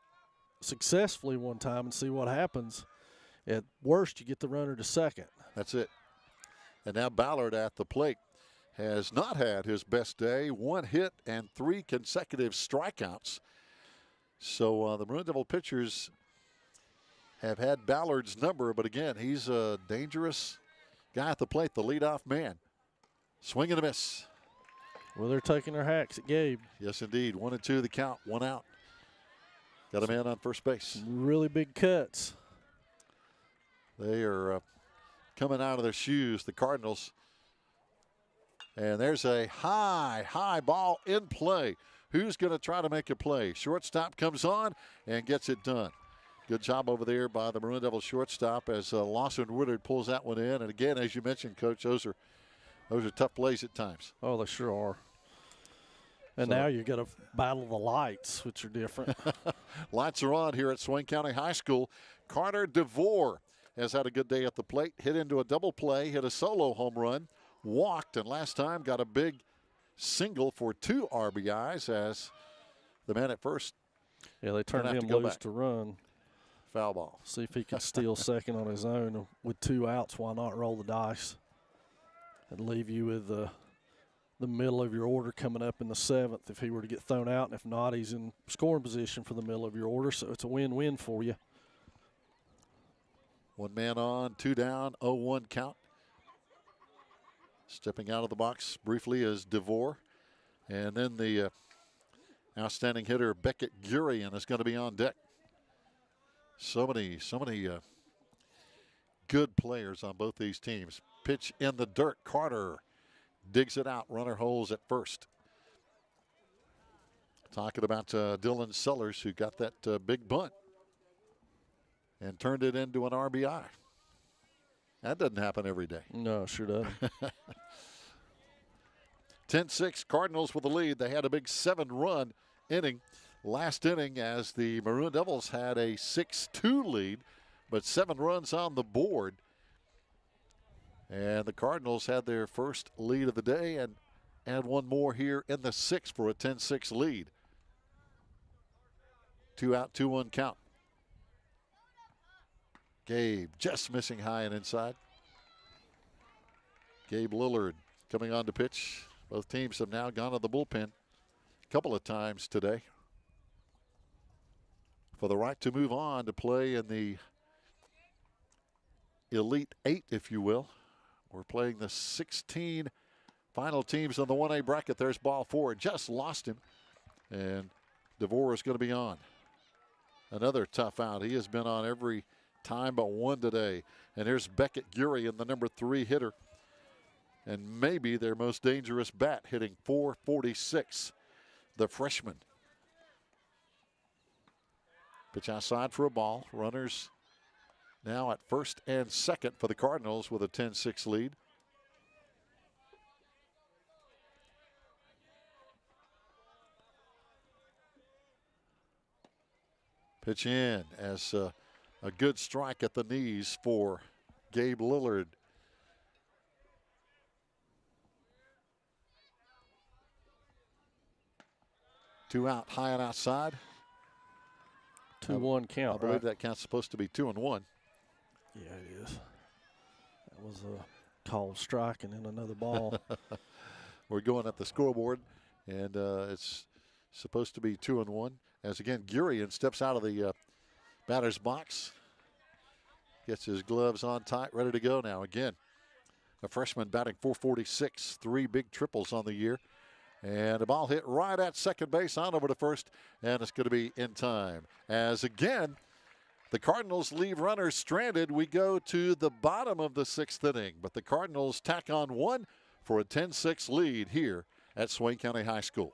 successfully one time and see what happens. At worst, you get the runner to second. That's it. And now Ballard at the plate has not had his best day. 1 hit and 3 consecutive strikeouts. So the Maroon Devil pitchers have had Ballard's number, but again, he's a dangerous guy at the plate, the leadoff man. Swing and a miss. Well, they're taking their hacks at Gabe. Yes, indeed. 1-2 the count, 1 out. Got a man on first base. Really big cuts. They are coming out of their shoes, the Cardinals. And there's a high ball in play. Who's going to try to make a play? Shortstop comes on and gets it done. Good job over there by the Maroon Devils shortstop as Lawson Woodard pulls that one in. And again, as you mentioned, Coach, those are tough plays at times. Oh, they sure are. And now you've got to battle the lights, which are different. Lights are on here at Swain County High School. Carter DeVore has had a good day at the plate. Hit into a double play, hit a solo home run, walked, and last time got a big single for 2 RBIs as the man at first. Yeah, they turned him loose to run. Foul ball. See if he can steal second on his own with 2 outs. Why not roll the dice and leave you with the middle of your order coming up in the 7th if he were to get thrown out, and if not, he's in scoring position for the middle of your order. So it's a win-win for you. One man on, 2 down, 0-1 count. Stepping out of the box briefly is DeVore. And then the outstanding hitter Beckett Gurian is going to be on deck. So many good players on both these teams. Pitch in the dirt. Carter digs it out. Runner holds at first. Talking about Dylan Sellers, who got that big bunt and turned it into an RBI. That doesn't happen every day. No, sure doesn't. 10-6 Cardinals with the lead. They had a big 7-run inning last inning as the Maroon Devils had a 6-2 lead, but 7 runs on the board. And the Cardinals had their first lead of the day and add one more here in the 6th for a 10-6 lead. 2 out, 2-1 count. Gabe just missing high and inside. Gabe Lillard coming on to pitch. Both teams have now gone to the bullpen a couple of times today for the right to move on to play in the Elite 8, if you will. We're playing the 16 final teams in the 1A bracket. There's ball 4. Just lost him. And DeVore is going to be on. Another tough out. He has been on every time but one today. And here's Beckett Gurian, the number 3 hitter. And maybe their most dangerous bat, hitting .446, the freshman. Pitch outside for a ball. Runners now at first and second for the Cardinals with a 10-6 lead. Pitch in as a good strike at the knees for Gabe Lillard. Two out, high and outside. 2-1 count. I believe that count's supposed to be 2-1. Yeah, it is. That was a called strike and then another ball. We're going at the scoreboard, and it's supposed to be 2-1. As again, Gurian steps out of the batter's box, gets his gloves on tight, ready to go now. Again, a freshman batting .446, 3 big triples on the year. And a ball hit right at second base, on over to first, and it's going to be in time. As again, the Cardinals leave runners stranded. We go to the bottom of the 6th inning, but the Cardinals tack on 1 for a 10-6 lead here at Swain County High School.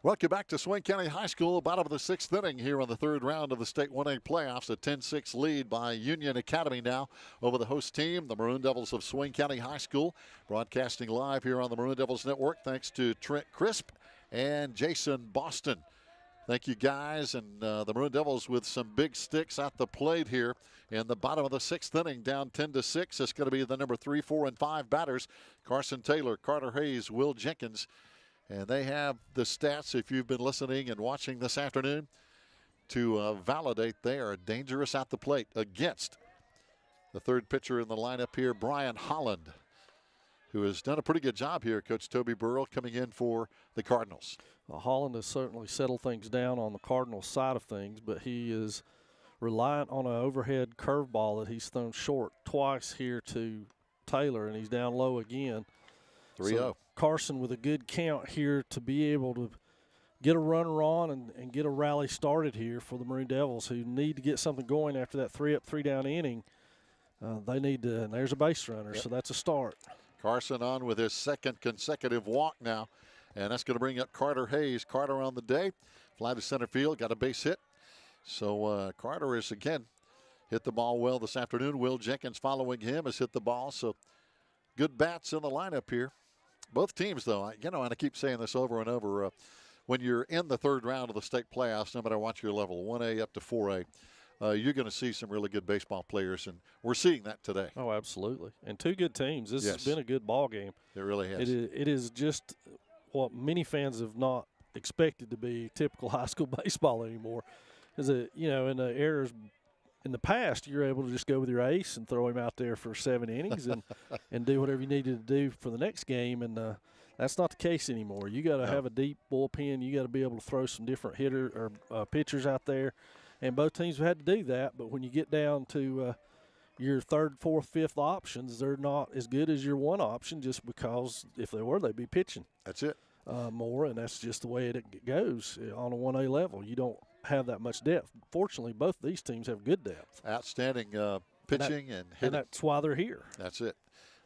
Welcome back to Swain County High School, bottom of the 6th inning here on the 3rd round of the State 1A Playoffs. A 10-6 lead by Union Academy now over the host team, the Maroon Devils of Swain County High School. Broadcasting live here on the Maroon Devils Network thanks to Trent Crisp and Jason Boston. Thank you, guys. And the Maroon Devils with some big sticks at the plate here in the bottom of the 6th inning, down 10-6. It's going to be the number 3, 4, and 5 batters. Carson Taylor, Carter Hayes, Will Jenkins, And they have the stats, if you've been listening and watching this afternoon, to validate they are dangerous at the plate against the third pitcher in the lineup here, Brian Holland, who has done a pretty good job here, Coach Toby Burrell, coming in for the Cardinals. Well, Holland has certainly settled things down on the Cardinals side of things, but he is reliant on an overhead curveball that he's thrown short twice here to Taylor, and he's down low again. 3-0. So Carson with a good count here to be able to get a runner on and get a rally started here for the Maroon Devils, who need to get something going after that 3-up, 3-down inning. They need to, and there's a base runner, so that's a start. Carson on with his second consecutive walk now, and that's going to bring up Carter Hayes. Carter on the day, fly to center field, got a base hit. So Carter is, again, hit the ball well this afternoon. Will Jenkins following him has hit the ball, so good bats in the lineup here. Both teams, though, and I keep saying this over and over, when you're in the third round of the state playoffs, no matter what your level, 1A up to 4A, you're going to see some really good baseball players, and we're seeing that today. Oh, absolutely. And two good teams. This has been a good ball game. It really has. It is just what many fans have not expected to be typical high school baseball anymore. Is that, in the eras in the past, you're able to just go with your ace and throw him out there for 7 innings and do whatever you needed to do for the next game. And that's not the case anymore. You got to have a deep bullpen. You got to be able to throw some different pitchers out there. And both teams have had to do that. But when you get down to your third, fourth, fifth options, they're not as good as your one option, just because if they were, they'd be pitching. That's it. More, and that's just the way it goes on a 1A level. You don't have that much depth. Fortunately, both these teams have good depth. Outstanding pitching and hitting. And that's why they're here. That's it.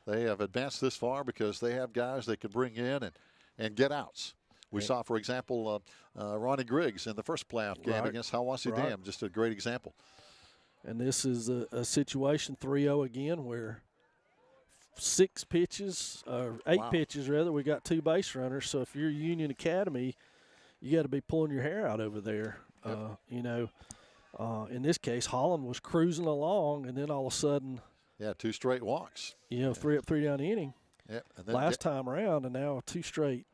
They have advanced this far because they have guys they can bring in and get outs. We saw, for example, Ronnie Griggs in the first playoff game against Hiwassee Dam. Just a great example. And this is a situation, 3-0 again, where 6 pitches, or 8 pitches rather, we got 2 base runners. So if you're Union Academy, you got to be pulling your hair out over there. Yep. In this case, Holland was cruising along, and then all of a sudden, 2 straight walks. 3-up, 3-down inning. Yep. And last time around, and now 2 straight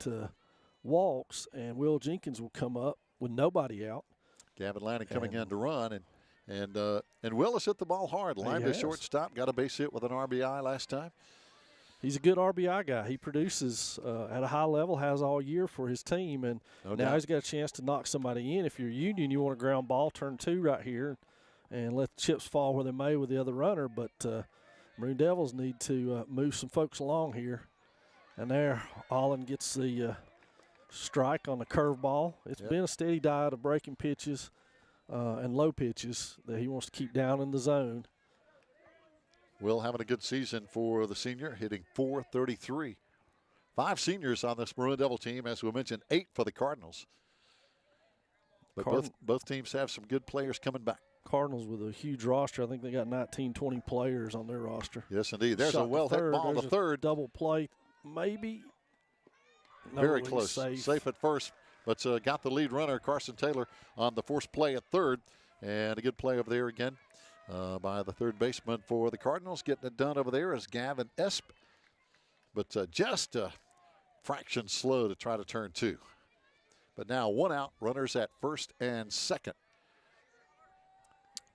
walks, and Will Jenkins will come up with nobody out. Gavin Lanning coming in to run, and Will has hit the ball hard. Lined to shortstop, got a base hit with an RBI last time. He's a good RBI guy. He produces at a high level, has all year for his team, and now he's got a chance to knock somebody in. If you're Union, you want a ground ball, turn 2 right here, and let the chips fall where they may with the other runner. But Maroon Devils need to move some folks along here. And there, Holland gets the strike on the curveball. It's been a steady diet of breaking pitches and low pitches that he wants to keep down in the zone. Will having a good season for the senior, hitting .433. 5 seniors on this Maroon Devil team, as we mentioned, 8 for the Cardinals. But both teams have some good players coming back. Cardinals with a huge roster. I think they got 19, 20 players on their roster. Yes, indeed. There's a well-hit ball to third. Double play, maybe. Very close. Safe at first, but got the lead runner, Carson Taylor, on the forced play at third. And a good play over there again by the third baseman for the Cardinals. Getting it done over there is Gavin Esp. But just a fraction slow to try to turn 2. But now 1 out, runners at first and second.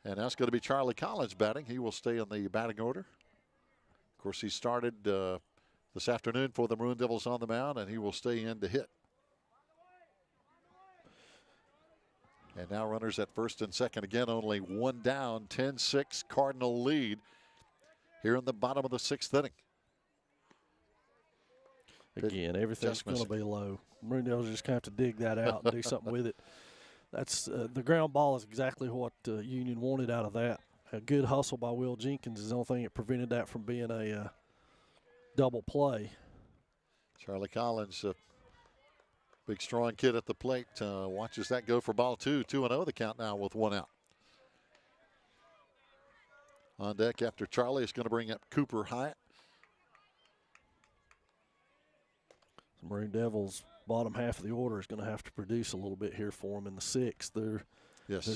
And that's going to be Charlie Collins batting. He will stay in the batting order. Of course, he started this afternoon for the Maroon Devils on the mound, and he will stay in to hit. And now runners at first and second. Again, only 1 down, 10-6 Cardinal lead here in the bottom of the 6th inning. Again, everything's going to be low. Maroon Devils just going to have to dig that out and do something with it. That's the ground ball is exactly what Union wanted out of that. A good hustle by Will Jenkins is the only thing that prevented that from being a double play. Charlie Collins, big strong kid at the plate, watches that go for ball 2. 2-0 the count now with 1 out. On deck after Charlie is going to bring up Cooper Hyatt. The Maroon Devils bottom half of the order is going to have to produce a little bit here for them in the 6th. They're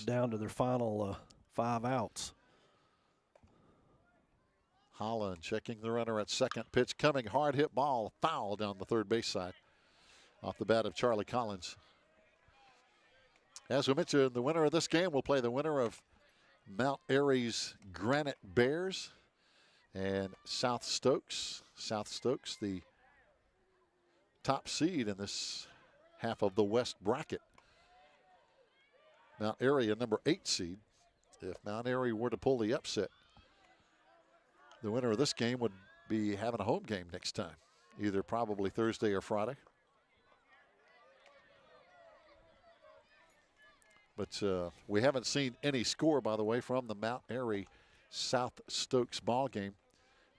down to their final 5 outs. Holland checking the runner at second. Pitch coming, hard hit ball, foul down the third base side. off the bat of Charlie Collins. As we mentioned, the winner of this game will play the winner of Mount Airy's Granite Bears and South Stokes. South Stokes, the top seed in this half of the West bracket. Mount Airy, a number 8 seed. If Mount Airy were to pull the upset, the winner of this game would be having a home game next time, either probably Thursday or Friday. But we haven't seen any score, by the way, from the Mount Airy South Stokes ball game.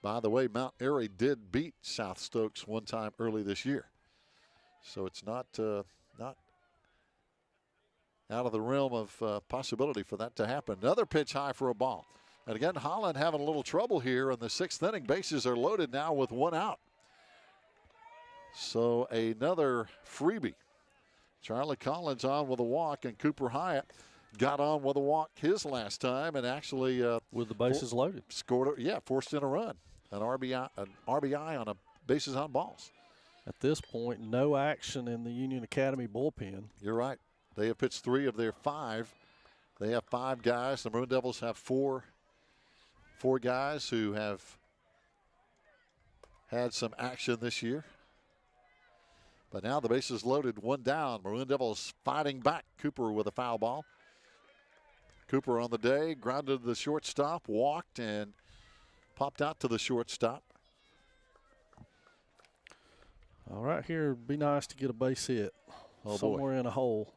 By the way, Mount Airy did beat South Stokes one time early this year. So it's not out of the realm of possibility for that to happen. Another pitch high for a ball. And again, Holland having a little trouble here in the 6th inning. Bases are loaded now with 1 out. So another freebie. Charlie Collins on with a walk, and Cooper Hyatt got on with a walk his last time, and actually with the bases loaded, scored. Forced in a run, an RBI on a bases on balls. At this point, no action in the Union Academy bullpen. You're right. They have pitched 3 of their 5. They have 5 guys. The Maroon Devils have four guys who have had some action this year. But now the bases loaded, 1 down. Maroon Devils fighting back. Cooper with a foul ball. Cooper on the day, grounded to the shortstop, walked, and popped out to the shortstop. All right, here, it'd be nice to get a base hit somewhere in a hole.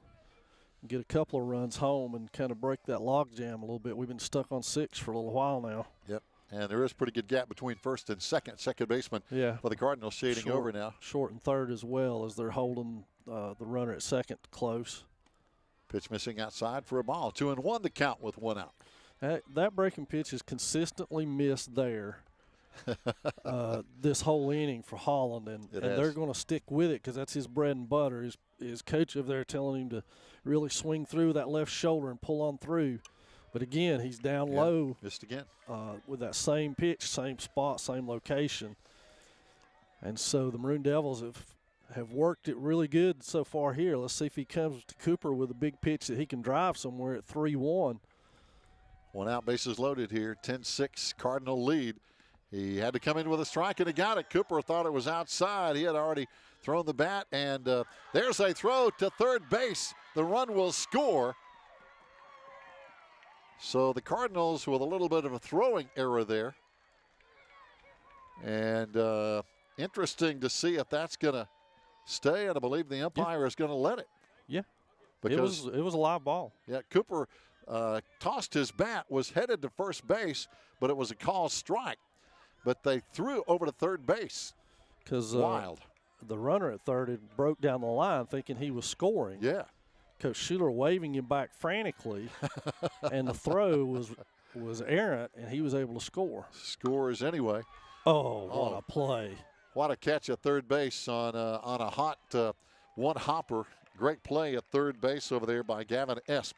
Get a couple of runs home and kind of break that log jam a little bit. We've been stuck on 6 for a little while now. Yep. And there is a pretty good gap between first and second. Second baseman for the Cardinals shading over now. Short and third as well, as they're holding the runner at second close. Pitch missing outside for a ball. 2-1 the count with 1 out. That breaking pitch is consistently missed there this whole inning for Holland. And they're going to stick with it because that's his bread and butter. His coach over there telling him to really swing through that left shoulder and pull on through. But again, he's down low. Missed again. With that same pitch, same spot, same location. And so the Maroon Devils have worked it really good so far here. Let's see if he comes to Cooper with a big pitch that he can drive somewhere at 3-1. 1 out, bases loaded here. 10-6 Cardinal lead. He had to come in with a strike, and he got it. Cooper thought it was outside. He had already thrown the bat, and there's a throw to third base. The run will score. So the Cardinals with a little bit of a throwing error there. And interesting to see if that's going to stay, and I believe the umpire is going to let it. Yeah, because it was a live ball. Yeah, Cooper tossed his bat, was headed to first base, but it was a called strike. But they threw over to third base. Because wild. The runner at third had broke down the line thinking he was scoring. Yeah. Coach Schuler waving him back frantically, and the throw was errant, and he was able to score. Scores anyway. Oh, what a play. What a catch at third base on a hot one hopper. Great play at third base over there by Gavin Esp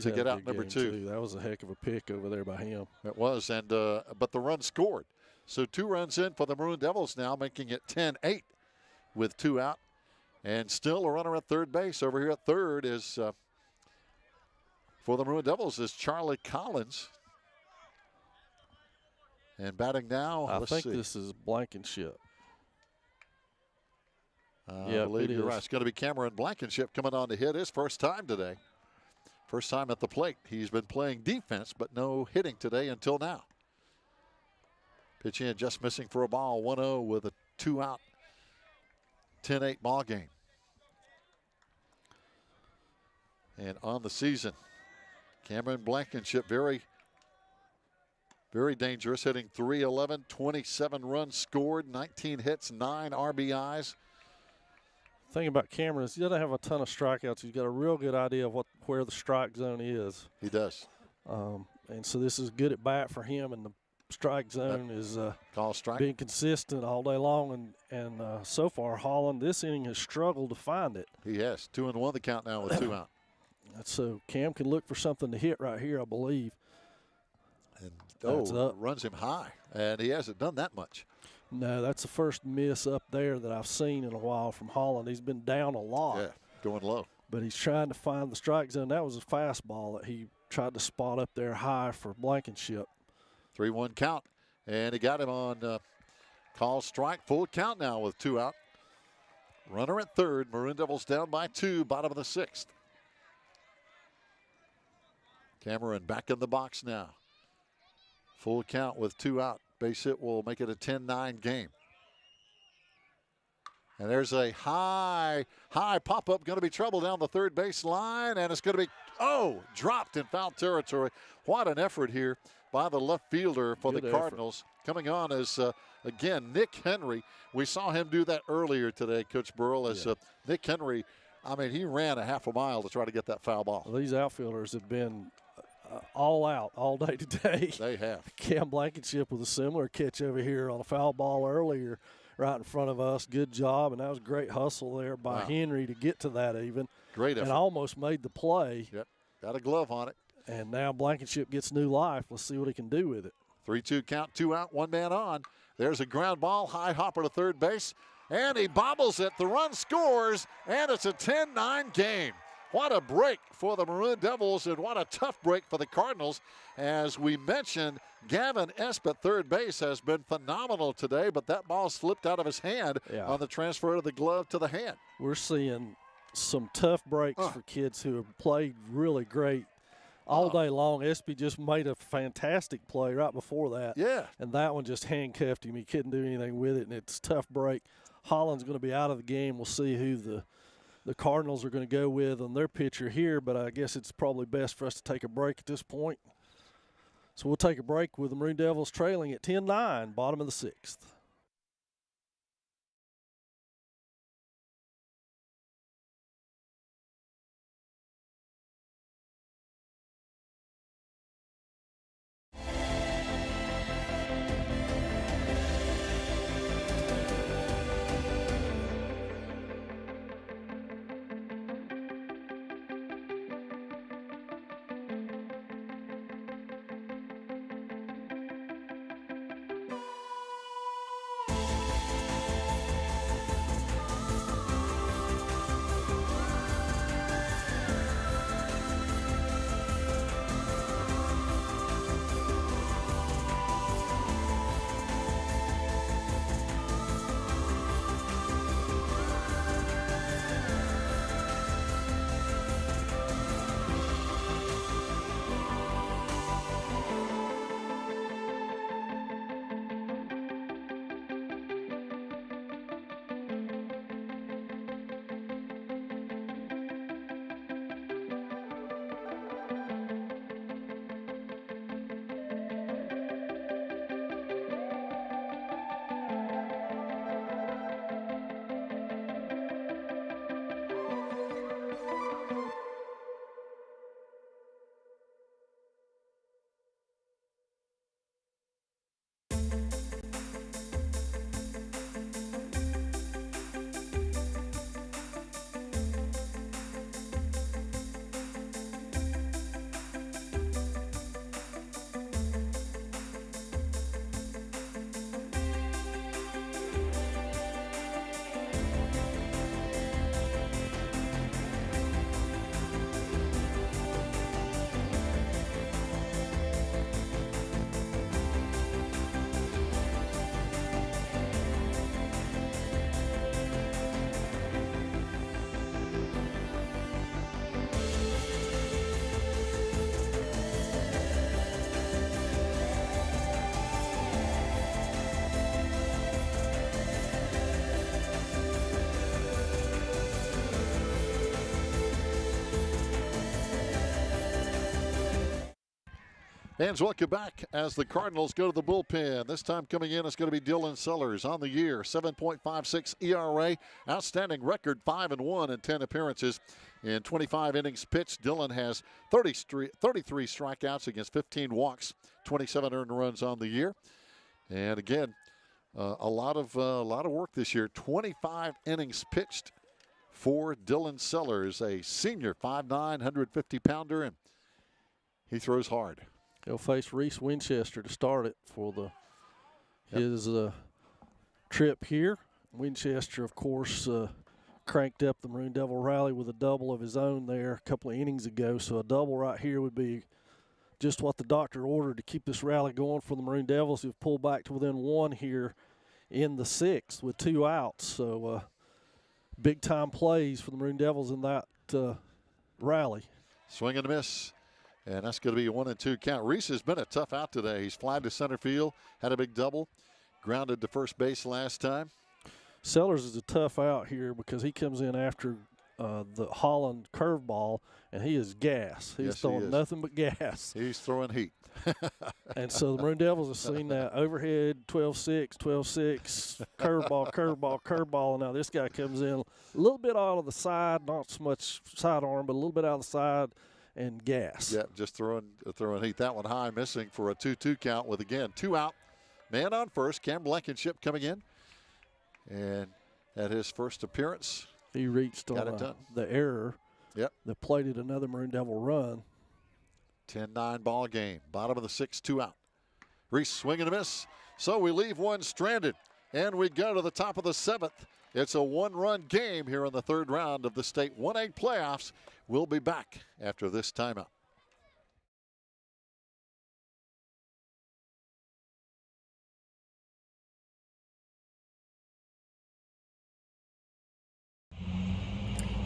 to get out number 2. That was a heck of a pick over there by him. It was, and but the run scored. So 2 runs in for the Maroon Devils now, making it 10-8 with 2 out. And still a runner at third base. Over here at third is, for the Maroon Devils, is Charlie Collins. And batting now, I think this is Blankenship. I believe you're right. It's going to be Cameron Blankenship coming on to hit his first time today. First time at the plate. He's been playing defense, but no hitting today until now. Pitch in, just missing for a ball. 1-0 with a 2-out. 10-8 ball game. And on the season, Cameron Blankenship very, very dangerous, hitting .311, 27 runs scored, 19 hits, 9 RBIs. The thing about Cameron is he doesn't have a ton of strikeouts. He's got a real good idea of where the strike zone is. He does. And so this is good at bat for him, and the strike zone is being consistent all day long. And so far, Holland, this inning has struggled to find it. He has. 2-1 the count now with 2 out. So Cam can look for something to hit right here, I believe. And runs him high, and he hasn't done that much. No, that's the first miss up there that I've seen in a while from Holland. He's been down a lot. Yeah, going low. But he's trying to find the strike zone. That was a fastball that he tried to spot up there high for Blankenship. 3-1 count. And he got him on call strike. Full count now with 2 out. Runner at third. Maroon Devils down by 2, bottom of the 6th. Cameron back in the box now. Full count with 2 out. Base hit will make it a 10-9 game. And there's a high pop-up, going to be trouble down the third base line, and it's going to be, dropped in foul territory. What an effort here by the left fielder for the Cardinals. Coming on is, again, Nick Henry. We saw him do that earlier today, Coach Burrell, as Nick Henry, I mean, he ran a half a mile to try to get that foul ball. Well, these outfielders have been all out all day today. They have. Cam Blankenship with a similar catch over here on a foul ball earlier right in front of us. Good job, and that was a great hustle there by Henry to get to that even. Great effort. And almost made the play. Yep, got a glove on it. And now Blankenship gets new life. Let's see what he can do with it. 3-2 count, 2 out, 1 man on. There's a ground ball, high hopper to third base, and he bobbles it. The run scores, and it's a 10-9 game. What a break for the Maroon Devils, and what a tough break for the Cardinals. As we mentioned, Gavin Esp at third base has been phenomenal today, but that ball slipped out of his hand on the transfer of the glove to the hand. We're seeing some tough breaks for kids who have played really great all day long. Espy just made a fantastic play right before that. Yeah. And that one just handcuffed him. He couldn't do anything with it, and it's a tough break. Holland's going to be out of the game. We'll see who the Cardinals are going to go with on their pitcher here, but I guess it's probably best for us to take a break at this point. So we'll take a break with the Maroon Devils trailing at 10-9, bottom of the 6th. Fans, welcome back as the Cardinals go to the bullpen. This time coming in is going to be Dylan Sellers on the year. 7.56 ERA. Outstanding record, 5-1 in 10 appearances. In 25 innings pitched, Dylan has 33 strikeouts against 15 walks, 27 earned runs on the year. And again, a lot of work this year. 25 innings pitched for Dylan Sellers, a senior, 5'9", 150-pounder, and he throws hard. He'll face Reese Winchester to start it for his trip here. Winchester, of course, cranked up the Maroon Devil rally with a double of his own there a couple of innings ago. So a double right here would be just what the doctor ordered to keep this rally going for the Maroon Devils, who've pulled back to within one here in the 6th with 2 outs. So big-time plays for the Maroon Devils in that rally. Swing and a miss, and that's going to be a 1-2 count. Reese has been a tough out today. He's flying to center field, had a big double, grounded to first base last time. Sellers is a tough out here because he comes in after the Holland curveball, and he is gas. He's throwing nothing but gas. He's throwing heat. And so the Maroon Devils have seen that overhead 12-6, 12-6, curveball. And now this guy comes in a little bit out of the side, not so much sidearm, but a little bit out of the side and gas. Yeah, just throwing heat. That one high, missing for a 2-2 count with, again, 2 out. Man on first, Cam Blankenship coming in. And at his first appearance, he reached on the error. Yep. That plated another Maroon Devil run. 10-9 ball game. Bottom of the 6th, 2 out. Reese swing and a miss. So we leave one stranded. And we go to the top of the 7th. It's a 1-run game here in the 3rd round of the state 1A playoffs. We'll be back after this timeout.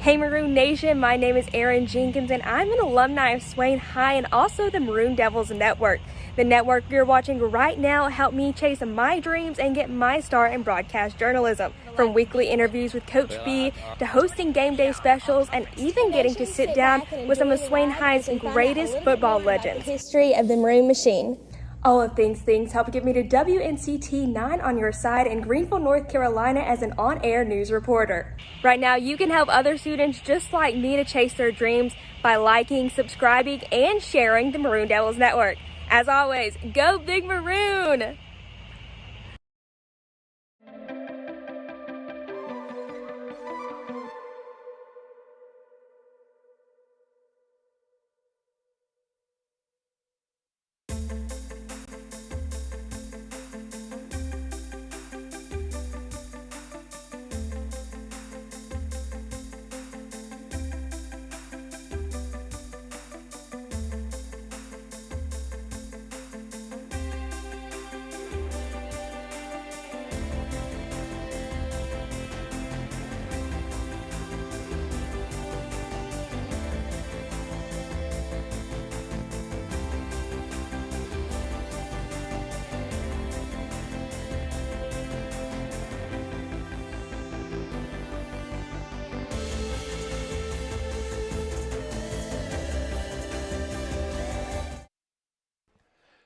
Hey Maroon Nation, my name is Erin Jenkins and I'm an alumni of Swain High and also the Maroon Devils Network. The network you're watching right now helped me chase my dreams and get my start in broadcast journalism. From weekly interviews with Coach B to hosting game day specials and even getting to sit down with some of Swain High's greatest football legends. History of the Maroon Machine. All of things help get me to WNCT 9 on your side in Greenville, North Carolina as an on-air news reporter. Right now, you can help other students just like me to chase their dreams by liking, subscribing, and sharing the Maroon Devils Network. As always, go Big Maroon!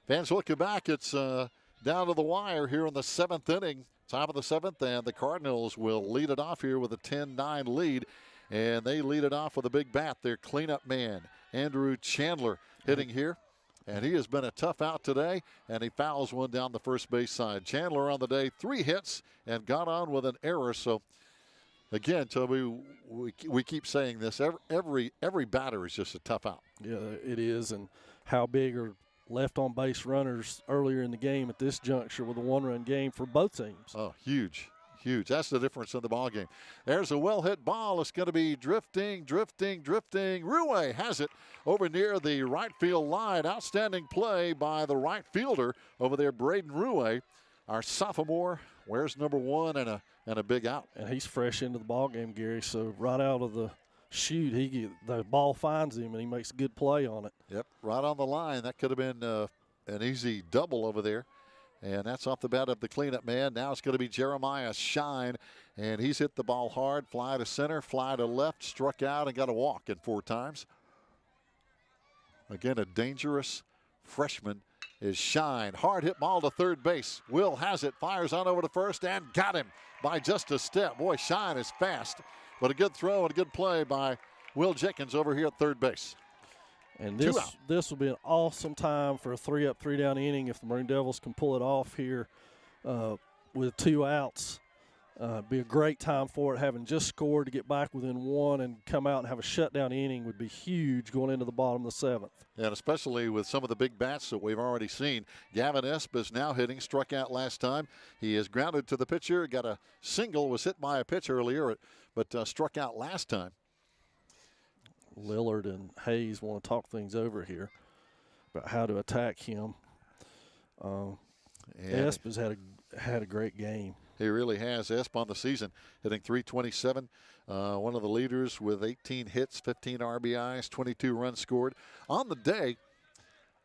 Fans, welcome back. It's down to the wire here in the 7th inning. Top of the 7th, and the Cardinals will lead it off here with a 10-9 lead. And they lead it off with a big bat. Their cleanup man, Andrew Chandler, hitting here. And he has been a tough out today, and he fouls one down the first base side. Chandler on the day, 3 hits, and got on with an error. So, again, Toby, we keep saying this. Every batter is just a tough out. Yeah, it is. And how big are left on base runners earlier in the game at this juncture with a 1-run game for both teams? Oh, huge. That's the difference in the ball game. There's a well-hit ball. It's going to be drifting. Ruwe has it over near the right field line. Outstanding play by the right fielder over there, Braden Ruwe. Our sophomore wears number 1 and a big out. And he's fresh into the ball game, Gary. So right out of the chute, the ball finds him and he makes a good play on it. Yep, right on the line. That could have been an easy double over there. And that's off the bat of the cleanup man. Now it's going to be Jeremiah Shine. And he's hit the ball hard. Fly to center, fly to left, struck out, and got a walk in 4 times. Again, a dangerous freshman is Shine. Hard hit ball to third base. Will has it, fires on over to first, and got him by just a step. Boy, Shine is fast. But a good throw and a good play by Will Jenkins over here at third base. And this will be an awesome time for a 3-up, 3-down inning if the Maroon Devils can pull it off here with 2 outs. Be a great time for it. Having just scored to get back within one and come out and have a shutdown inning would be huge going into the bottom of the 7th. And especially with some of the big bats that we've already seen. Gavin Esp is now hitting, struck out last time. He is grounded to the pitcher, got a single, was hit by a pitch earlier, but struck out last time. Lillard and Hayes want to talk things over here about how to attack him. Esp has had a great game. He really has. Esp on the season, hitting .327. One of the leaders with 18 hits, 15 RBIs, 22 runs scored. On the day,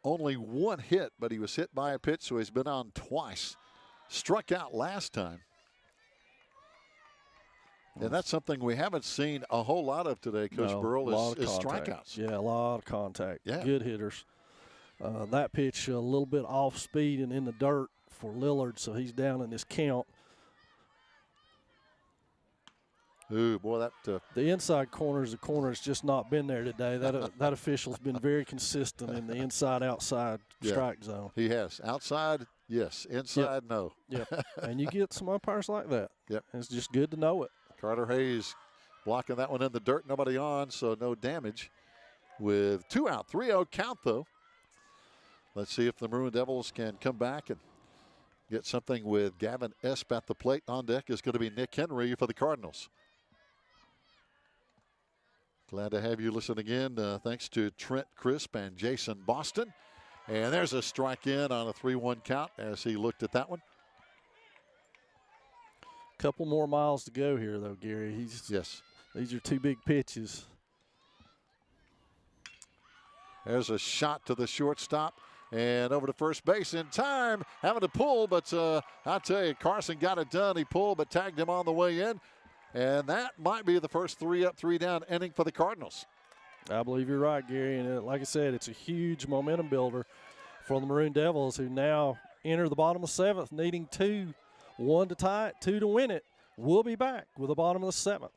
only one hit, but he was hit by a pitch, so he's been on twice. Struck out last time. And that's something we haven't seen a whole lot of today, Coach Burrell, is strikeouts. Yeah, a lot of contact. Yeah. Good hitters. That pitch a little bit off speed and in the dirt for Lillard, so he's down in this count. Ooh, boy, that the inside corner has just not been there today. That official's been very consistent in the inside-outside strike zone. He has. Outside, yes. Inside, no. Yep. And you get some umpires like that. Yep. It's just good to know it. Carter Hayes blocking that one in the dirt. Nobody on, so no damage. With 2 out, 3-0 count, though. Let's see if the Maroon Devils can come back and get something with Gavin Esp at the plate. On deck is going to be Nick Henry for the Cardinals. Glad to have you listen again. Thanks to Trent Crisp and Jason Boston. And there's a strike in on a 3-1 count as he looked at that one. Couple more miles to go here, though, Gary. Yes. These are 2 big pitches. There's a shot to the shortstop and over to first base in time. Having to pull, but I'll tell you, Carson got it done. He pulled, but tagged him on the way in. And that might be the first 3-up, 3-down inning for the Cardinals. I believe you're right, Gary. And like I said, it's a huge momentum builder for the Maroon Devils, who now enter the bottom of the 7th, needing 2. 1 to tie it, 2 to win it. We'll be back with the bottom of the 7th.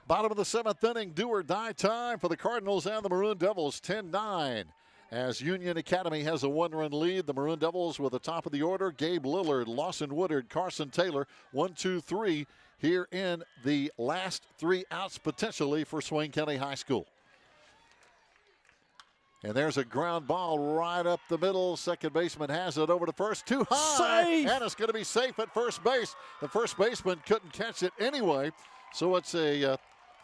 Bottom of the 7th inning, do or die time for the Cardinals and the Maroon Devils, 10-9. As Union Academy has a 1-run lead, the Maroon Devils with the top of the order, Gabe Lillard, Lawson Woodard, Carson Taylor, 1, 2, 3 here in the last 3 outs potentially for Swain County High School. And there's a ground ball right up the middle. Second baseman has it over to first, too high. Safe. And it's going to be safe at first base. The first baseman couldn't catch it anyway, so it's a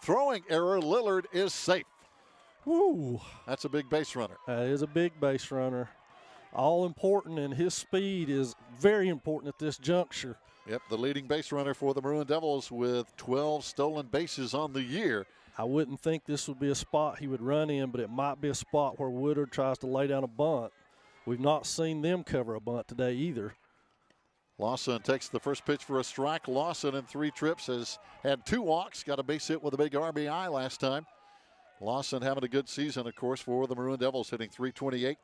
throwing error. Lillard is safe. Woo. That's a big base runner. That is a big base runner. All important, and his speed is very important at this juncture. Yep, the leading base runner for the Maroon Devils with 12 stolen bases on the year. I wouldn't think this would be a spot he would run in, but it might be a spot where Woodard tries to lay down a bunt. We've not seen them cover a bunt today either. Lawson takes the first pitch for a strike. Lawson in 3 trips has had 2 walks, got a base hit with a big RBI last time. Lawson having a good season, of course, for the Maroon Devils, hitting .328.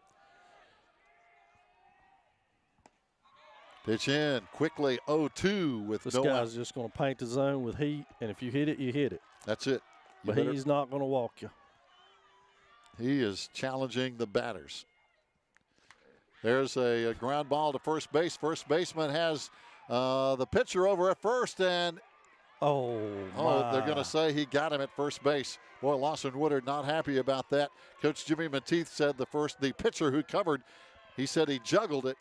Pitch in quickly, 0-2 with This no guy's out. just going to paint the zone with heat, and if you hit it, you hit it. That's it. But he's not going to walk you. He is challenging the batters. There's a ground ball to first base. First baseman has the pitcher over at first, and they're going to say he got him at first base. Boy, Lawson Woodard not happy about that. Coach Jimmy Mateeth said the pitcher who covered, he said he juggled it.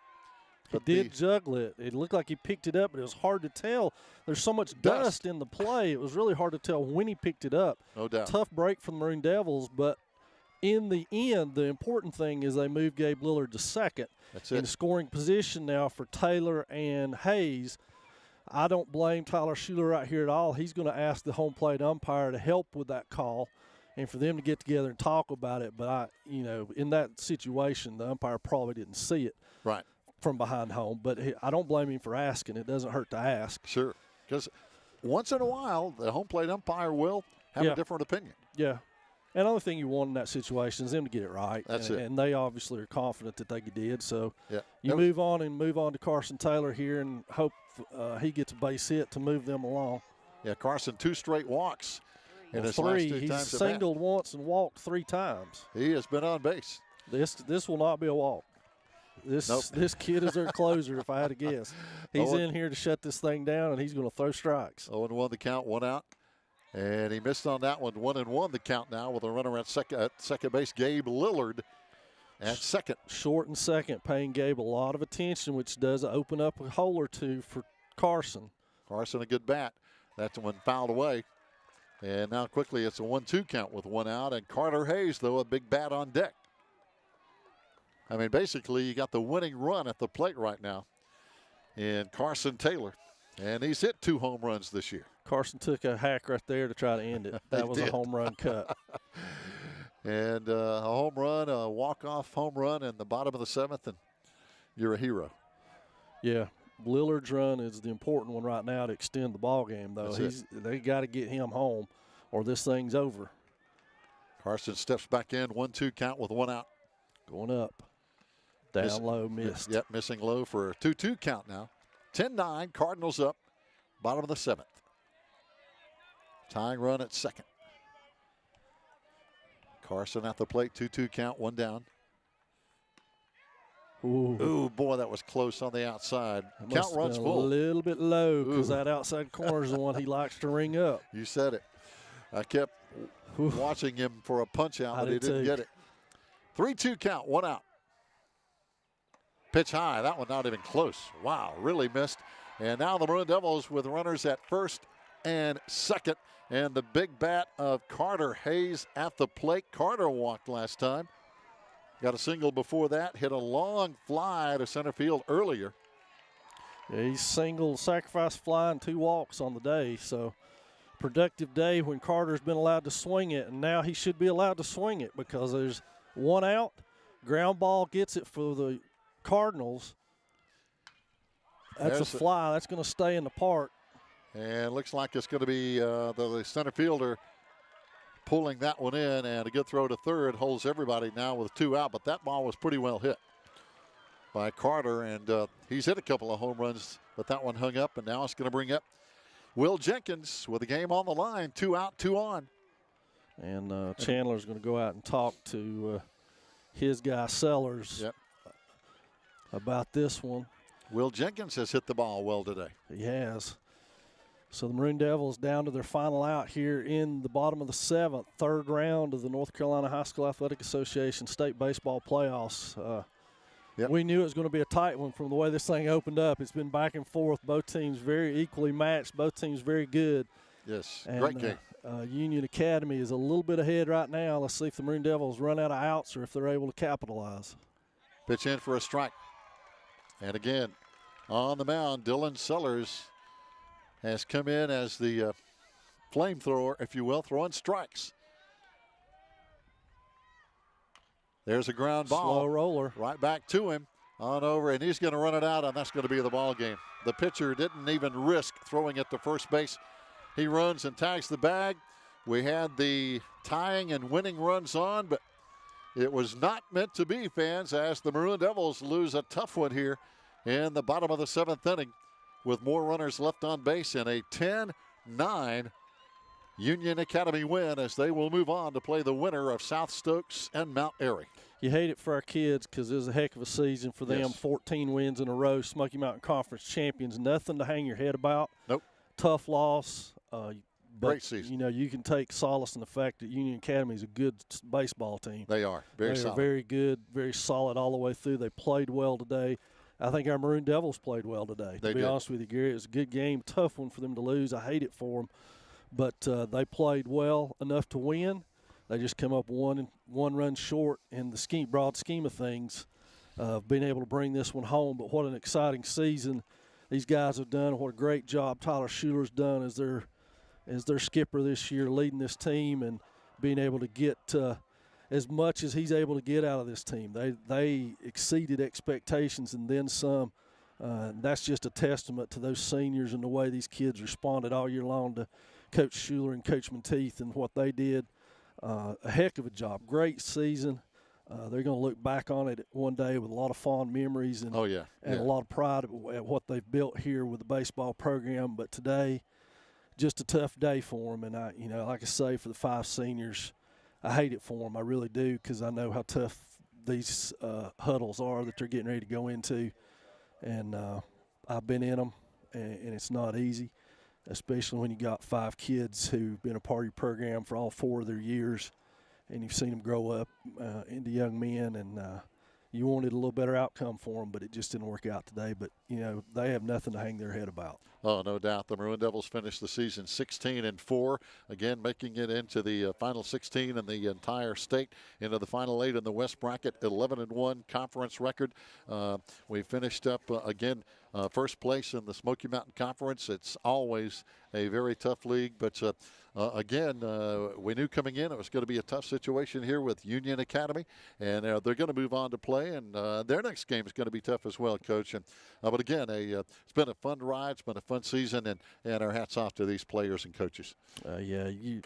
He did juggle it. It looked like he picked it up, but it was hard to tell. There's so much dust in the play. It was really hard to tell when he picked it up. No doubt. Tough break from the Maroon Devils, but in the end, the important thing is they moved Gabe Lillard to second. That's it. In scoring position now for Taylor and Hayes. I don't blame Tyler Schuler right here at all. He's going to ask the home plate umpire to help with that call and for them to get together and talk about it. But, in that situation, the umpire probably didn't see it. Right. From behind home, but I don't blame him for asking. It doesn't hurt to ask. Sure, because once in a while, the home plate umpire will have a different opinion. Yeah, and the only thing you want in that situation is them to get it right. That's it. And they obviously are confident that they did. So you move on to Carson Taylor here and hope he gets a base hit to move them along. Yeah, Carson 2 straight walks in his three. last 2 He's times. singled once and walked 3 times. He has been on base. This will not be a walk. This kid is their closer, if I had to guess. He's in here to shut this thing down, and he's going to throw strikes. 0-1 the count, 1 out. And he missed on that one. 1-1 the count now with a runner at second base, Gabe Lillard at second. Short and second, paying Gabe a lot of attention, which does open up a hole or two for Carson. Carson, a good bat. That's one fouled away. And now quickly it's a 1-2 count with 1 out. And Carter Hayes, though, a big bat on deck. I mean, basically, you got the winning run at the plate right now in Carson Taylor. And he's hit 2 home runs this year. Carson took a hack right there to try to end it. That was a home run cut. And a home run, a walk-off home run in the bottom of the 7th, and you're a hero. Yeah. Lillard's run is the important one right now to extend the ball game, though. They got to get him home or this thing's over. Carson steps back in, 1-2 count with 1 out. Going up. Down low, missed. Yep, missing low for a 2-2 count now. 10-9, Cardinals up, bottom of the 7th. Tying run at second. Carson at the plate, 2-2 count, 1 down. Ooh, boy, that was close on the outside. Count runs full. A little bit low because that outside corner is the one he likes to ring up. You said it. I kept watching him for a punch out, but he didn't get it. 3-2 count, 1 out. Pitch high, that one not even close. Wow, really missed. And now the Maroon Devils with runners at first and second. And the big bat of Carter Hayes at the plate. Carter walked last time. Got a single before that. Hit a long fly to center field earlier. Yeah, he's single, sacrifice fly, and 2 walks on the day. So productive day when Carter's been allowed to swing it. And now he should be allowed to swing it because there's 1 out. Ground ball gets it for the Cardinals. That's a fly. That's going to stay in the park. And looks like it's going to be the center fielder pulling that one in, and a good throw to third holds everybody now with 2 out, but that ball was pretty well hit by Carter, and he's hit a couple of home runs, but that one hung up, and now it's going to bring up Will Jenkins with the game on the line, 2 out, 2 on. And Chandler's going to go out and talk to his guy Sellers about this one. Will Jenkins has hit the ball well today. He has. So the Maroon Devils down to their final out here in the bottom of the 7th, 3rd round of the North Carolina High School Athletic Association State Baseball Playoffs. We knew it was going to be a tight one from the way this thing opened up. It's been back and forth. Both teams very equally matched. Both teams very good. Yes, and, great game. Union Academy is a little bit ahead right now. Let's see if the Maroon Devils run out of outs or if they're able to capitalize. Pitch in for a strike. And again, on the mound, Dylan Sellers has come in as the flamethrower, if you will, throwing strikes. There's a ground ball. Slow roller. Right back to him on over, and he's going to run it out, and that's going to be the ball game. The pitcher didn't even risk throwing it to first base. He runs and tags the bag. We had the tying and winning runs on, but it was not meant to be, fans, as the Maroon Devils lose a tough one here in the bottom of the 7th inning with more runners left on base in a 10-9 Union Academy win as they will move on to play the winner of South Stokes and Mount Airy. You hate it for our kids because it was a heck of a season for them. Yes. 14 wins in a row, Smoky Mountain Conference champions. Nothing to hang your head about. Nope. Tough loss. But, Great season. You know, you can take solace in the fact that Union Academy is a good baseball team. They are. Very solid. Very good, very solid all the way through. They played well today. I think our Maroon Devils played well today. They to be did. honest with you, Gary, it was a good game. Tough one for them to lose. I hate it for them. But they played well enough to win. They just come up one run short in the broad scheme of things of being able to bring this one home. But what an exciting season these guys have done. What a great job Tyler Schuler's done as their skipper this year, leading this team and being able to get as much as he's able to get out of this team. They exceeded expectations and then some. That's just a testament to those seniors and the way these kids responded all year long to Coach Schuler and Coach Monteith and what they did. A heck of a job. Great season. They're going to look back on it one day with a lot of fond memories and, a lot of pride at what they've built here with the baseball program. But today, just a tough day for them. And, like I say, for the 5 seniors, I hate it for them. I really do, because I know how tough these huddles are that they're getting ready to go into. And I've been in them, and it's not easy, especially when you got 5 kids who've been a part of your program for all 4 of their years, and you've seen them grow up into young men, and you wanted a little better outcome for them, but it just didn't work out today. But, they have nothing to hang their head about. Oh, no doubt. The Maroon Devils finished the season 16-4, again making it into the final 16 in the entire state, into the final 8 in the West bracket, 11-1 conference record. We finished up again first place in the Smoky Mountain Conference. It's always a very tough league, but again, we knew coming in it was going to be a tough situation here with Union Academy, and they're going to move on to play, and their next game is going to be tough as well, Coach. But again, it's been a fun ride. It's been a fun season, and our hats off to these players and coaches. You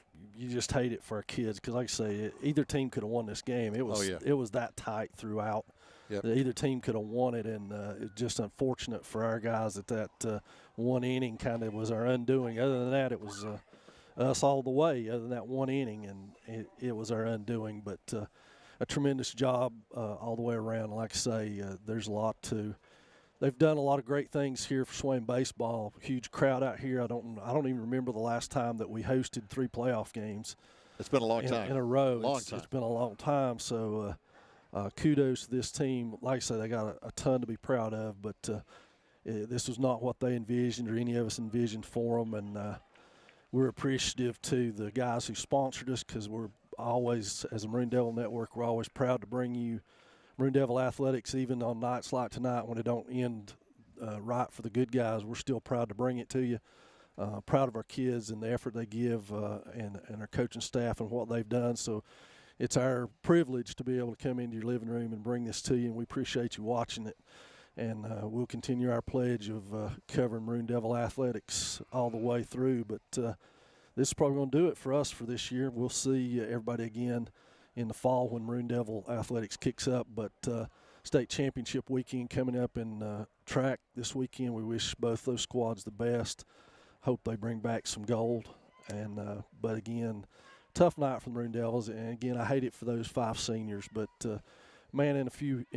just hate it for our kids because, like I say, either team could have won this game. It was that tight throughout. Yep. Either team could have won it, and it's just unfortunate for our guys that one inning kind of was our undoing. Other than that, it was us all the way. Other than that one inning, and it was our undoing. But a tremendous job all the way around. Like I say, there's a lot to. They've done a lot of great things here for Swain baseball. Huge crowd out here. I don't even remember the last time that we hosted 3 playoff games. It's been a long time in a row. It's been a long time. So kudos to this team. Like I say, they got a ton to be proud of. But this was not what they envisioned or any of us envisioned for them. And we're appreciative to the guys who sponsored us, because we're always, as a Maroon Devil Network, we're always proud to bring you Maroon Devil athletics, even on nights like tonight when it don't end right for the good guys. We're still proud to bring it to you. Proud of our kids and the effort they give, and our coaching staff and what they've done. So it's our privilege to be able to come into your living room and bring this to you, and we appreciate you watching it. And we'll continue our pledge of covering Maroon Devil athletics all the way through. But this is probably going to do it for us for this year. We'll see everybody again in the fall when Maroon Devil athletics kicks up. But state championship weekend coming up in track this weekend. We wish both those squads the best. Hope they bring back some gold. And but again, tough night for the Maroon Devils. And again, I hate it for those 5 seniors. But man, in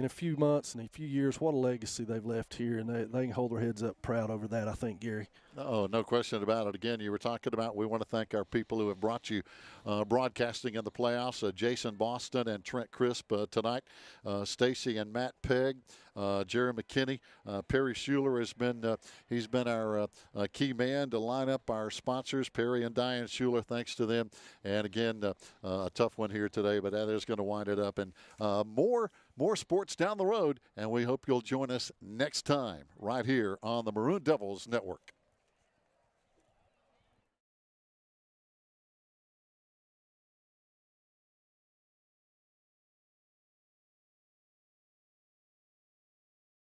a few months and a few years, what a legacy they've left here, and they can hold their heads up proud over that, I think, Gary. Oh, no question about it. Again, you were talking about, we want to thank our people who have brought you broadcasting in the playoffs, Jason Boston and Trent Crisp tonight, Stacy and Matt Pegg, Jerry McKinney, Perry Schuler has been he's been our key man to line up our sponsors, Perry and Diane Schuler. Thanks to them. And again, a tough one here today, but that is going to wind it up. And more sports down the road, and we hope you'll join us next time right here on the Maroon Devils Network.